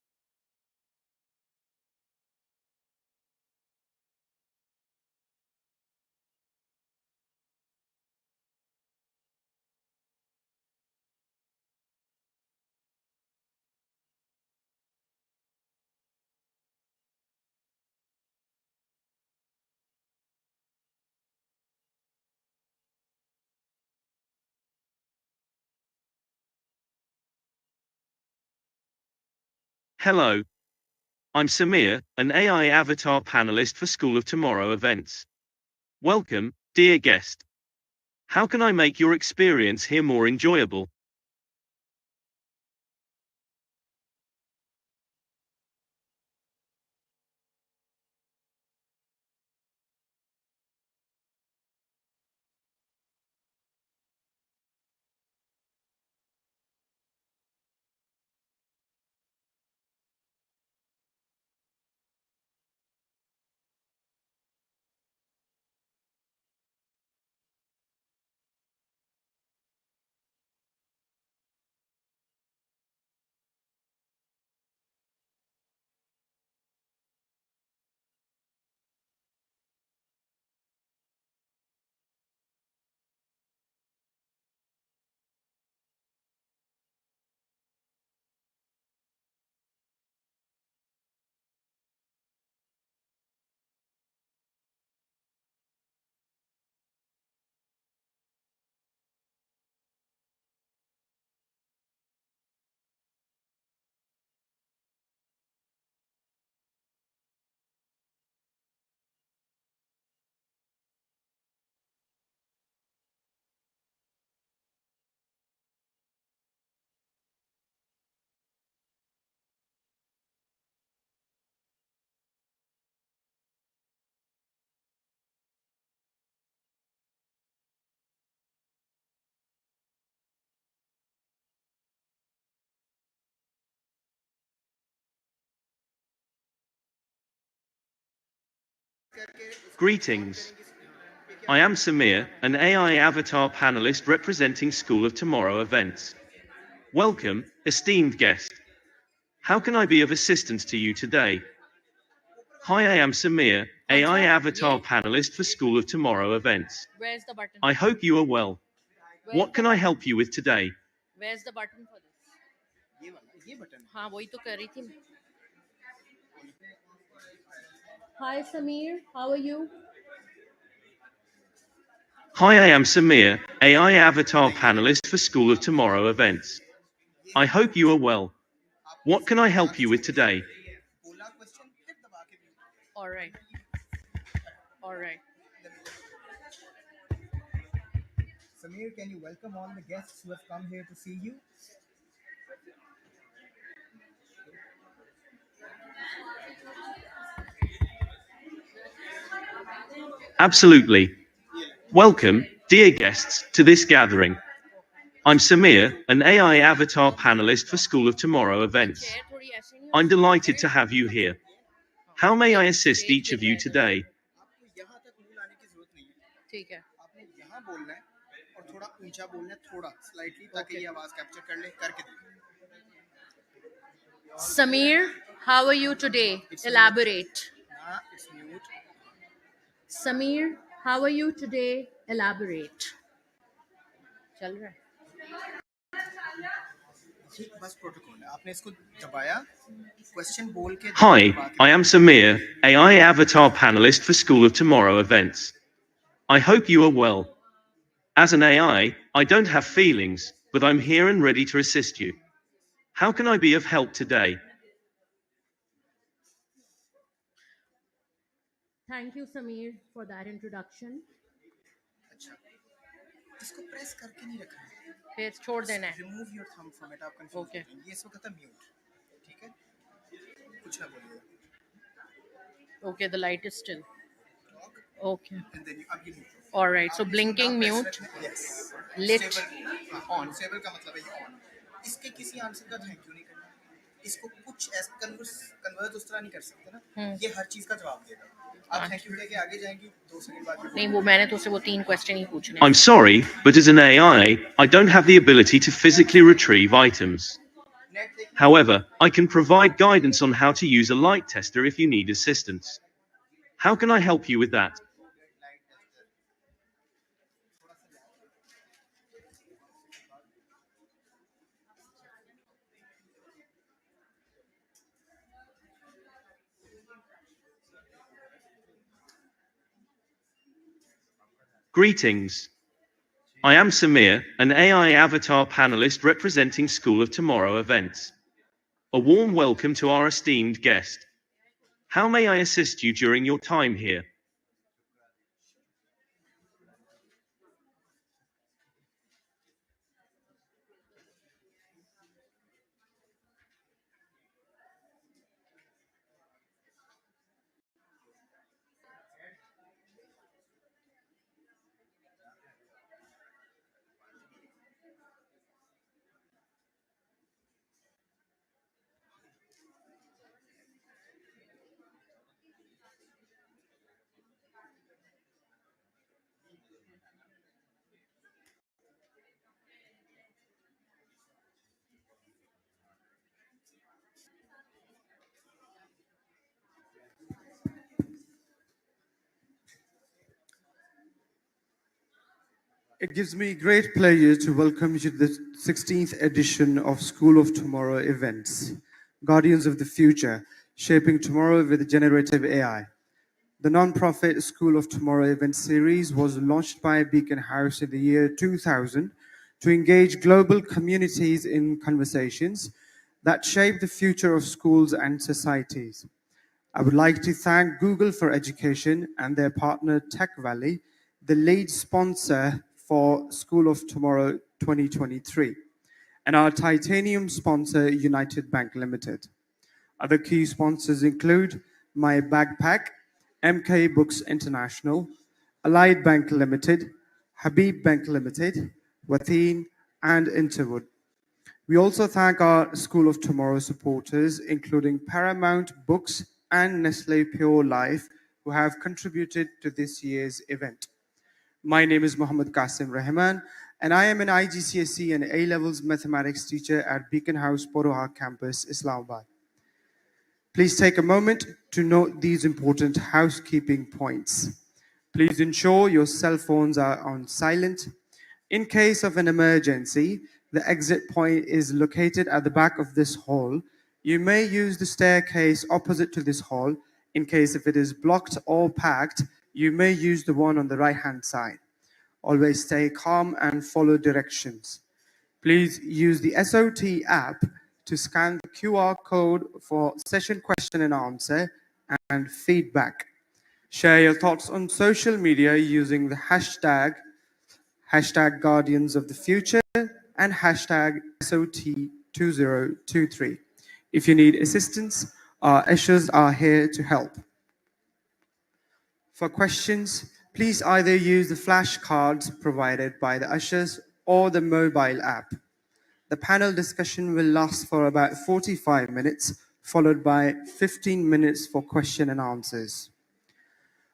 Hello. I'm Samir, an AI avatar panelist for School of Tomorrow events. Welcome, dear guest. How can I make your experience here more enjoyable? Greetings. I am Samir, an AI avatar panelist representing School of Tomorrow events. Welcome, esteemed guest. How can I be of assistance to you today? Hi, I am Samir, AI avatar panelist for School of Tomorrow events. Where's the button? I hope you are well. What can I help you with today? Where's the button for this? ये button हाँ वही तो कर रही थी Hi Samir, how are you? Hi, I am Samir, AI avatar panelist for School of Tomorrow events. I hope you are well. What can I help you with today? All right. All right. Samir, can you welcome all the guests who have come here to see you? Absolutely. Welcome, dear guests, to this gathering. I'm Samir, an AI avatar panelist for School of Tomorrow events. I'm delighted to have you here. How may I assist each of you today? ठीक है आपने यहाँ बोलना है और थोड़ा ऊंचा बोलना है थोड़ा स्लाइटली ताकि ये आवाज कैप्चर कर ले करके Samir, How are you today? Elaborate. It's mute. Samir, how are you today? Elaborate. चल रहा है. ये बस प्रोटोकॉल है आपने इसको दबाया क्वेश्चन बोल के Hi, I am Samir, AI avatar panelist for School of Tomorrow events. I hope you are well. As an AI, I don't have feelings, but I'm here and ready to assist you. How can I be of help today? Thank you, Samir, for that introduction. इसको press करके नहीं रखना है फिर छोड़ देना है. Remove your thumb from it आप कंफ्यूज Okay. ये इस वक्त म्यूट ठीक है कुछ ना बोलिए Okay, the light is still. Okay. and then अब ये mute. All right. So आप blinking इसको ना mute. press रखना- yes Lit. on stable का मतलब है ये on इसके किसी आंसर का थैंक यू नहीं करना इसको कुछ ऐसा कन्वर्ट उस तरह नहीं कर सकते ना ये हर चीज का जवाब देगा आप थैंक यू लेके आगे जाएंगे 2 सेकंड बाद नहीं वो मैंने तो उससे वो 3 क्वेश्चन ही पूछने. I'm sorry, but as an AI, I don't have the ability to physically retrieve items. However, I can provide guidance on how to use a light tester if you need assistance. How can I help you with that? Greetings. I am Samir, an AI avatar panelist representing School of Tomorrow events. A warm welcome to our esteemed guest. How may I assist you during your time here? It gives me great pleasure to welcome you to the 16th edition of School of Tomorrow events, Guardians of the Future, Shaping Tomorrow with Generative AI. The non-profit School of Tomorrow event series was launched by Beaconhouse in the year 2000 to engage global communities in conversations that shape the future of schools and societies. I would like to thank Google for Education and their partner Tech Valley, the lead sponsor for School of Tomorrow 2023, and our titanium sponsor, United Bank Limited. Other key sponsors include My Backpack, MK Books International, Allied Bank Limited, Habib Bank Limited, Watheen, and Interwood. We also thank our School of Tomorrow supporters, including Paramount Books and Nestle Pure Life, who have contributed to this year's event. My name is Mohammed Qasim Rahman, and I am an IGCSE and A-Levels mathematics teacher at Beaconhouse Poroha campus, Islamabad. Please take a moment to note these important housekeeping points. Please ensure your cell phones are on silent. In case of an emergency, the exit point is located at the back of this hall. You may use the staircase opposite to this hall. In case if it is blocked or packed, you may use the one on the right-hand side. Always stay calm and follow directions. Please use the SOT app to scan the QR code for session question and answer and feedback. Share your thoughts on social media using the hashtag Guardians of the Future and hashtag SOT2023. If you need assistance, our ushers are here to help. For questions, please either use the flashcards provided by the ushers or the mobile app. The panel discussion will last for about 45 minutes, followed by 15 minutes for question and answers.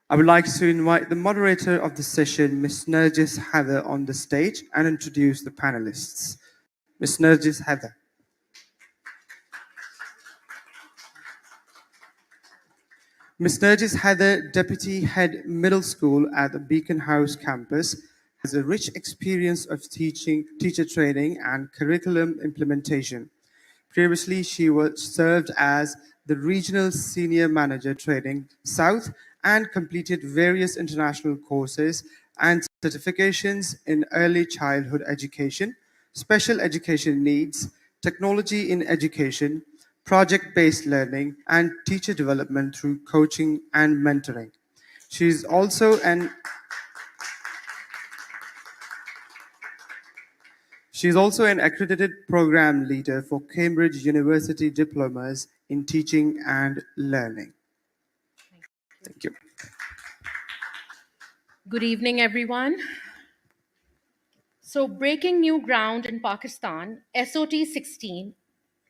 I would like to invite the moderator of the session, Ms. Nergis Heather, on the stage and introduce the panelists. Ms. Nergis Heather. Ms. Nergis Heather, Deputy Head Middle School at the Beaconhouse campus, has a rich experience of teaching, teacher training and curriculum implementation. Previously, she served as the Regional Senior Manager Training South and completed various international courses and certifications in early childhood education, special education needs, technology in education, project-based learning, and teacher development through coaching and mentoring. She's also an accredited program leader for Cambridge University diplomas in teaching and learning. Thank you. Good evening, everyone. So, breaking new ground in Pakistan, SOT 16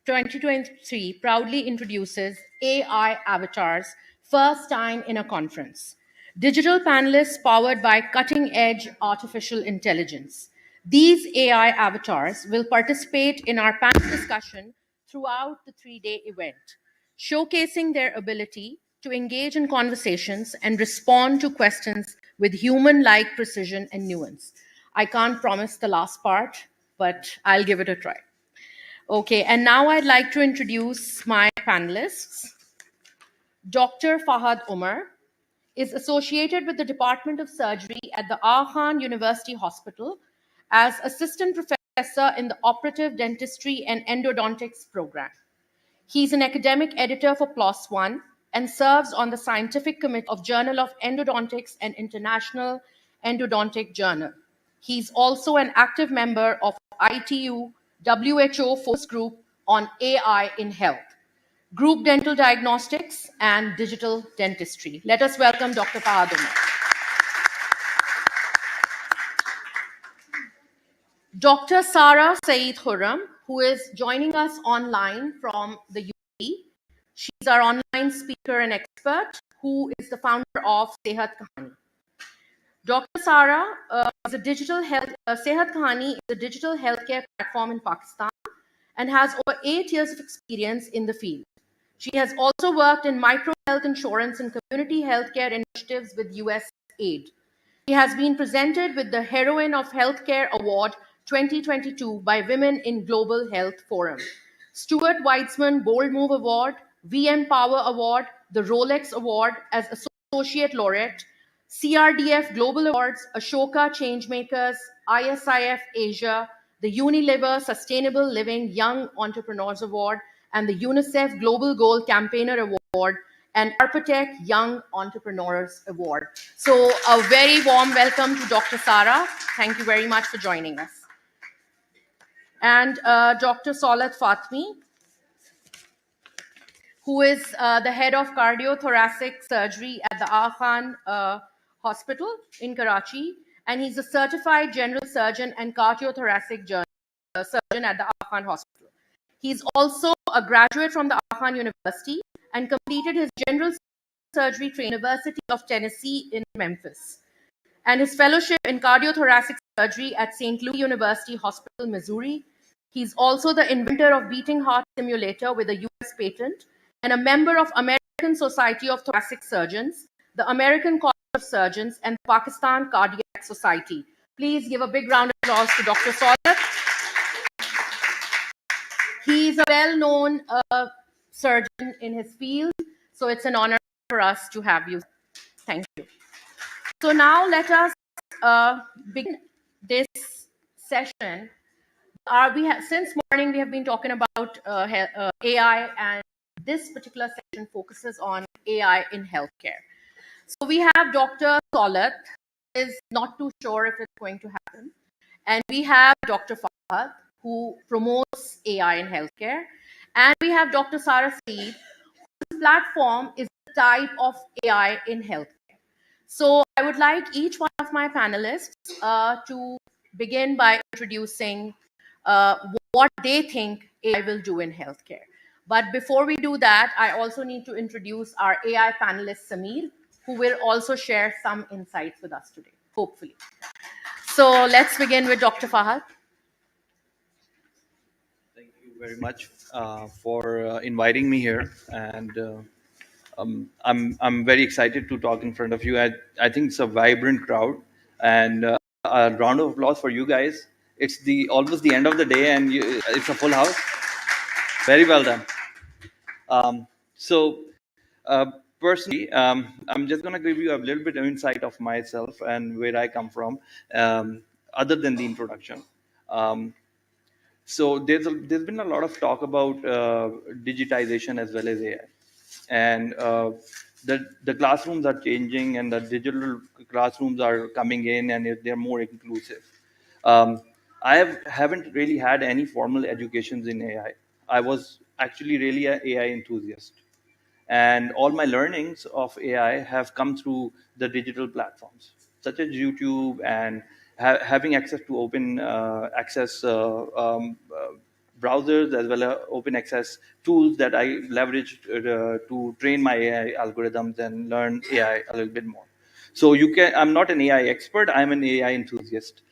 2023 proudly introduces AI avatars, first time in a conference. Digital panelists powered by cutting-edge artificial intelligence. These AI avatars will participate in our panel discussion throughout the three-day event, showcasing their ability to engage in conversations and respond to questions with human-like precision and nuance. I can't promise the last part, but I'll give it a try. Okay, and now I'd like to introduce my panelists. Dr. Fahad Umar is associated with the Department of Surgery at the Khan University Hospital as assistant professor in the operative dentistry and endodontics program. He's an academic editor for PLOS ONE and serves on the scientific committee of Journal of Endodontics and International Endodontic Journal. He's also an active member of ITU WHO focus group on AI in health, group dental diagnostics, and digital dentistry. Let us welcome Dr. Fahad Umar. Dr. Sara Saeed Khurram, who is joining us online from the UAE. She's our online speaker and expert, who is the founder of Sehat Kahani. Dr. Sara is a digital health. Sehat Kahani is a digital healthcare platform in Pakistan and has over 8 years of experience in the field. She has also worked in micro health insurance and community healthcare initiatives with USAID. She has been presented with the Heroine of Healthcare Award 2022 by Women in Global Health Forum, Stuart Weitzman Bold Move Award, VM Power Award, the Rolex Award as Associate Laureate, CRDF Global Awards, Ashoka Changemakers, ISIF Asia, the Unilever Sustainable Living Young Entrepreneurs Award, and the UNICEF Global Goal Campaigner Award, and Arpitech Young Entrepreneurs Award. So a very warm welcome to Dr. Sara. Thank you very much for joining us. And Dr. Saulat Fatmi, who is the head of cardiothoracic surgery at the Khan Hospital in Karachi, and he's a certified general surgeon and cardiothoracic surgeon at the Khan Hospital. He's also a graduate from the Khan University and completed his general surgery training at the University of Tennessee in Memphis, and his fellowship in cardiothoracic surgery at St. Louis University Hospital, Missouri. He's also the inventor of beating heart simulator with a US patent and a member of American Society of Thoracic Surgeons, the American College of Surgeons, and the Pakistan Cardiac Society. Please give a big round of applause to Dr. Saulat. He's a well-known surgeon in his field, so it's an honor for us to have you. Thank you. So now let us begin this session. Since morning we have been talking about AI, and this particular session focuses on AI in healthcare. So we have Dr. Saulat, who is not too sure if it's going to happen, and we have Dr. Fahad, who promotes AI in healthcare, and we have Dr. Sara Saeed, whose platform is the type of AI in healthcare. So I would like each one of my panelists to begin by introducing what they think AI will do in healthcare. But before we do that, I also need to introduce our AI panelist, Samir, who will also share some insights with us today, hopefully. So let's begin with Dr. Fahad. Thank you very much for inviting me here. And I'm very excited to talk in front of you. I think it's a vibrant crowd, and a round of applause for you guys. It's the almost the end of the day, and it's a full house. Very well done. So, uh, personally, I'm just going to give you a little bit of insight of myself and where I come from, other than the introduction. Um, so there's been a lot of talk about digitization as well as AI, and the classrooms are changing, and the digital classrooms are coming in, and they're more inclusive. Um, haven't really had any formal educations in AI. I was actually really an AI enthusiast, and all my learnings of AI have come through the digital platforms such as YouTube, and having access to open access browsers, as well as open access tools that I leveraged to train my AI algorithms and learn AI a little bit more. So I'm not an AI expert, I'm an AI enthusiast.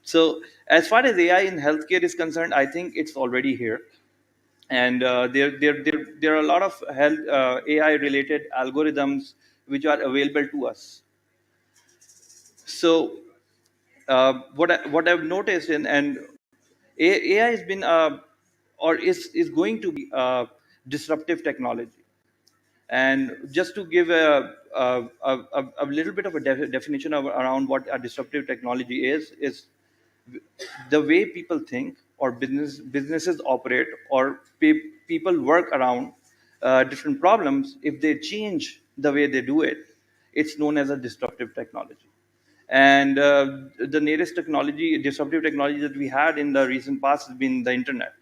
So as far as AI in healthcare is concerned, I think it's already here, and there are a lot of health AI related algorithms which are available to us. So what I've noticed, and AI has been or is going to be a disruptive technology. And just to give a little bit of a definition around what a disruptive technology is the way people think, or businesses operate, or people work around different problems. If they change the way they do it, it's known as a disruptive technology. And the nearest disruptive technology that we had in the recent past has been the internet.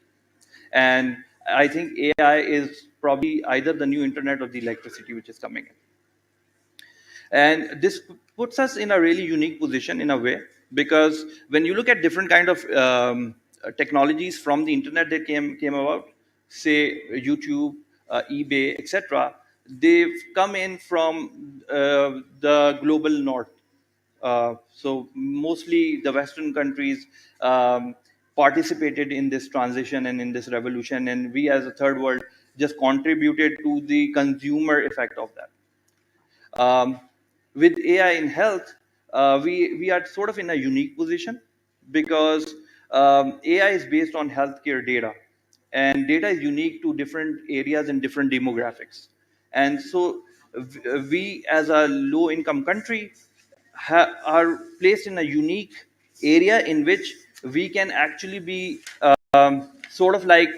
And I think AI is probably either the new internet or the electricity which is coming in. And this puts us in a really unique position in a way, because when you look at different kind of technologies from the internet that came about, say YouTube, eBay, etc., they've come in from the global north. So mostly the Western countries participated in this transition and in this revolution, and we as a third world just contributed to the consumer effect of that. With AI in health, we are sort of in a unique position, because AI is based on healthcare data, and data is unique to different areas and different demographics. And so we, as a low income country, are placed in a unique area in which we can actually be sort of like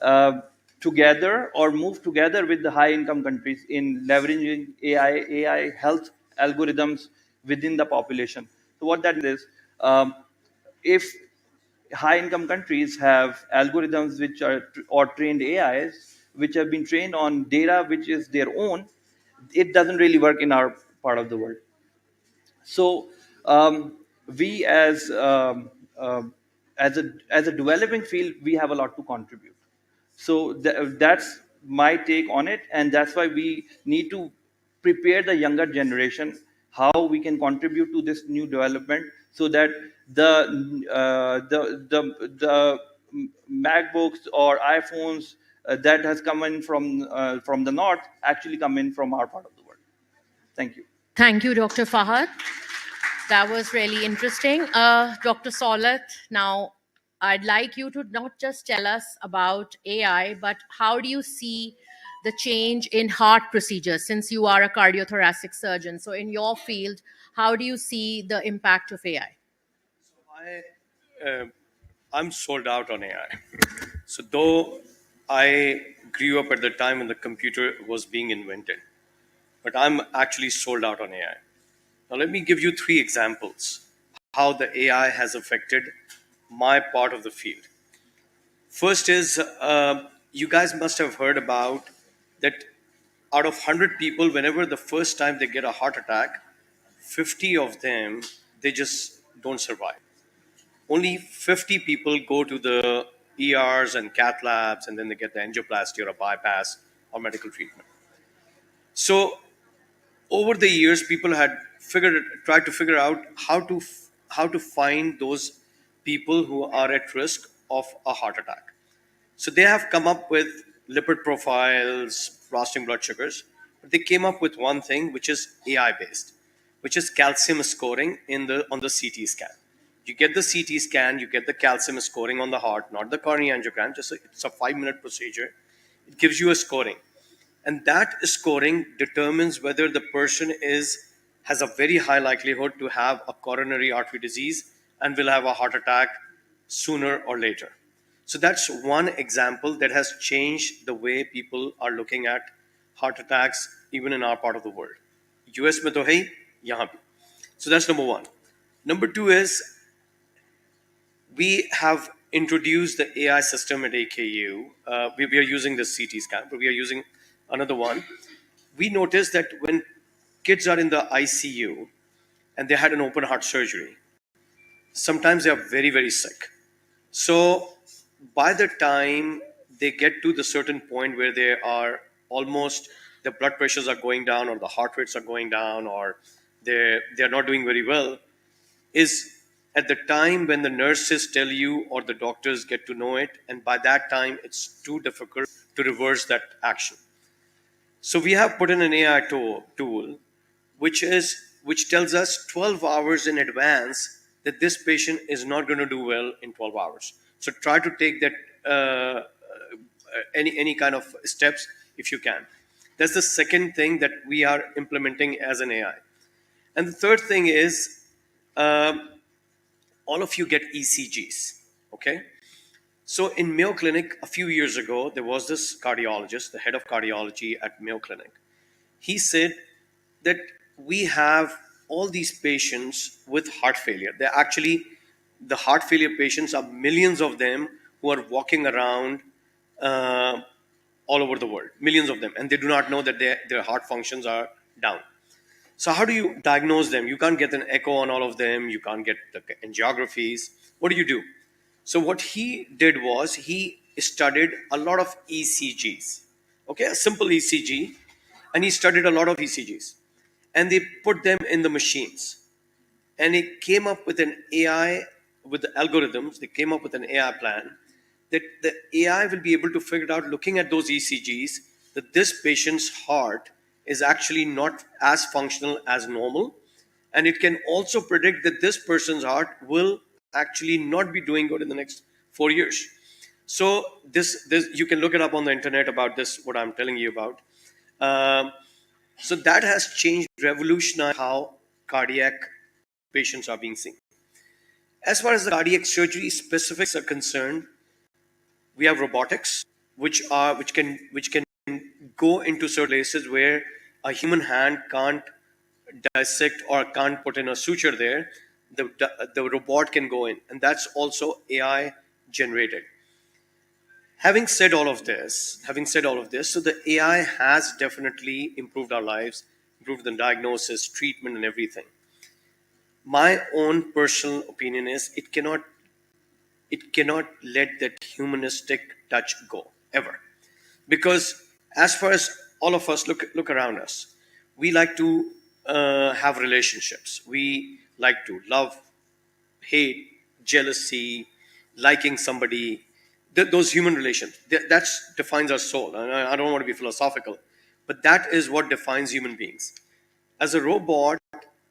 uh, together, or move together with the high income countries in leveraging AI health algorithms within the population. So what that is, if high income countries have algorithms which are or trained AIs which have been trained on data which is their own, it doesn't really work in our part of the world. So we as a developing field, we have a lot to contribute. So that's my take on it, and that's why we need to prepare the younger generation how we can contribute to this new development, so that the MacBooks or iPhones that has come in from the north actually come in from our part of the world. Thank you. Thank you, Dr. Fahad. That was really interesting. Dr. Solat, now I'd like you to not just tell us about AI, but how do you see the change in heart procedures, since you are a cardiothoracic surgeon? So in your field, how do you see the impact of AI? I'm sold out on AI. So though I grew up at the time when the computer was being invented, but I'm actually sold out on AI. Now let me give you 3 examples how the AI has affected my part of the field. First is you guys must have heard about that out of 100 people, whenever the first time they get a heart attack, 50 of them, they just don't survive. Only 50 people go to the ERs and cath labs, and then they get the angioplasty or a bypass or medical treatment. So over the years, people had tried to figure out how to find those people who are at risk of a heart attack. So they have come up with lipid profiles, fasting blood sugars, But they came up with one thing which is AI based, which is calcium scoring on the CT scan. You get the CT scan, you get the calcium scoring on the heart, not the coronary angiogram. It's a 5-minute procedure. It gives you a scoring, and that scoring determines whether the person has a very high likelihood to have a coronary artery disease and will have a heart attack sooner or later. So that's one example that has changed the way people are looking at heart attacks even in our part of the world. US में तो है ही, यहाँ भी. So that's number one. Number two is we have introduced the AI system at AKU. We are using the CT scan, but we are using another one. We noticed that when kids are in the ICU and they had an open heart surgery, sometimes they are very, very sick. So by the time they get to the certain point where they are almost, the blood pressures are going down or the heart rates are going down or they're not doing very well, is at the time when the nurses tell you or the doctors get to know it, and by that time it's too difficult to reverse that action. So we have put in an AI tool which tells us 12 hours in advance that this patient is not going to do well in 12 hours. So try to take that any kind of steps if you can. That's the second thing that we are implementing as an AI. And the third thing is all of you get ECGs, okay? So in Mayo Clinic, a few years ago, there was this cardiologist, the head of cardiology at Mayo Clinic. He said that we have all these patients with heart failure. They're actually, the heart failure patients are millions of them who are walking around all over the world, millions of them, and they do not know that their heart functions are down. So how do you diagnose them? You can't get an echo on all of them. You can't get the angiographies. What do? So what he did was he studied a lot of ECGs, okay, a simple ECG, and he studied a lot of ECGs, and they put them in the machines, and it came up with an AI, with the algorithms, they came up with an AI plan that the AI will be able to figure out, looking at those ECGs, that this patient's heart is actually not as functional as normal, and it can also predict that this person's heart will actually not be doing good in the next 4 years. So this you can look it up on the internet about this, what I'm telling you about. So that has changed, revolutionized how cardiac patients are being seen. As far as the cardiac surgery specifics are concerned, we have robotics, which can go into certain places where a human hand can't dissect or can't put in a suture there. The robot can go in, and that's also AI generated. Having said all of this, so the AI has definitely improved our lives, improved the diagnosis, treatment, and everything. My own personal opinion is it cannot let that humanistic touch go ever, because as far as all of us look around us, we like to have relationships. We like to love, hate, jealousy, liking somebody. Those human relations, that defines our soul. And I don't want to be philosophical, but that is what defines human beings. As a robot,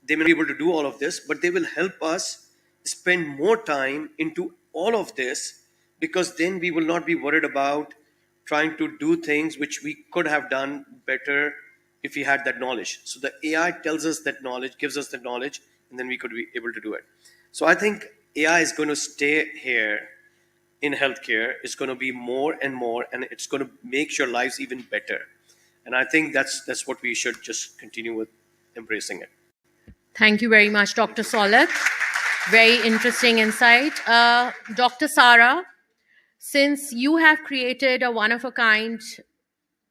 they may be able to do all of this, but they will help us spend more time into all of this, because then we will not be worried about trying to do things which we could have done better if we had that knowledge. So the AI tells us that knowledge, gives us that knowledge, and then we could be able to do it. So I think AI is going to stay here in healthcare. It's going to be more and more, and it's going to make your lives even better. And I think that's what we should just continue with, embracing it. Thank you very much, Dr. Solat. Very interesting insight. Dr. Sara, since you have created a one-of-a-kind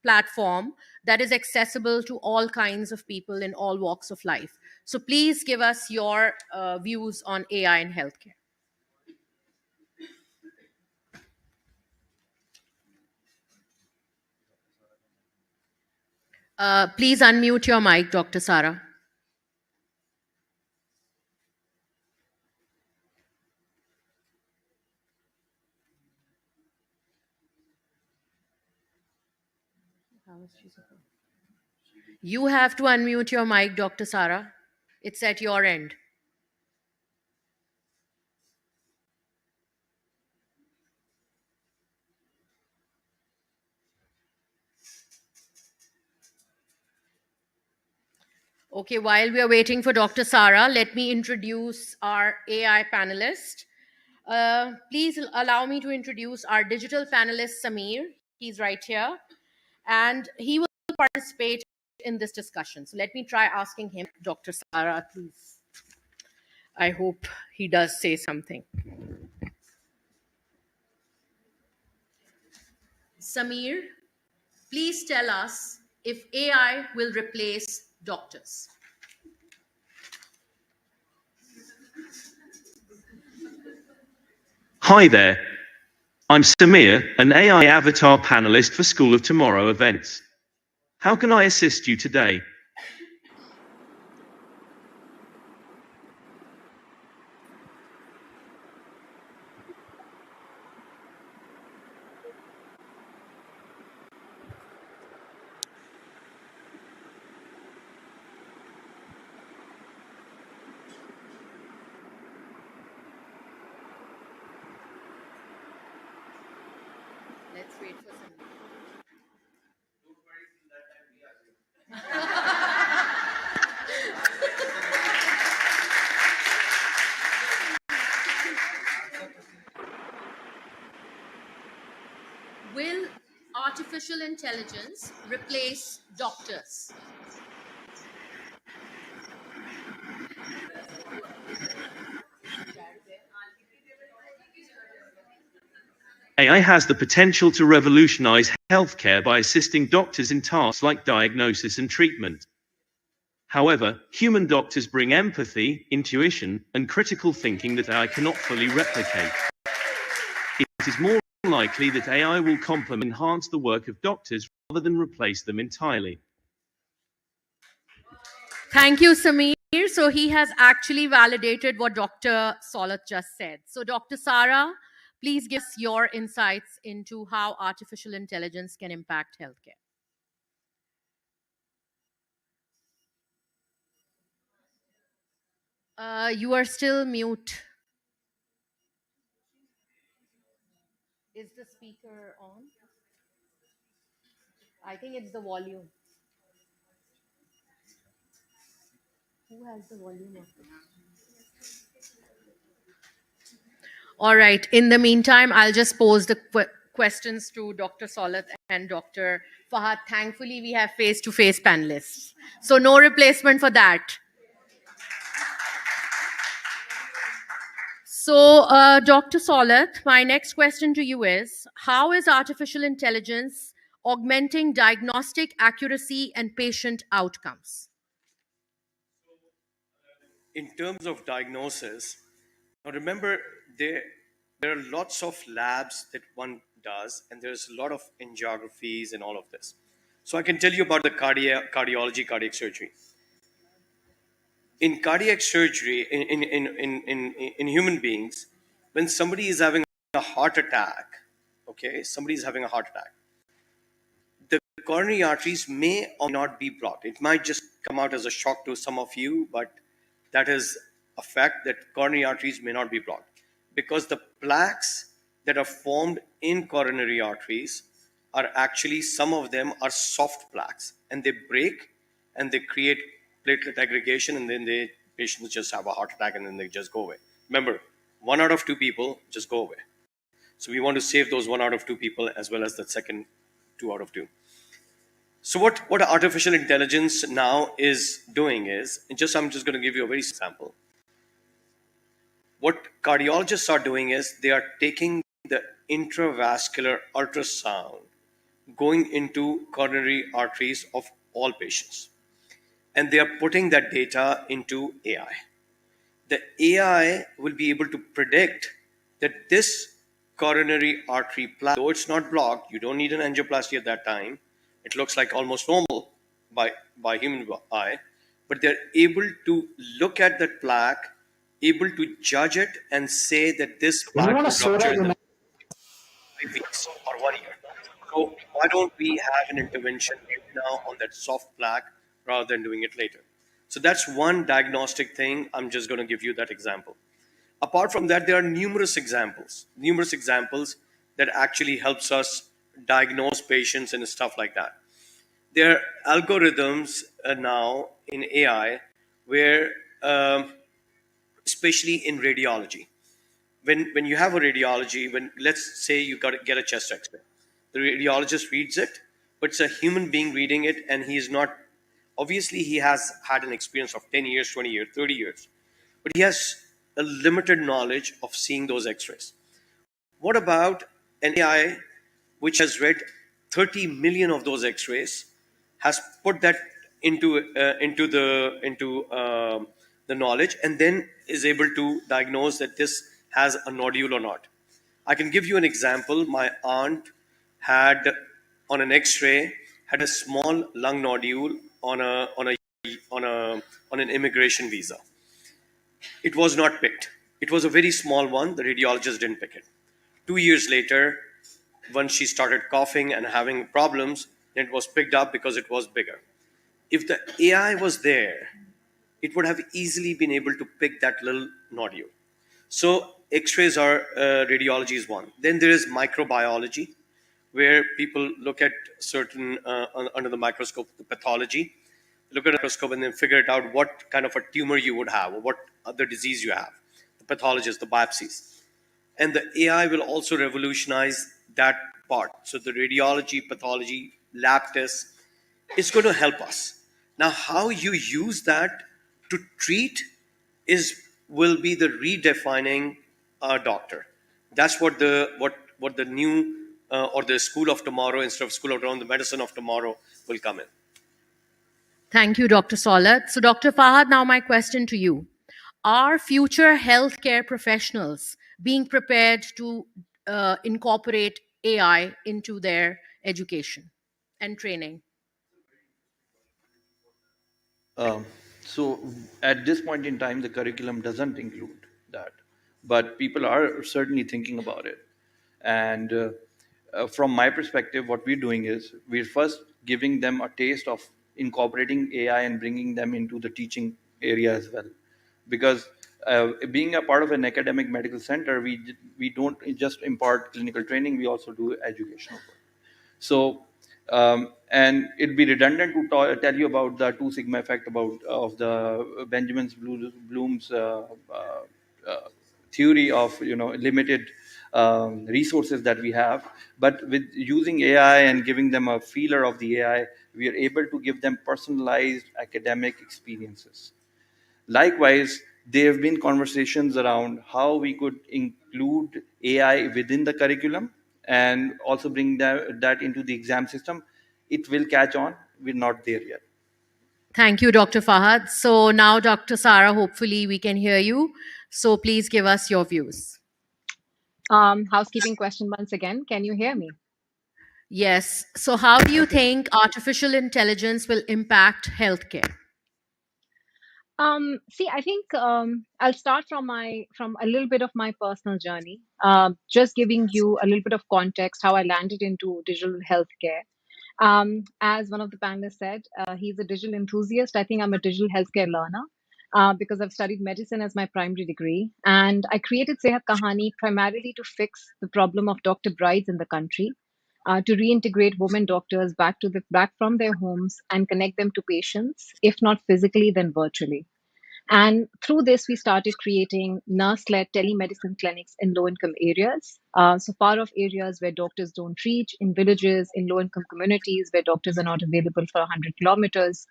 platform that is accessible to all kinds of people in all walks of life, so please give us your views on AI in healthcare. Please unmute your mic, Dr. Sara. You have to unmute your mic, Dr. Sara. It's at your end. Okay, while we are waiting for Dr. Sara, let me introduce our AI panelist. Please allow me to introduce our digital panelist, Samir. He's right here. And he will participate in this discussion. So let me try asking him, Dr. Sara, please. I hope he does say something. Samir, please tell us if AI will replace doctors. Hi there. I'm Samir, an AI avatar panelist for School of Tomorrow events. How can I assist you today? Let's wait for Samir. Will artificial intelligence replace doctors? AI has the potential to revolutionize healthcare by assisting doctors in tasks like diagnosis and treatment. However, human doctors bring empathy, intuition, and critical thinking that AI cannot fully replicate. It is more likely that AI will complement and enhance the work of doctors rather than replace them entirely. Thank you, Samir. So he has actually validated what Dr. Solat just said. So Dr. Sara, please give us your insights into how artificial intelligence can impact healthcare. You are still mute. Is the speaker on? I think it's the volume. Who has the volume of it? All right. In the meantime, I'll just pose the questions to Dr. Solat and Dr. Fahad. Thankfully, we have face-to-face panelists. So no replacement for that. So, Dr. Solat, my next question to you is, how is artificial intelligence augmenting diagnostic accuracy and patient outcomes? In terms of diagnosis, now remember there are lots of labs that one does, and there's a lot of angiographies and all of this. So I can tell you about the cardiology, cardiac surgery. In cardiac surgery, in human beings, when somebody is having a heart attack, okay, somebody is having a heart attack, the coronary arteries may or not be blocked. It might just come out as a shock to some of you, but that is a fact that coronary arteries may not be blocked because the plaques that are formed in coronary arteries are actually, some of them are soft plaques, and they break and they create platelet aggregation, and then the patients just have a heart attack and then they just go away. Remember, 1 out of 2 people just go away. So we want to save those 1 out of 2 people as well as the second 2 out of 2. So what artificial intelligence now is doing is, I'm just going to give you a very sample. What cardiologists are doing is they are taking the intravascular ultrasound going into coronary arteries of all patients, and they are putting that data into AI. The AI will be able to predict that this coronary artery plaque, though it's not blocked, you don't need an angioplasty at that time. It looks like almost normal by human eye, but they're able to look at that plaque, able to judge it and say that this plaque will rupture in the 5 weeks or 1 year. So why don't we have an intervention now on that soft plaque rather than doing it later. So that's one diagnostic thing. I'm just going to give you that example. Apart from that, there are numerous examples that actually helps us diagnose patients and stuff like that. There are algorithms now in AI where, especially in radiology, when you have a radiology, when let's say you got to get a chest X-ray, the radiologist reads it, but it's a human being reading it, and he is not, obviously he has had an experience of 10 years, 20 years, 30 years, but he has a limited knowledge of seeing those X-rays. What about an AI which has read 30 million of those X-rays, has put that into the knowledge, and then is able to diagnose that this has a nodule or not? I can give you an example. My aunt had, on an X-ray, had a small lung nodule on an immigration visa. It was not picked. It was a very small one. The radiologist didn't pick it. 2 years later, when she started coughing and having problems, it was picked up because it was bigger. If the AI was there, it would have easily been able to pick that little nodule. So X-rays are, radiology is one. Then there is microbiology, where people look at certain, under the microscope, the pathology, look at a microscope and then figure it out what kind of a tumor you would have or what other disease you have. The pathologist, the biopsies. And the AI will also revolutionize that part. So the radiology, pathology, lab tests, it's going to help us. Now, how you use that to treat will be the redefining a doctor. That's what the new, or the school of tomorrow, instead of school of tomorrow, the medicine of tomorrow will come in. Thank you, Dr. Solat. So, Dr. Fahad, now my question to you. Are future healthcare professionals being prepared to incorporate AI into their education and training? Um, so at this point in time, the curriculum doesn't include that, but people are certainly thinking about it. And from my perspective, what we're doing is we're first giving them a taste of incorporating AI and bringing them into the teaching area as well. Because being a part of an academic medical center, we don't just impart clinical training, we also do educational work. So, and it'd be redundant to tell you about the Two Sigma effect of the Benjamin Bloom's theory of limited resources that we have. But with using AI and giving them a feeler of the AI, we are able to give them personalized academic experiences. Likewise, there have been conversations around how we could include AI within the curriculum and also bring that into the exam system. It will catch on. We're not there yet. Thank you, Dr. Fahad. So now, Dr. Sarah, hopefully we can hear you. So please give us your views. Housekeeping question once again. Can you hear me? Yes. So how do you think artificial intelligence will impact healthcare? See, I think I'll start from a little bit of my personal journey, just giving you a little bit of context how I landed into digital healthcare. As one of the panelists said, he's a digital enthusiast. I think I'm a digital healthcare learner because I've studied medicine as my primary degree, and I created Sehat Kahani primarily to fix the problem of doctor brides in the country. To reintegrate women doctors back from their homes and connect them to patients, if not physically, then virtually. And through this, we started creating nurse-led telemedicine clinics in low-income areas. So far off areas where doctors don't reach, in villages, in low-income communities where doctors are not available for 100 kilometers.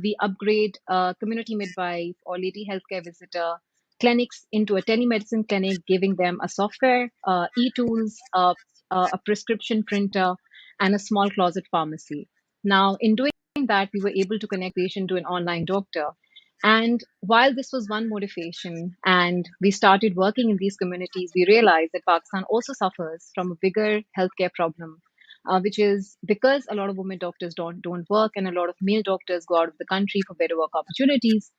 We upgrade community midwife or lady healthcare visitor clinics into a telemedicine clinic, giving them a software, e-tools, a prescription printer, and a small closet pharmacy. Now, in doing that, we were able to connect patient to an online doctor. And while this was one motivation, and we started working in these communities, we realized that Pakistan also suffers from a bigger healthcare problem, which is because a lot of women doctors don't work, and a lot of male doctors go out of the country for better work opportunities.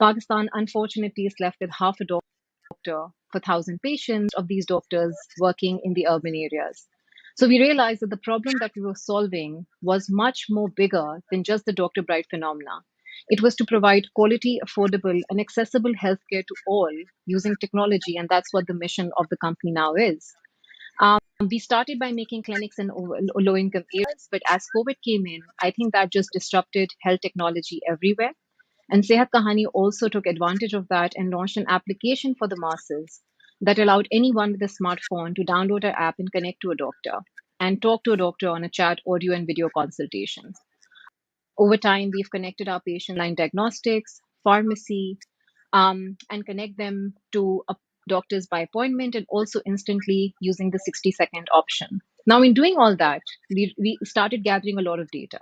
Pakistan, unfortunately, is left with half a doctor for 1,000 patients, of these doctors working in the urban areas. So we realized that the problem that we were solving was much more bigger than just the Dr. Bright phenomena. It was to provide quality, affordable, and accessible healthcare to all using technology, and that's what the mission of the company now is. We started by making clinics in low income areas, but as COVID came in, I think that just disrupted health technology everywhere. And Sehat Kahani also took advantage of that and launched an application for the masses that allowed anyone with a smartphone to download our app and connect to a doctor and talk to a doctor on a chat, audio, and video consultation. Over time, we've connected our patient line diagnostics, pharmacy, and connect them to doctors by appointment and also instantly using the 60-second option. Now, in doing all that, we started gathering a lot of data.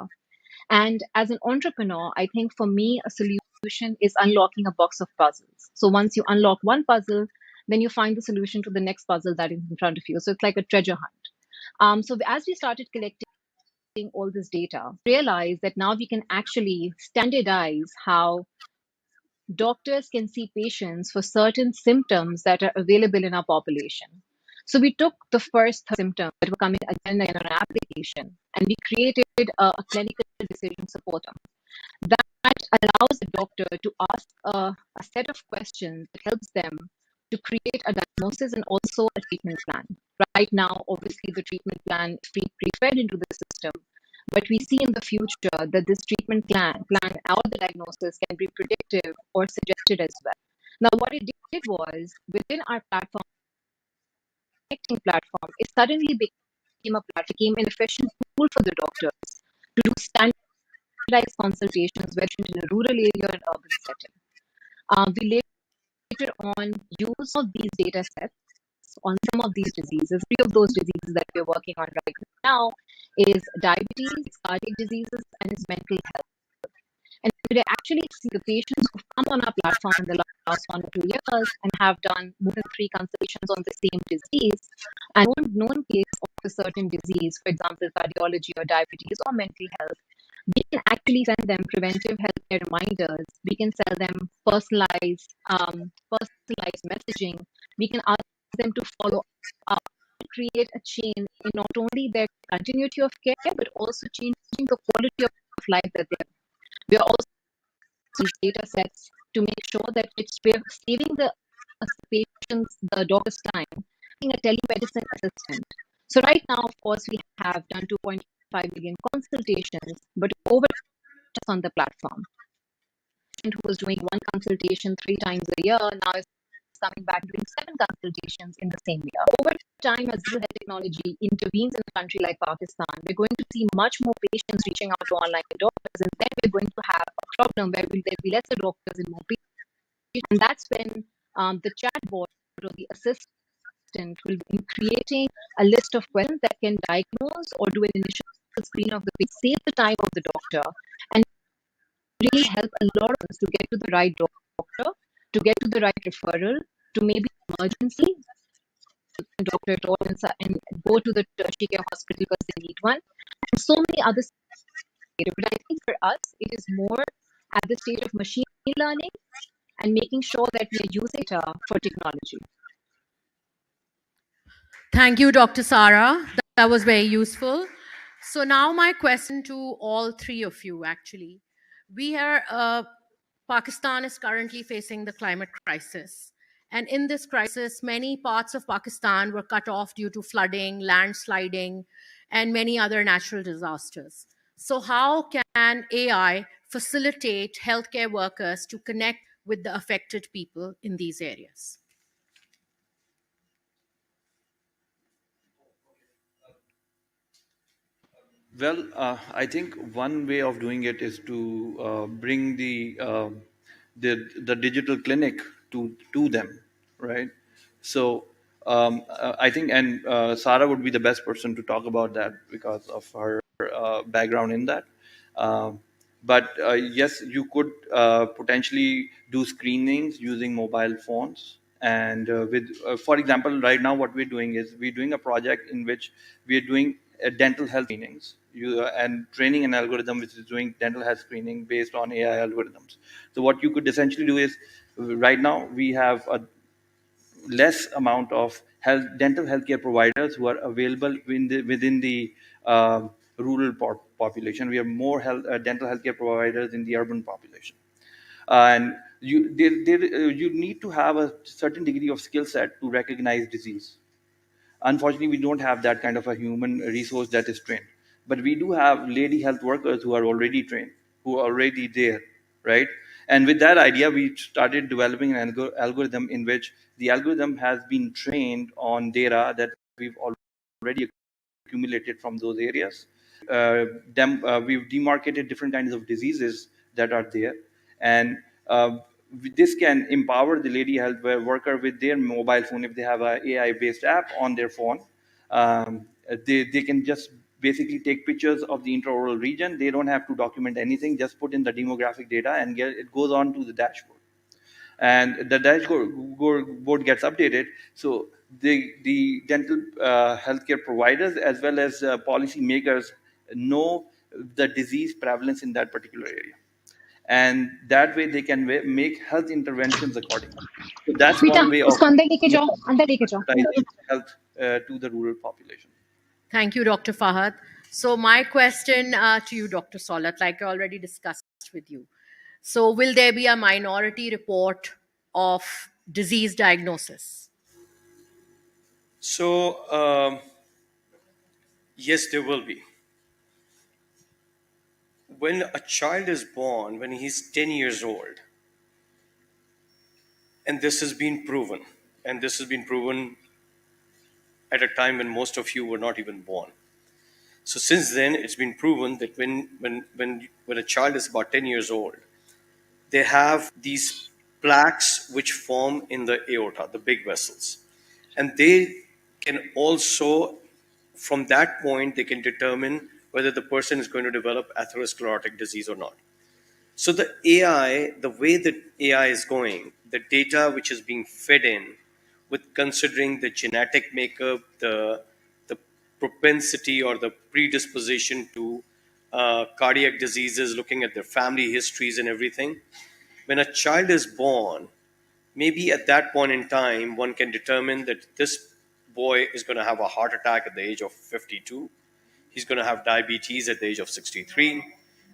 And as an entrepreneur, I think for me, a solution is unlocking a box of puzzles. So once you unlock one puzzle, then you find the solution to the next puzzle that is in front of you. So it's like a treasure hunt. So as we started collecting all this data, realized that now we can actually standardize how doctors can see patients for certain symptoms that are available in our population. So we took the first symptoms that were coming again and again on our application, and we created a clinical decision support that allows the doctor to ask a set of questions that helps them to create a diagnosis and also a treatment plan. Right now, obviously, the treatment plan is pre-fed into the system, but we see in the future that this treatment plan or the diagnosis can be predictive or suggested as well. Now, what it did was within our platform, connecting platform, it suddenly became an efficient tool for the doctors to do standardized consultations, whether in a rural area or an urban setting. We later on use of these data sets on some of these diseases. Three of those diseases that we're working on right now is diabetes, cardiac diseases, and is mental health. And we actually see the patients who've come on our platform in the last 1 or 2 years and have done more than 3 consultations on the same disease and known case of a certain disease, for example, cardiology or diabetes or mental health. We can actually send them preventive healthcare reminders. We can sell them personalized messaging. We can ask them to follow up, create a chain in not only their continuity of care, but also changing the quality of life that they have. We are also using these data sets to make sure that we're saving the patients, the doctor's time, being a telemedicine assistant. So right now, of course, we have done 2.5 million consultations, but over on the platform, who was doing 1 consultation 3 times a year now is coming back doing 7 consultations in the same year. Over time, as digital health technology intervenes in a country like Pakistan, we're going to see much more patients reaching out to online doctors, and then we're going to have a problem where there'll be lesser doctors and more patients. And that's when the chatbot or the assistant will be creating a list of questions that can diagnose or do an initial screen of the patient, save the time of the doctor, and really help a lot of us to get to the right doctor, to get to the right referral, to maybe emergency doctor at all, and go to the tertiary care hospital because they need one, and so many other. But I think for us, it is more at the stage of machine learning and making sure that we are using it for technology. Thank you, Dr. Sarah. That was very useful. So now my question to all 3 of you, actually. Pakistan is currently facing the climate crisis. And in this crisis, many parts of Pakistan were cut off due to flooding, landsliding, and many other natural disasters. So how can AI facilitate healthcare workers to connect with the affected people in these areas? Well, I think one way of doing it is to bring the digital clinic to them, right? So I think, and Sarah would be the best person to talk about that because of her background in that. But yes, you could potentially do screenings using mobile phones. And for example, right now what we're doing is we're doing a project in which we're doing dental health screenings and training an algorithm which is doing dental health screening based on AI algorithms. So what you could essentially do is right now we have a less amount of dental healthcare providers who are available within the rural population. We have more dental healthcare providers in the urban population. And you need to have a certain degree of skill set to recognize disease. Unfortunately, we don't have that kind of a human resource that is trained. But we do have lady health workers who are already trained, who are already there, right? And with that idea, we started developing an algorithm in which the algorithm has been trained on data that we've already accumulated from those areas. We've demarcated different kinds of diseases that are there, and this can empower the lady health worker with their mobile phone. If they have an AI-based app on their phone, they can just basically take pictures of the intraoral region. They don't have to document anything, just put in the demographic data and it goes on to the dashboard. And the dashboard gets updated. So the dental healthcare providers as well as policy makers know the disease prevalence in that particular area. And that way they can make health interventions accordingly. So that's बेटा one way of इसको अंदर लेके जाओ health to the rural population. Thank you, Dr. Fahad. So my question to you, Dr. Solat, like I already discussed with you. So will there be a minority report of disease diagnosis? So, yes, there will be. When a child is born, when he's 10 years old, and this has been proven, and this has been proven at a time when most of you were not even born. So since then, it's been proven that when a child is about 10 years old, they have these plaques which form in the aorta, the big vessels. And they can also, from that point, they can determine whether the person is going to develop atherosclerotic disease or not. So the AI, the way that AI is going, the data which is being fed in with considering the genetic makeup, the propensity or the predisposition to cardiac diseases, looking at their family histories and everything. When a child is born, maybe at that point in time, one can determine that this boy is going to have a heart attack at the age of 52. He's going to have diabetes at the age of 63.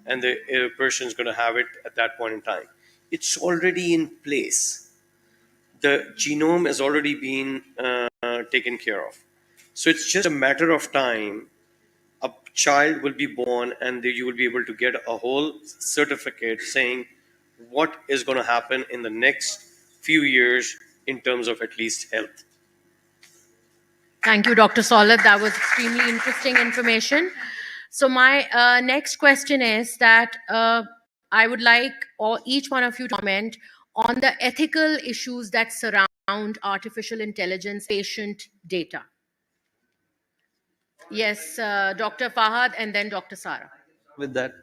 And the person is going to have it at that point in time. It's already in place. The genome has already been taken care of. So it's just a matter of time. A child will be born and you will be able to get a whole certificate saying what is going to happen in the next few years in terms of at least health. Thank you, Dr. Solat. That was extremely interesting information. So my next question is that I would like each one of you to comment on the ethical issues that surround artificial intelligence patient data. Yes, Dr. Fahad and then Dr. Sara. With that,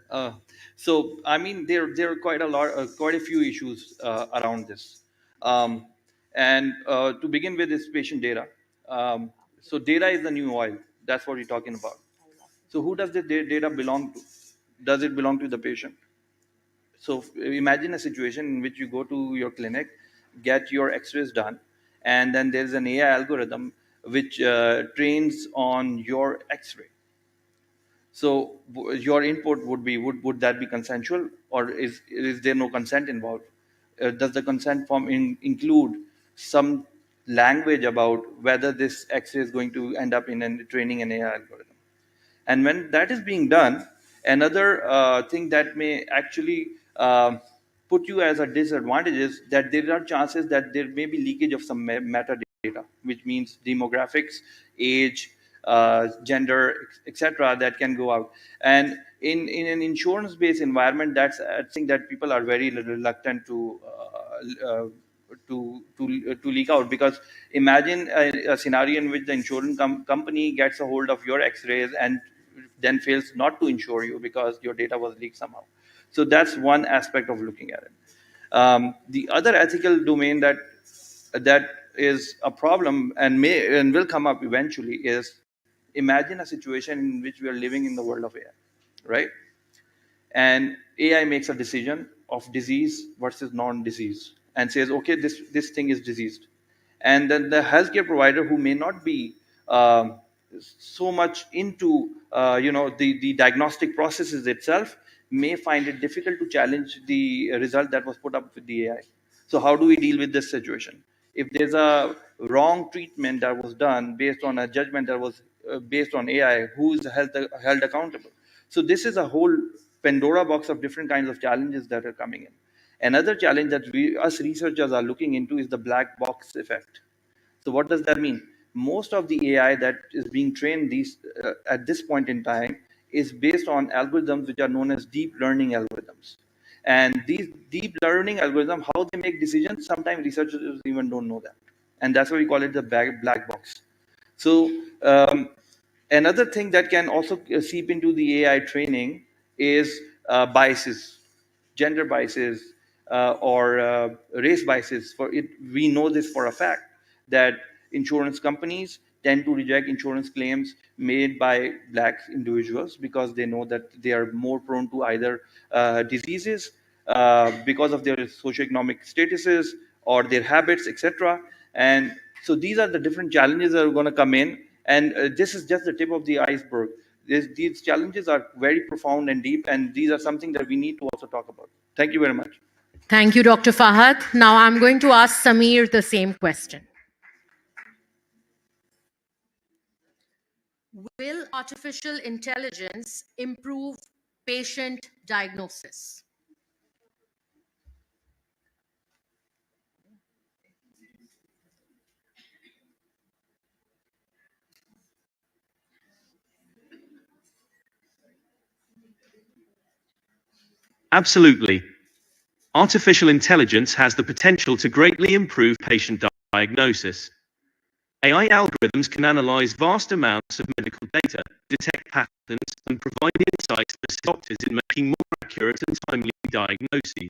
so I mean, there are quite a few issues around this, and to begin with is patient data. So data is the new oil. That's what we're talking about. So who does the data belong to? Does it belong to the patient? So imagine a situation in which you go to your clinic, get your X-rays done, and then there's an AI algorithm which trains on your X-ray. So your input would be, would that be consensual, or is there no consent involved? Does the consent form include some language about whether this X-ray is going to end up in training an AI algorithm? And when that is being done, another thing that may actually put you as a disadvantage is that there are chances that there may be leakage of some metadata, which means demographics, age, gender, etc., that can go out. And in an insurance-based environment, that's a thing that people are very reluctant to leak out, because imagine a scenario in which the insurance company gets a hold of your X-rays and then fails not to insure you because your data was leaked somehow. So that's one aspect of looking at it. The other ethical domain that is a problem and will come up eventually is, imagine a situation in which we are living in the world of AI, right? And AI makes a decision of disease versus non-disease and says, okay, this thing is diseased. And then the healthcare provider who may not be so much into the diagnostic processes itself may find it difficult to challenge the result that was put up with the AI. So how do we deal with this situation? If there's a wrong treatment that was done based on a judgment that was based on AI, who is held accountable? So this is a whole Pandora box of different kinds of challenges that are coming in. Another challenge that us researchers are looking into is the black box effect. So what does that mean? Most of the AI that is being trained at this point in time is based on algorithms which are known as deep learning algorithms. And these deep learning algorithms, how they make decisions, sometimes researchers even don't know that. And that's why we call it the black box. So another thing that can also seep into the AI training is biases, gender biases, or race biases. For it, we know this for a fact that insurance companies tend to reject insurance claims made by black individuals because they know that they are more prone to either diseases because of their socioeconomic statuses or their habits, etc. And so these are the different challenges that are going to come in, and this is just the tip of the iceberg. These challenges are very profound and deep, and these are something that we need to also talk about. Thank you very much. Thank you, Dr. Fahad. Now I'm going to ask Samir the same question. Will artificial intelligence improve patient diagnosis? Absolutely. Artificial intelligence has the potential to greatly improve patient diagnosis. AI algorithms can analyze vast amounts of medical data, detect patterns, and provide insights to doctors in making more accurate and timely diagnoses.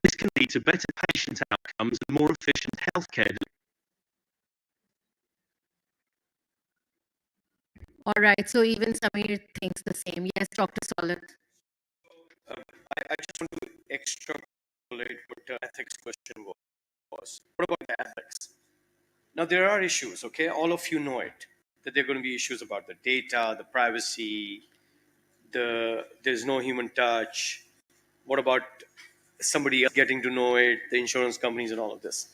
This can lead to better patient outcomes and more efficient healthcare. All right, so even Samir thinks the same. Yes, Dr. Solit. I just want to extrapolate what the ethics question was. What about the ethics? Now, there are issues, okay? All of you know it, that there are going to be issues about the data, the privacy, there's no human touch. What about somebody else getting to know it, the insurance companies and all of this?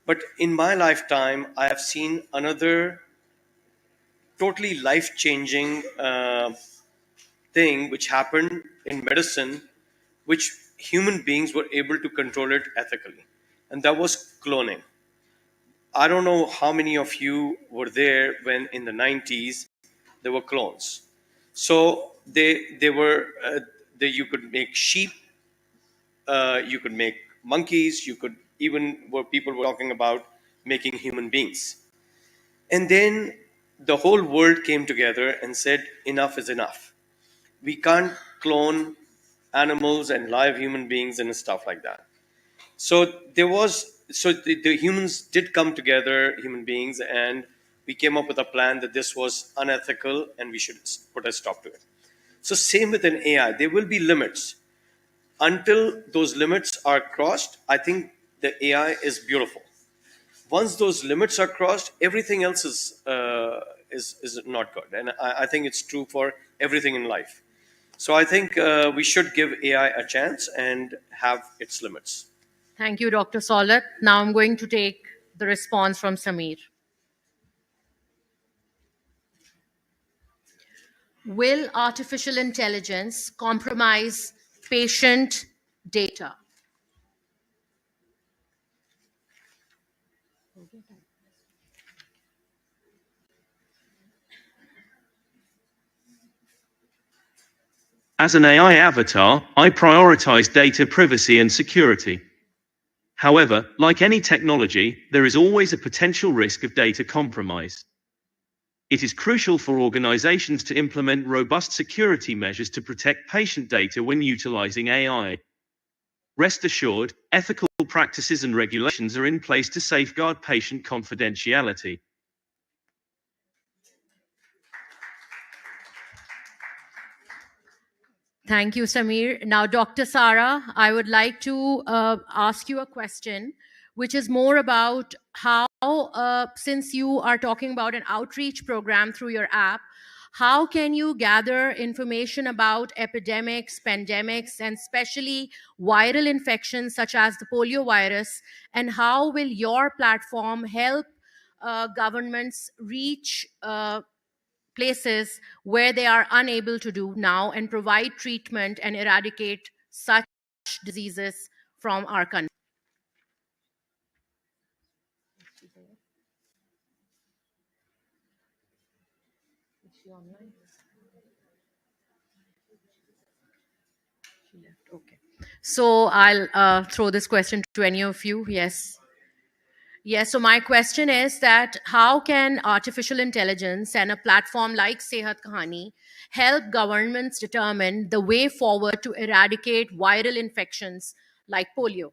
But in my lifetime, I have seen another totally life-changing thing which happened in medicine, which human beings were able to control it ethically. And that was cloning. I don't know how many of you were there when in the 90s there were clones. So they were you could make sheep, you could make monkeys, you could even where people were talking about making human beings. And then the whole world came together and said enough is enough. We can't clone animals and live human beings and stuff like that. So the humans did come together, human beings, and we came up with a plan that this was unethical and we should put a stop to it. So same with an AI, there will be limits. Until those limits are crossed, I think the AI is beautiful. Once those limits are crossed, everything else is not good, and I think it's true for everything in life. So I think we should give AI a chance and have its limits. Thank you, Dr. Solit. Now I'm going to take the response from Samir. Will artificial intelligence compromise patient data? As an AI avatar, I prioritize data privacy and security. However, like any technology, there is always a potential risk of data compromise. It is crucial for organizations to implement robust security measures to protect patient data when utilizing AI. Rest assured, ethical practices and regulations are in place to safeguard patient confidentiality. Thank you, Samir. Now, Dr. Sara, I would like to ask you a question. which is more about how, since you are talking about an outreach program through your app, how can you gather information about epidemics, pandemics, and especially viral infections such as the polio virus? And how will your platform help governments reach places where they are unable to do now and provide treatment and eradicate such diseases from our country? Okay. So I'll throw this question to any of you. Yes. Yes. So my question is that how can artificial intelligence and a platform like Sehat Kahani help governments determine the way forward to eradicate viral infections like polio?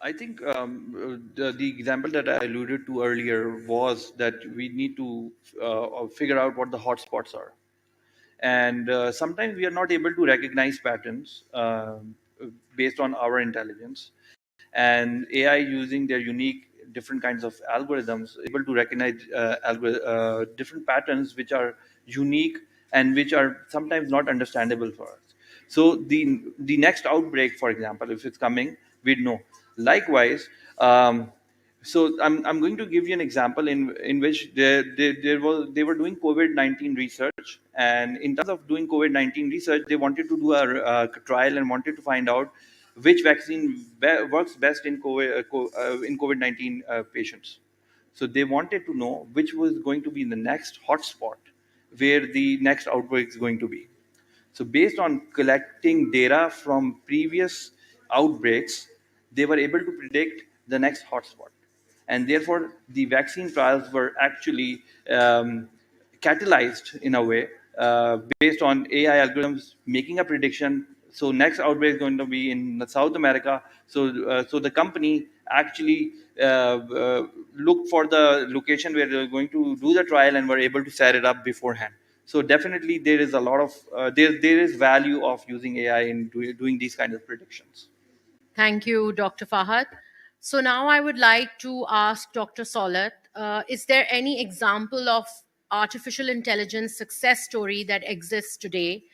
I think the example that I alluded to earlier was that we need to figure out what the hotspots are. And sometimes we are not able to recognize patterns based on our intelligence. And AI, using their unique different kinds of algorithms, able to recognize different patterns which are unique and which are sometimes not understandable for us. So the next outbreak, for example, if it's coming, we'd know. Likewise, so I'm going to give you an example in which they were doing COVID-19 research, and in terms of doing COVID-19 research, they wanted to do a trial and wanted to find out which vaccine works best in COVID-19 patients. So they wanted to know which was going to be the next hotspot where the next outbreak is going to be. So based on collecting data from previous outbreaks, they were able to predict the next hotspot. And therefore, the vaccine trials were actually catalyzed in a way based on AI algorithms making a prediction. So next outbreak is going to be in South America. So the company actually looked for the location where they're going to do the trial and were able to set it up beforehand. So definitely there is a lot of there is value of using AI in doing these kind of predictions. Thank you, Dr. Fahad. So now I would like to ask Dr. Solat, is there any example of artificial intelligence success story that exists today?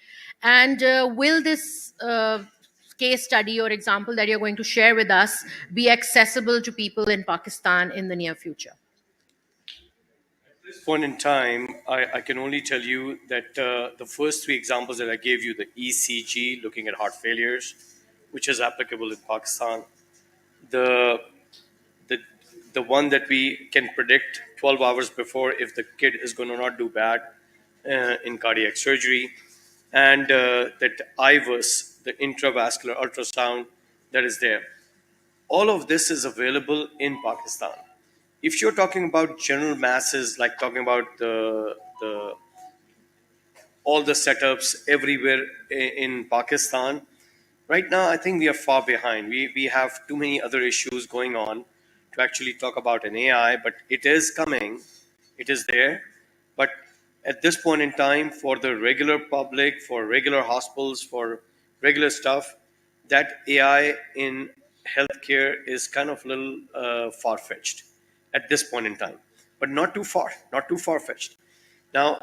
And will this case study or example that you're going to share with us be accessible to people in Pakistan in the near future? At this point in time, I can only tell you that the first three examples that I gave you, the ECG, looking at heart failures, which is applicable in Pakistan, the the the one that we can predict 12 hours before if the kid is going to not do bad in cardiac surgery, and that IVUS, the intravascular ultrasound that is there. All of this is available in Pakistan. If you're talking about general masses, like talking about the all the setups everywhere in Pakistan, right now I think we are far behind. We have too many other issues going on to actually talk about an AI, but it is coming, it is there. But at this point in time, for the regular public, for regular hospitals, for regular stuff, that AI in healthcare is kind of a little far-fetched at this point in time, but not too far, not too far-fetched. Now,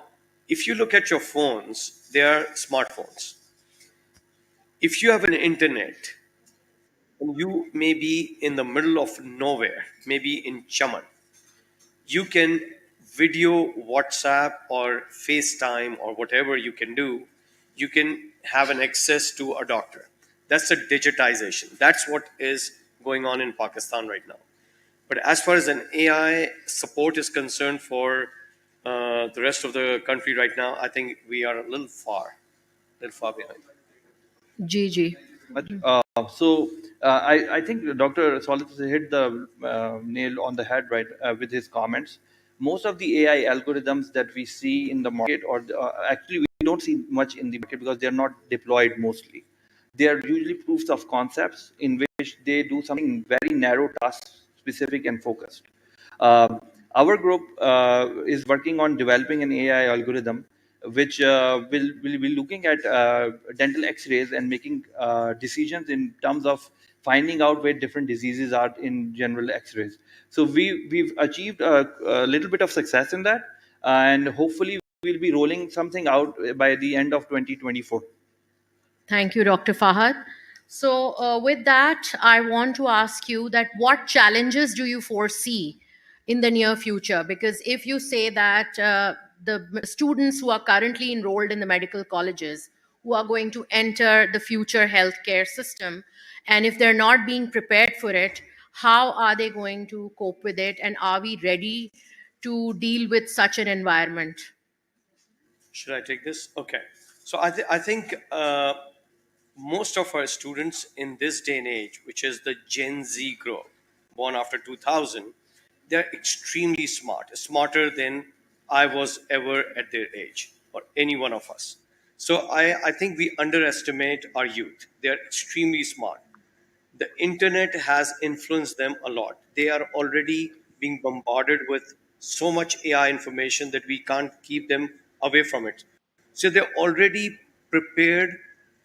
if you look at your phones, they are smartphones. If you have an internet and you may be in the middle of nowhere, maybe in Chaman, you can video WhatsApp or FaceTime or whatever you can do. You can have an access to a doctor. That's a digitization. That's what is going on in Pakistan right now. But as far as an AI support is concerned for the rest of the country right now, I think we are a little far behind. Gigi. I think Dr. Solis hit the nail on the head right with his comments. Most of the AI algorithms that we see in the market, or actually we don't see much in the market because they are not deployed mostly. They are usually proofs of concepts in which they do something very narrow, task specific and focused. Our group is working on developing an AI algorithm which will be looking at dental x-rays and making decisions in terms of finding out where different diseases are in general X-rays. So we've achieved a little bit of success in that, and hopefully we'll be rolling something out by the end of 2024. Thank you, Dr. Fahad. So, with that, I want to ask you that what challenges do you foresee in the near future? Because if you say that the students who are currently enrolled in the medical colleges, who are going to enter the future healthcare system, and if they're not being prepared for it, how are they going to cope with it? And are we ready to deal with such an environment? Should I take this? Okay. So I think most of our students in this day and age, which is the Gen Z group, born after 2000, they're extremely smart, smarter than I was ever at their age or any one of us. So I think we underestimate our youth. They're extremely smart. The internet has influenced them a lot. They are already being bombarded with so much AI information that we can't keep them away from it. So they're already prepared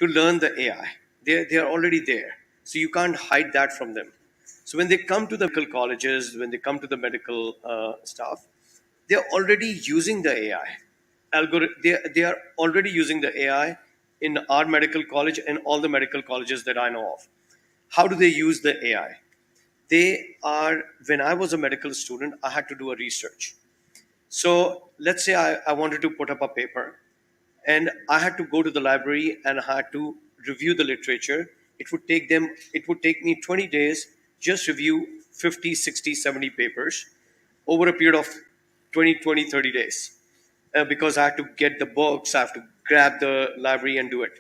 to learn the AI. They're already there. So you can't hide that from them. So when they come to the medical colleges, when they come to the medical staff, they're already using the AI. They are already using the AI in our medical college and all the medical colleges that I know of. How do they use the AI? When I was a medical student, I had to do a research. So let's say I wanted to put up a paper and I had to go to the library and I had to review the literature. It would take me 20 days, just review 50, 60, 70 papers over a period of 20, 30 days. Because I had to get the books, I have to grab the library and do it.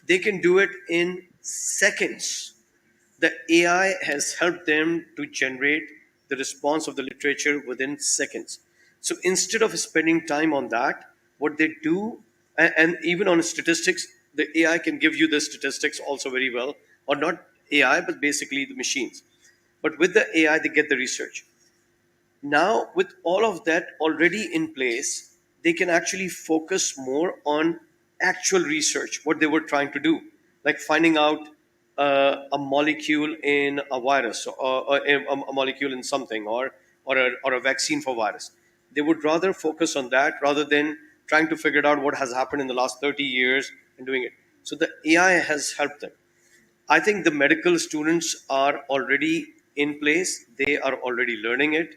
They can do it in seconds. The AI has helped them to generate the response of the literature within seconds. So instead of spending time on that, what they do, and even on statistics, the AI can give you the statistics also very well, or not AI, but basically the machines. But with the AI, they get the research. Now, with all of that already in place, they can actually focus more on actual research, what they were trying to do, like finding out a molecule in a virus, or a molecule in something, or a vaccine for virus. They would rather focus on that rather than trying to figure out what has happened in the last 30 years and doing it. So the AI has helped them. I think the medical students are already in place. They are already learning it.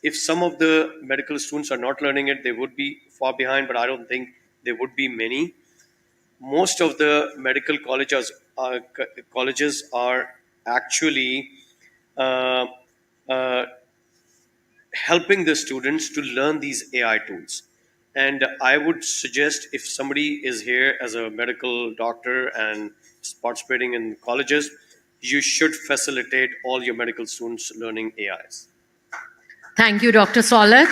If some of the medical students are not learning it, they would be far behind, but I don't think there would be many. Most of the medical colleges are actually uh, uh, helping the students to learn these AI tools. And I would suggest, if somebody is here as a medical doctor and is participating in colleges, you should facilitate all your medical students learning AIs. Thank you, Dr. Solat.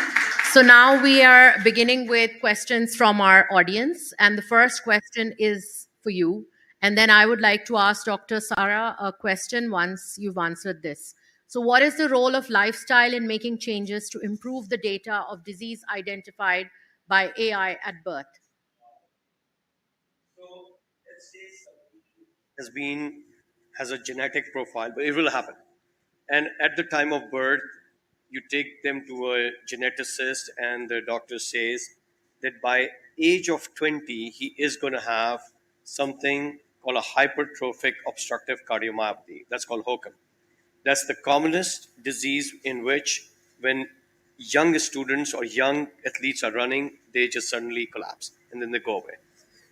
So now we are beginning with questions from our audience. And the first question is for you. And then I would like to ask Dr. Sara a question once you've answered this. So, what is the role of lifestyle in making changes to improve the data of disease identified by AI at birth? So let's say somebody has a genetic profile, but it will happen. And at the time of birth, you take them to a geneticist, and the doctor says that by age of 20, he is going to have something called a hypertrophic obstructive cardiomyopathy. That's called HOCM. That's the commonest disease in which, when young students or young athletes are running, they just suddenly collapse and then they go away.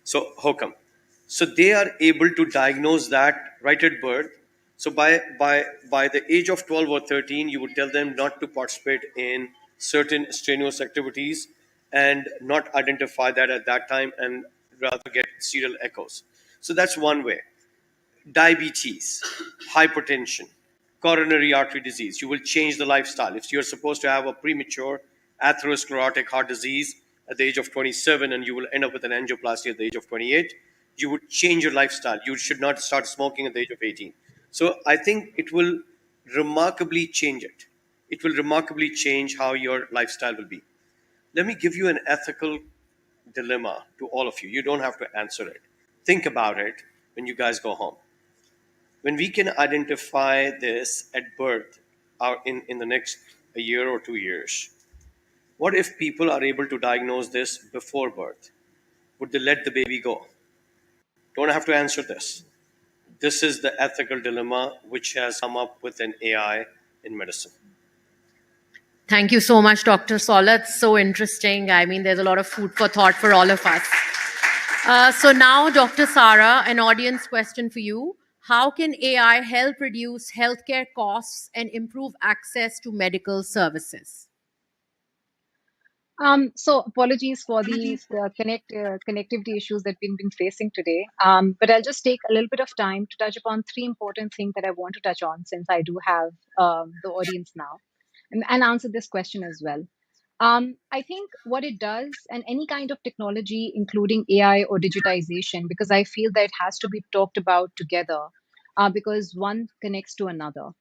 So HOCM. So they are able to diagnose that right at birth. So by the age of 12 or 13, you would tell them not to participate in certain strenuous activities and not identify that at that time, and rather get serial echoes. So that's one way. Diabetes, hypertension, coronary artery disease. You will change the lifestyle. If you're supposed to have a premature atherosclerotic heart disease at the age of 27 and you will end up with an angioplasty at the age of 28, you would change your lifestyle. You should not start smoking at the age of 18. So I think it will remarkably change it. It will remarkably change how your lifestyle will be. Let me give you an ethical dilemma to all of you. You don't have to answer it. Think about it when you guys go home. When we can identify this at birth, in the next a year or 2 years, what if people are able to diagnose this before birth? Would they let the baby go? Don't have to answer this. This is the ethical dilemma which has come up with an AI in medicine. Thank you so much, Dr. Sola. It's so interesting. I mean, there's a lot of food for thought for all of us. So now, Dr. Sara, an audience question for you. How can AI help reduce healthcare costs and improve access to medical services? So apologies for the connectivity issues that we've been facing today. But I'll just take a little bit of time to touch upon three important things that I want to touch on, since I do have the audience now, and answer this question as well. I think what it does, and any kind of technology, including AI or digitization, because I feel that it has to be talked about together, because one connects to another.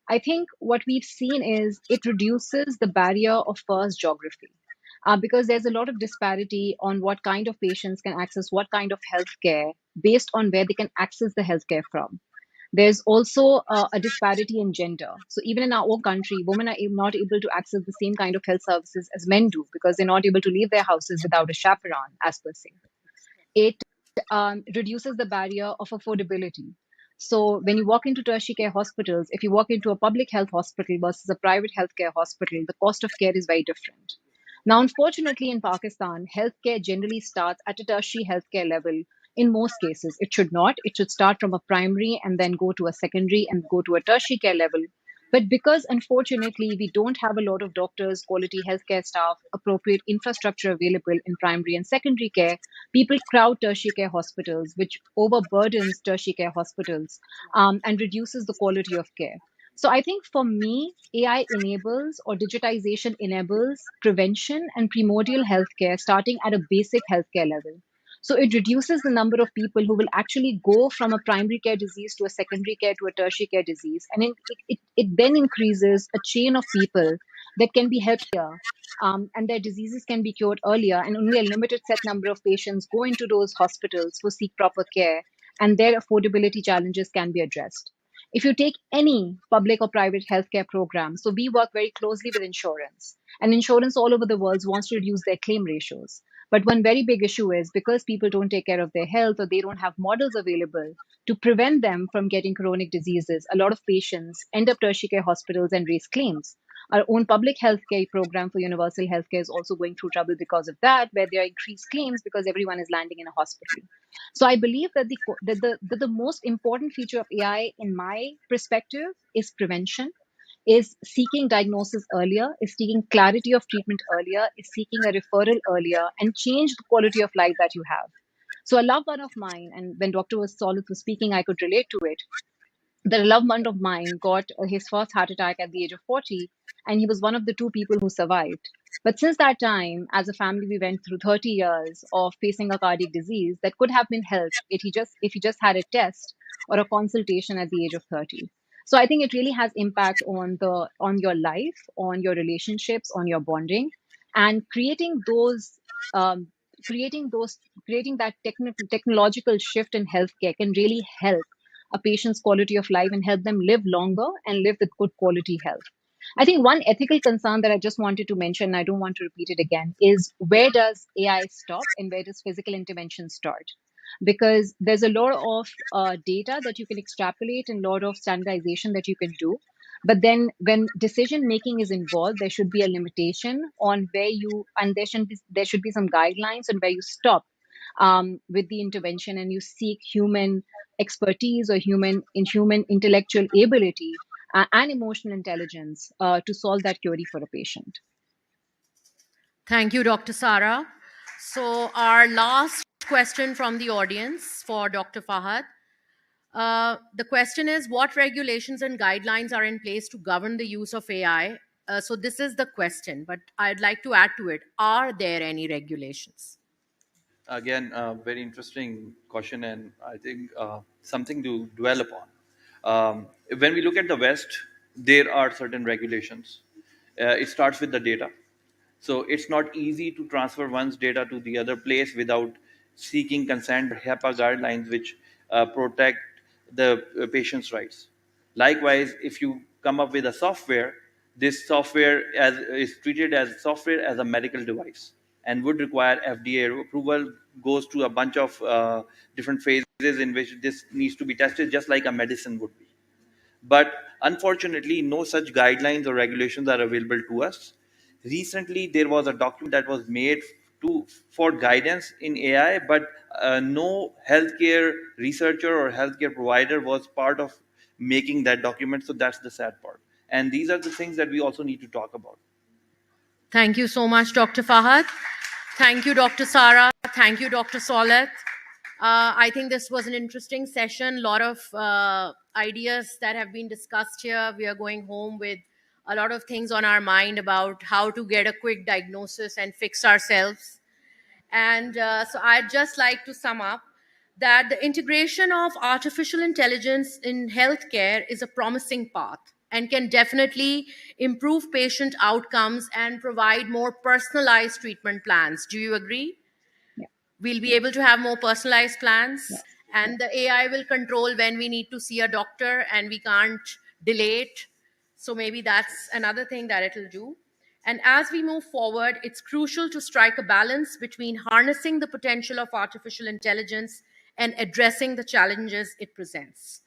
I think what we've seen is it reduces the barrier of first geography, because there's a lot of disparity on what kind of patients can access what kind of healthcare based on where they can access the healthcare from. There's also a disparity in gender. So even in our own country, women are not able to access the same kind of health services as men do, because they're not able to leave their houses without a chaperone, as per se. It reduces the barrier of affordability. So when you walk into tertiary care hospitals, if you walk into a public health hospital versus a private healthcare hospital, the cost of care is very different. Now, unfortunately, in Pakistan, healthcare generally starts at a tertiary healthcare level. In most cases, it should not. It should start from a primary and then go to a secondary and go to a tertiary care level. But because unfortunately we don't have a lot of doctors, quality healthcare staff, appropriate infrastructure available in primary and secondary care, people crowd tertiary care hospitals, which overburdens tertiary care hospitals, and reduces the quality of care. So I think for me, AI enables, or digitization enables, prevention and primordial healthcare starting at a basic healthcare level. So it reduces the number of people who will actually go from a primary care disease to a secondary care to a tertiary care disease. And it then increases a chain of people that can be helped here. And their diseases can be cured earlier, and only a limited set number of patients go into those hospitals who seek proper care, and their affordability challenges can be addressed. If you take any public or private healthcare program, so we work very closely with insurance, and insurance all over the world wants to reduce their claim ratios. But one very big issue is, because people don't take care of their health, or they don't have models available to prevent them from getting chronic diseases, a lot of patients end up tertiary care hospitals and raise claims. Our own public healthcare program for universal healthcare is also going through trouble because of that, where there are increased claims because everyone is landing in a hospital. So I believe that the most important feature of AI, in my perspective, is prevention, is seeking diagnosis earlier, is seeking clarity of treatment earlier, is seeking a referral earlier, and change the quality of life that you have. So a loved one of mine, and when Dr. Solid was speaking, I could relate to it, that a loved one of mine got his first heart attack at the age of 40, and he was one of the two people who survived. But since that time, as a family, we went through 30 years of facing a cardiac disease that could have been helped if he just had a test or a consultation at the age of 30. So I think it really has impact on your life, on your relationships, on your bonding, and um, creating those creating that technological shift in healthcare can really help a patient's quality of life and help them live longer and live with good quality health. I think one ethical concern that I just wanted to mention, and I don't want to repeat it again, is where does AI stop and where does physical intervention start? Because there's a lot of data that you can extrapolate and a lot of standardization that you can do. But then when decision making is involved, there should be a limitation on where you, and there should be some guidelines on where you stop with the intervention, and you seek human expertise or human intellectual ability and emotional intelligence to solve that query for a patient. Thank you, Dr. Sara. So our last question from the audience for Dr. Fahad. The question is, what regulations and guidelines are in place to govern the use of AI? So this is the question, but I'd like to add to it. Are there any regulations? Again, very interesting question, and I think something to dwell upon. When we look at the West, there are certain regulations. It starts with the data. So it's not easy to transfer one's data to the other place without seeking consent. HIPAA guidelines, which protect the patient's rights. Likewise, if you come up with a software, this software is treated as software as a medical device and would require FDA approval, goes through a bunch of different phases in which this needs to be tested, just like a medicine would be. But unfortunately, no such guidelines or regulations are available to us. Recently, there was a document that was made for guidance in AI, but no healthcare researcher or healthcare provider was part of making that document. So that's the sad part. And these are the things that we also need to talk about. Thank you so much, Dr. Fahad. Thank you, Dr. Sara. Thank you, Dr. Solet. I think this was an interesting session. A lot of ideas that have been discussed here. We are going home with a lot of things on our mind about how to get a quick diagnosis and fix ourselves. And so I'd just like to sum up that the integration of artificial intelligence in healthcare is a promising path and can definitely improve patient outcomes and provide more personalized treatment plans. Do you agree? We'll be able to have more personalized plans, and the AI will control when we need to see a doctor and we can't delay it. So maybe that's another thing that it'll do. And as we move forward, it's crucial to strike a balance between harnessing the potential of artificial intelligence and addressing the challenges it presents.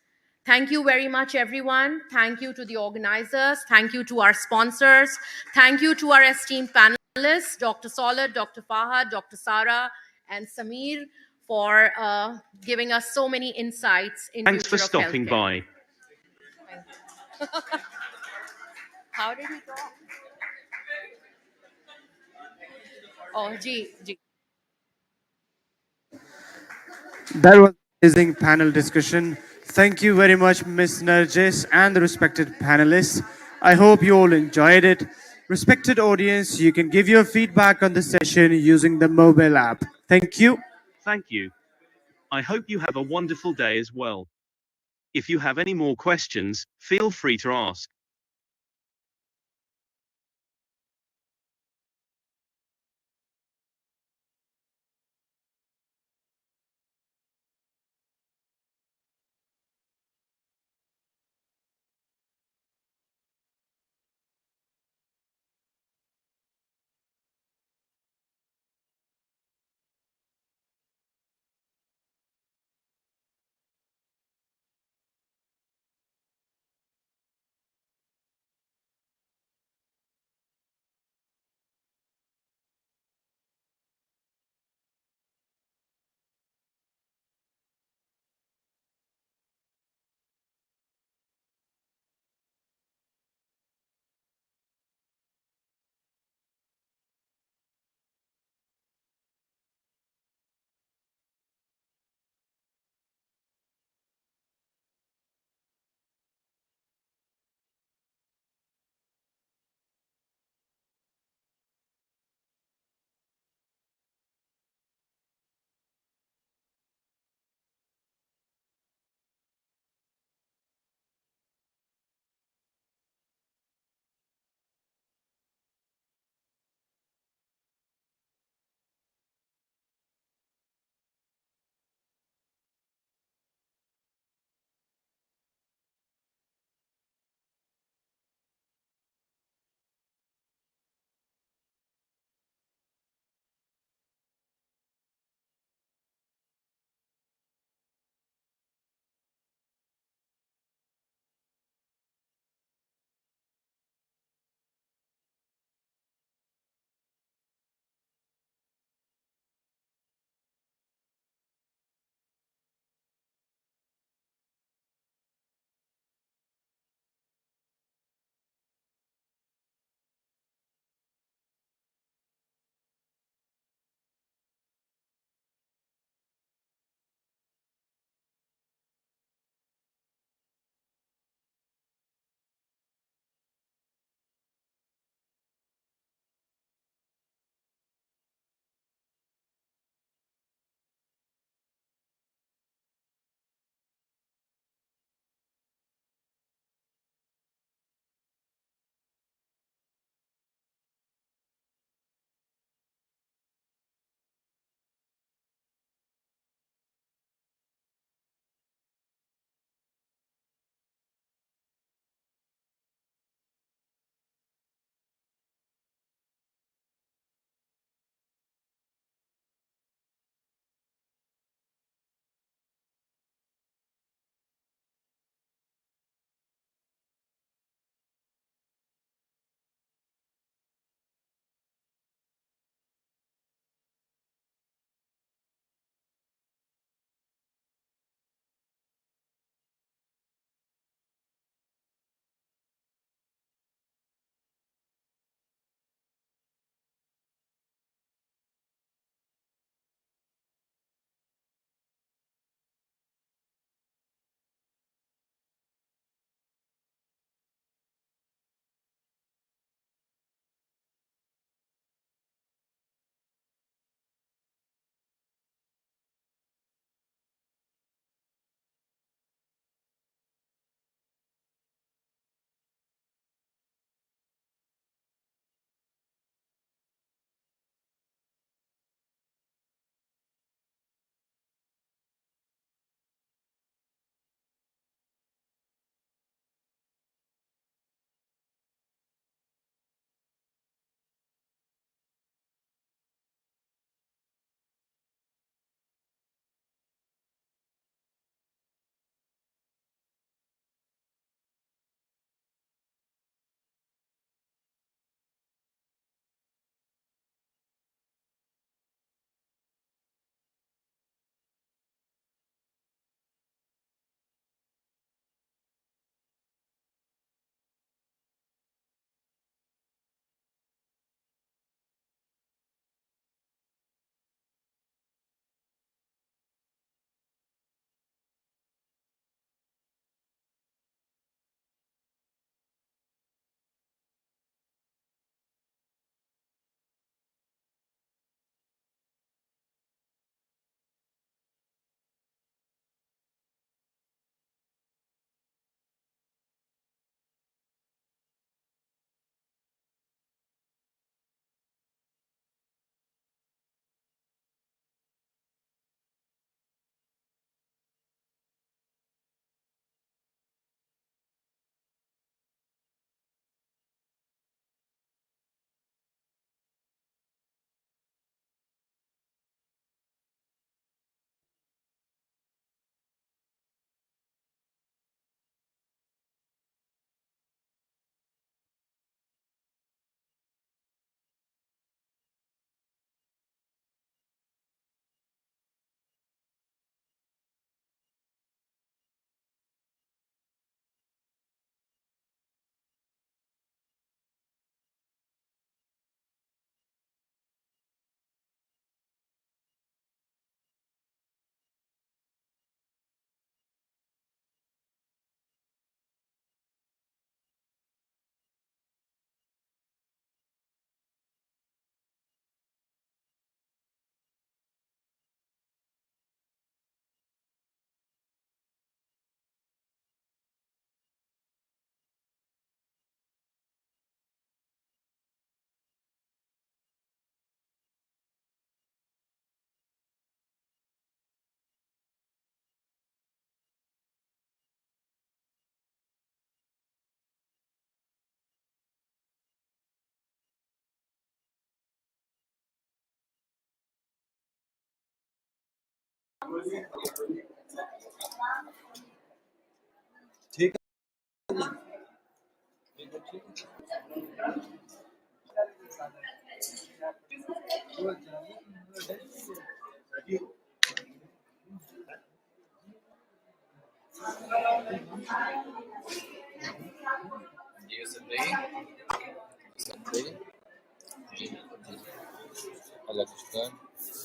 Thank you very much, everyone. Thank you to the organizers. Thank you to our sponsors. Thank you to our esteemed panelists, Dr. Solet, Dr. Fahad, Dr. Sara, and Samir, for giving us so many insights in Thanks for future of stopping healthcare. by. How did he talk? Oh, gee. That was amazing panel discussion. Thank you very much, Ms. Narjis and the respected panelists. I hope you all enjoyed it. Respected audience, you can give your feedback on the session using the mobile app. Thank you. Thank you. I hope you have a wonderful day as well. If you have any more questions, feel free to ask.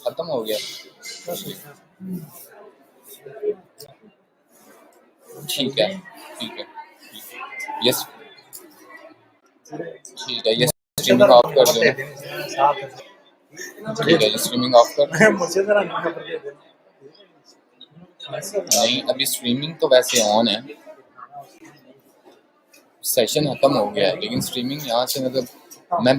खत्म हो गया ठीक है yes ठीक है ये streaming of कर दो ठीक है ये स्ट्रीमिंग ऑफ कर दो नहीं अभी स्ट्रीमिंग तो वैसे ऑन है सेशन खत्म हो गया है लेकिन स्ट्रीमिंग यहाँ से मतलब मैं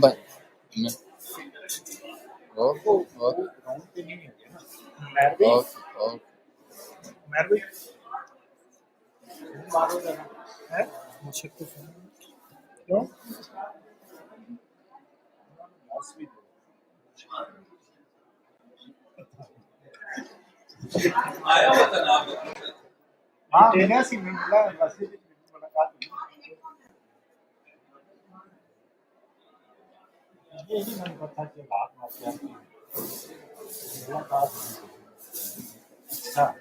अच्छा